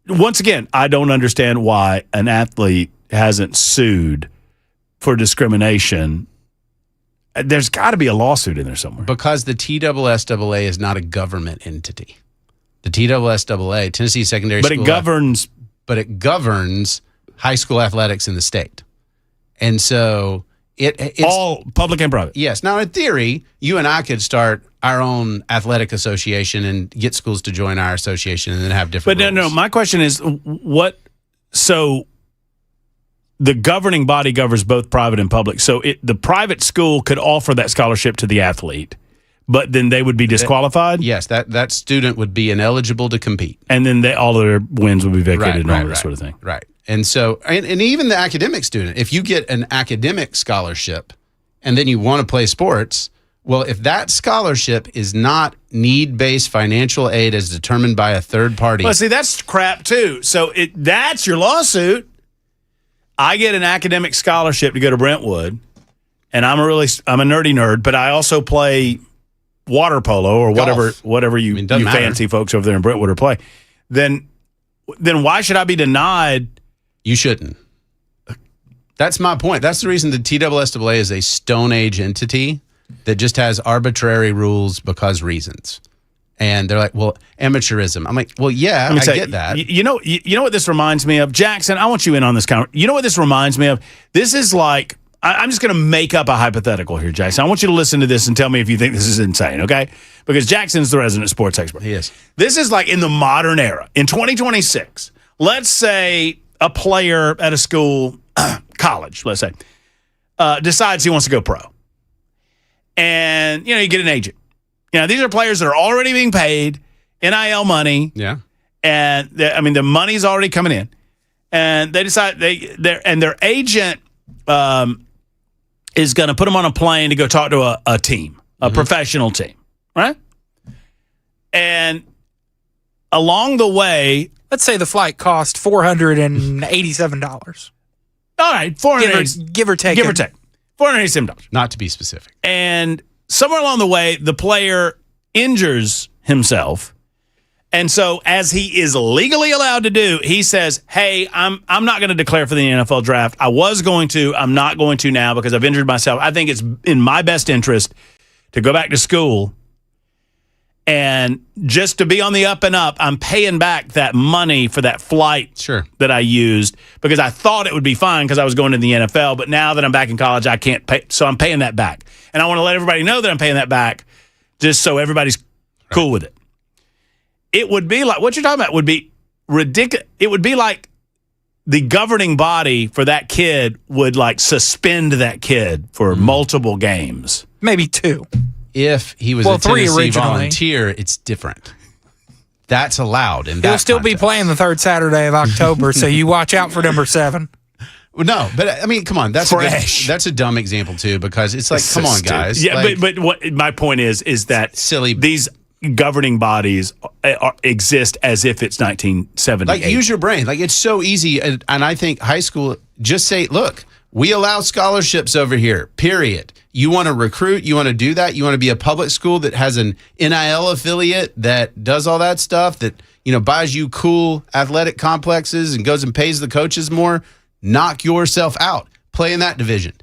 once again, I don't understand why an athlete hasn't sued for discrimination. There's got to be a lawsuit in there somewhere. Because the TSSAA is not a government entity. The TSSAA, Tennessee Secondary But School, it governs high school athletics in the state. And so it's all public and private. Yes. Now, in theory, you and I could start our own athletic association and get schools to join our association and then have different But no, my question is so the governing body governs both private and public. So the private school could offer that scholarship to the athlete, but then they would be disqualified? Yes, that student would be ineligible to compete. And then all of their wins would be vacated and all that right, sort of thing. Right. And so, and even the academic student, if you get an academic scholarship and then you want to play sports, well, if that scholarship is not need-based financial aid as determined by a third party. Well, see, that's crap too. So that's your lawsuit. I get an academic scholarship to go to Brentwood, and I'm a nerdy nerd, but I also play water polo or whatever you fancy folks over there in Brentwood are play. Then why should I be denied? You shouldn't. That's my point. That's the reason the TSSAA is a Stone Age entity that just has arbitrary rules because reasons. And they're like, well, amateurism. I'm like, well, yeah, I get that. You know what this reminds me of? Jackson, I want you in on this conversation. You know what this reminds me of? This is like, I'm just going to make up a hypothetical here, Jackson. I want you to listen to this and tell me if you think this is insane, okay? Because Jackson's the resident sports expert. He is. This is like in the modern era. In 2026, let's say a player at a school, college, let's say, decides he wants to go pro. And, you get an agent. These are players that are already being paid NIL money. Yeah. And, the money's already coming in. And they decide their agent is going to put him on a plane to go talk to a team, a professional team, right? And along the way, let's say the flight cost $487. All right, give or take. $487. Not to be specific. And somewhere along the way, the player injures himself. And so, as he is legally allowed to do, he says, hey, I'm not going to declare for the NFL draft. I was going to. I'm not going to now because I've injured myself. I think it's in my best interest to go back to school. And just to be on the up and up, I'm paying back that money for that flight that I used because I thought it would be fine because I was going to the NFL. But now that I'm back in college, I can't pay. So I'm paying that back. And I want to let everybody know that I'm paying that back just so everybody's cool with it. It would be like, what you're talking about would be ridiculous. It would be like the governing body for that kid would like suspend that kid for multiple games. Maybe 2. If he was a Tennessee Volunteer, it's different. That's allowed. In that He'll still be playing the 3rd Saturday of October, so you watch out for number 7. No, but I mean, come on. That's a dumb example, too, because it's like, come on, guys. Yeah, like, but what my point is that these governing bodies exist as if it's 1978. Like, use your brain. Like, it's so easy. And I think high school, just say, look, we allow scholarships over here, period. You want to recruit, you want to do that, you want to be a public school that has an NIL affiliate that does all that stuff, that, buys you cool athletic complexes and goes and pays the coaches more, knock yourself out. Play in that division.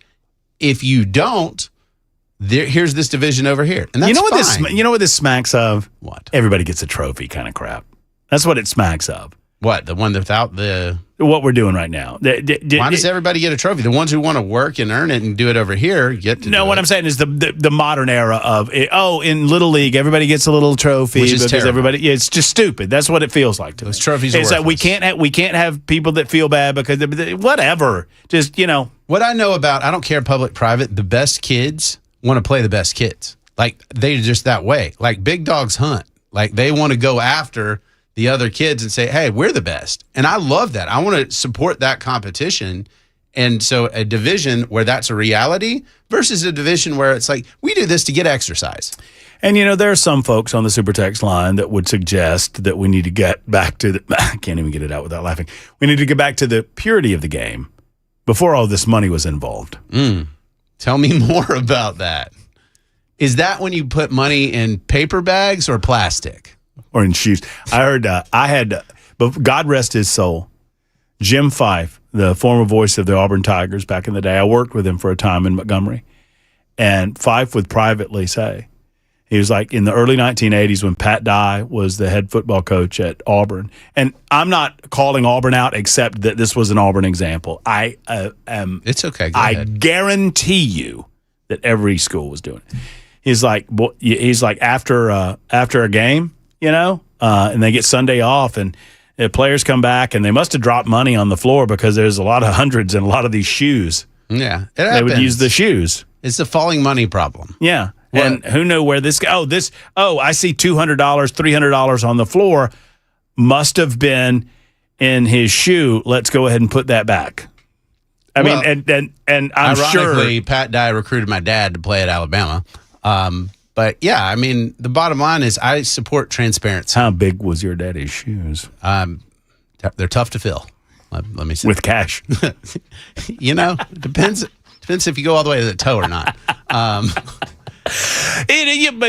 If you don't, here's this division over here. And that's fine. You know what this smacks of? What? Everybody gets a trophy kind of crap. That's what it smacks of. What? The one without the... What we're doing right now. Why does everybody get a trophy? The ones who want to work and earn it and do it over here get to do what it. I'm saying is the modern era of, in Little League, everybody gets a little trophy. Which is because terrible. it's just stupid. That's what it feels like to Those me. trophies are It's like we can't have people that feel bad because, whatever. Just, What I know about, I don't care public, private, the best kids want to play the best kids. Like, they're just that way. Like, big dogs hunt. Like, they want to go after the other kids and say, hey, we're the best. And I love that. I want to support that competition. And so a division where that's a reality versus a division where it's like, we do this to get exercise. And, there are some folks on the Super Text line that would suggest that we need to get back to I can't even get it out without laughing. We need to get back to the purity of the game before all this money was involved. Tell me more about that. Is that when you put money in paper bags or plastic? Or in shoes. I heard, but God rest his soul, Jim Fife, the former voice of the Auburn Tigers back in the day. I worked with him for a time in Montgomery. And Fife would privately say, he was like in the early 1980s when Pat Dye was the head football coach at Auburn. And I'm not calling Auburn out except that this was an Auburn example. It's okay. Go I ahead. guarantee you that every school was doing it. He's like after a game, and they get Sunday off, and the players come back, and they must have dropped money on the floor because there's a lot of hundreds in a lot of these shoes. Yeah, they would use the shoes. It's a falling money problem. Yeah, and who knew where this? I see $200, $300 on the floor. Must have been in his shoe. Let's go ahead and put that back. I mean, and I'm ironically, sure Pat Dye recruited my dad to play at Alabama. But yeah, I mean, the bottom line is I support transparency. How big was your daddy's shoes? They're tough to fill. Let me say. With cash. Depends if you go all the way to the toe or not. But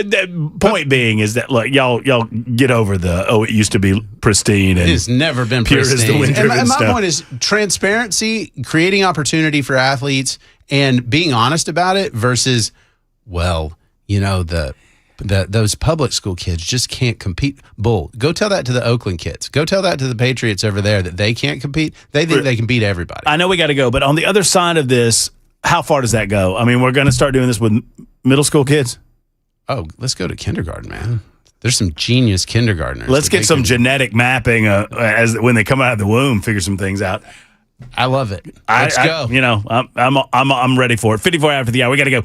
the point being is that, look, y'all get over it used to be pristine. And it's never been pure pristine. as the wind And my stuff. point is transparency, creating opportunity for athletes, and being honest about it versus, those public school kids just can't compete. Bull. Go tell that to the Oakland kids. Go tell that to the Patriots over there that they can't compete. They think they can beat everybody. I know we got to go, but on the other side of this, how far does that go? I mean, we're going to start doing this with middle school kids? Oh, let's go to kindergarten, man. There's some genius kindergartners. Let's get some genetic mapping as when they come out of the womb, figure some things out. I love it. Let's go. I'm ready for it. 54 after the hour. We got to go.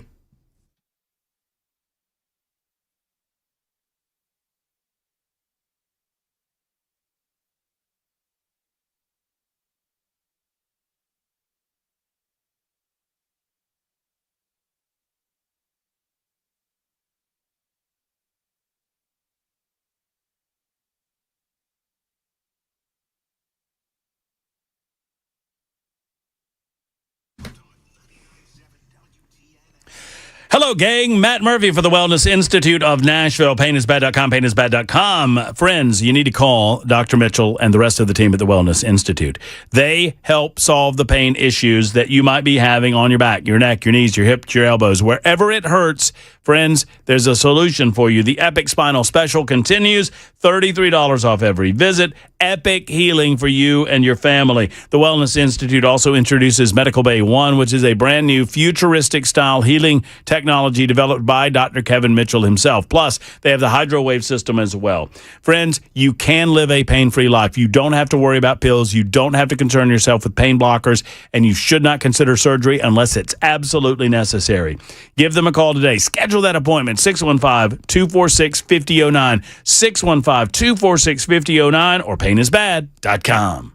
Hello, gang. Matt Murphy for the Wellness Institute of Nashville. Painisbad.com, painisbad.com. Friends, you need to call Dr. Mitchell and the rest of the team at the Wellness Institute. They help solve the pain issues that you might be having on your back, your neck, your knees, your hips, your elbows. Wherever it hurts, friends, there's a solution for you. The Epic Spinal Special continues. $33 off every visit. Epic healing for you and your family. The Wellness Institute also introduces Medical Bay One, which is a brand new futuristic style healing technology developed by Dr. Kevin Mitchell himself. Plus, they have the HydroWave system as well. Friends, you can live a pain-free life. You don't have to worry about pills. You don't have to concern yourself with pain blockers, and you should not consider surgery unless it's absolutely necessary. Give them a call today. Schedule that appointment, 615-246-5009, 615-246-5009, or painisbad.com.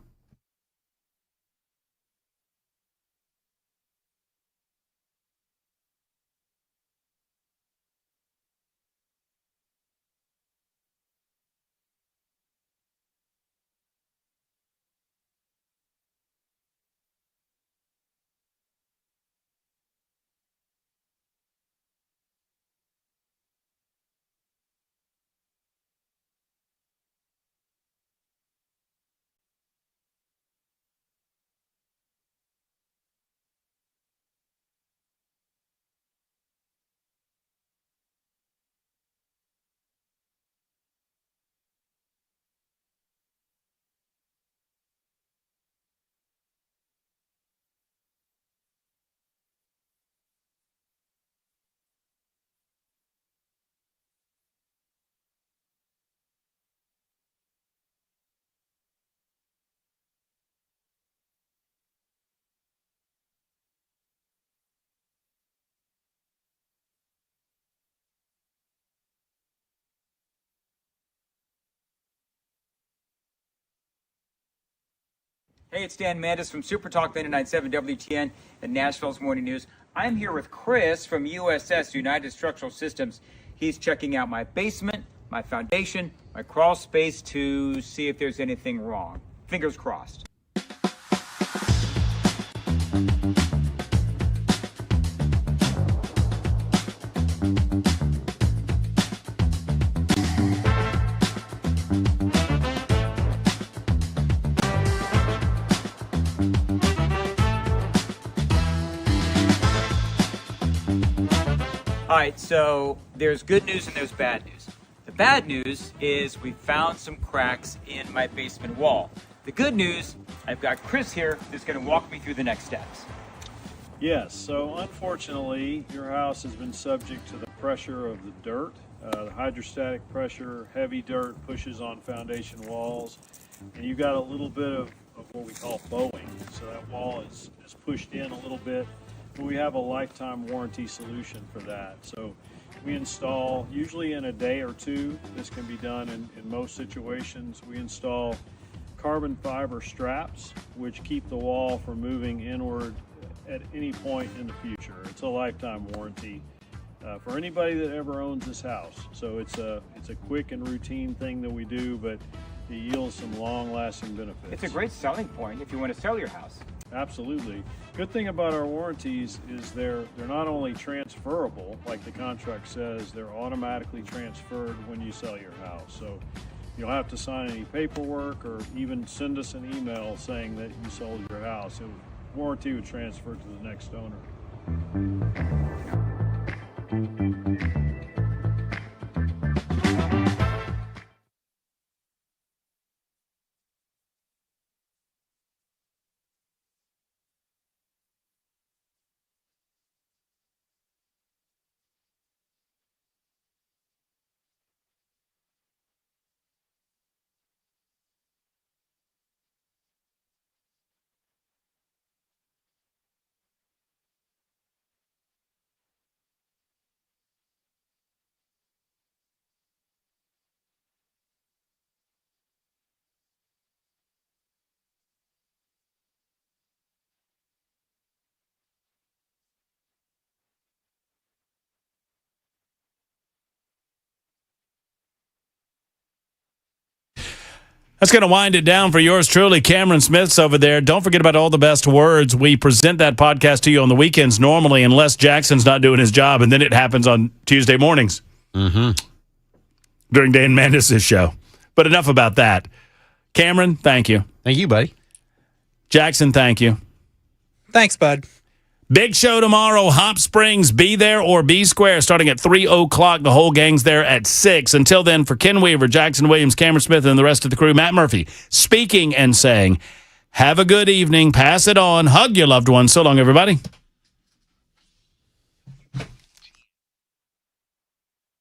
Hey, it's Dan Mandis from Super Talk 99.7 WTN and Nashville's Morning News. I'm here with Chris from USS, United Structural Systems. He's checking out my basement, my foundation, my crawl space to see if there's anything wrong. Fingers crossed. All right, so there's good news and there's bad news. The bad news is we found some cracks in my basement wall. The good news, I've got Chris here who's going to walk me through the next steps. Yes, so unfortunately, your house has been subject to the pressure of the dirt. The hydrostatic pressure, heavy dirt pushes on foundation walls, and you got a little bit of what we call bowing. So that wall is pushed in a little bit. But we have a lifetime warranty solution for that. So we install, usually in a day or two, this can be done in most situations. We install carbon fiber straps, which keep the wall from moving inward at any point in the future. It's a lifetime warranty for anybody that ever owns this house. So it's a quick and routine thing that we do, but it yields some long-lasting benefits. It's a great selling point if you want to sell your house. Absolutely. Good thing about our warranties is they're not only transferable, like the contract says, they're automatically transferred when you sell your house. So you don't have to sign any paperwork or even send us an email saying that you sold your house. Warranty would transfer to the next owner. That's going to wind it down for yours truly, Cameron Smith's over there. Don't forget about All the Best Words. We present that podcast to you on the weekends normally, unless Jackson's not doing his job, and then it happens on Tuesday mornings during Dan Mandis' show. But enough about that. Cameron, thank you. Thank you, buddy. Jackson, thank you. Thanks, bud. Big show tomorrow, Hop Springs. Be there or be square, starting at 3 o'clock. The whole gang's there at 6. Until then, for Ken Weaver, Jackson Williams, Cameron Smith, and the rest of the crew, Matt Murphy, speaking and saying, have a good evening, pass it on, hug your loved ones. So long, everybody.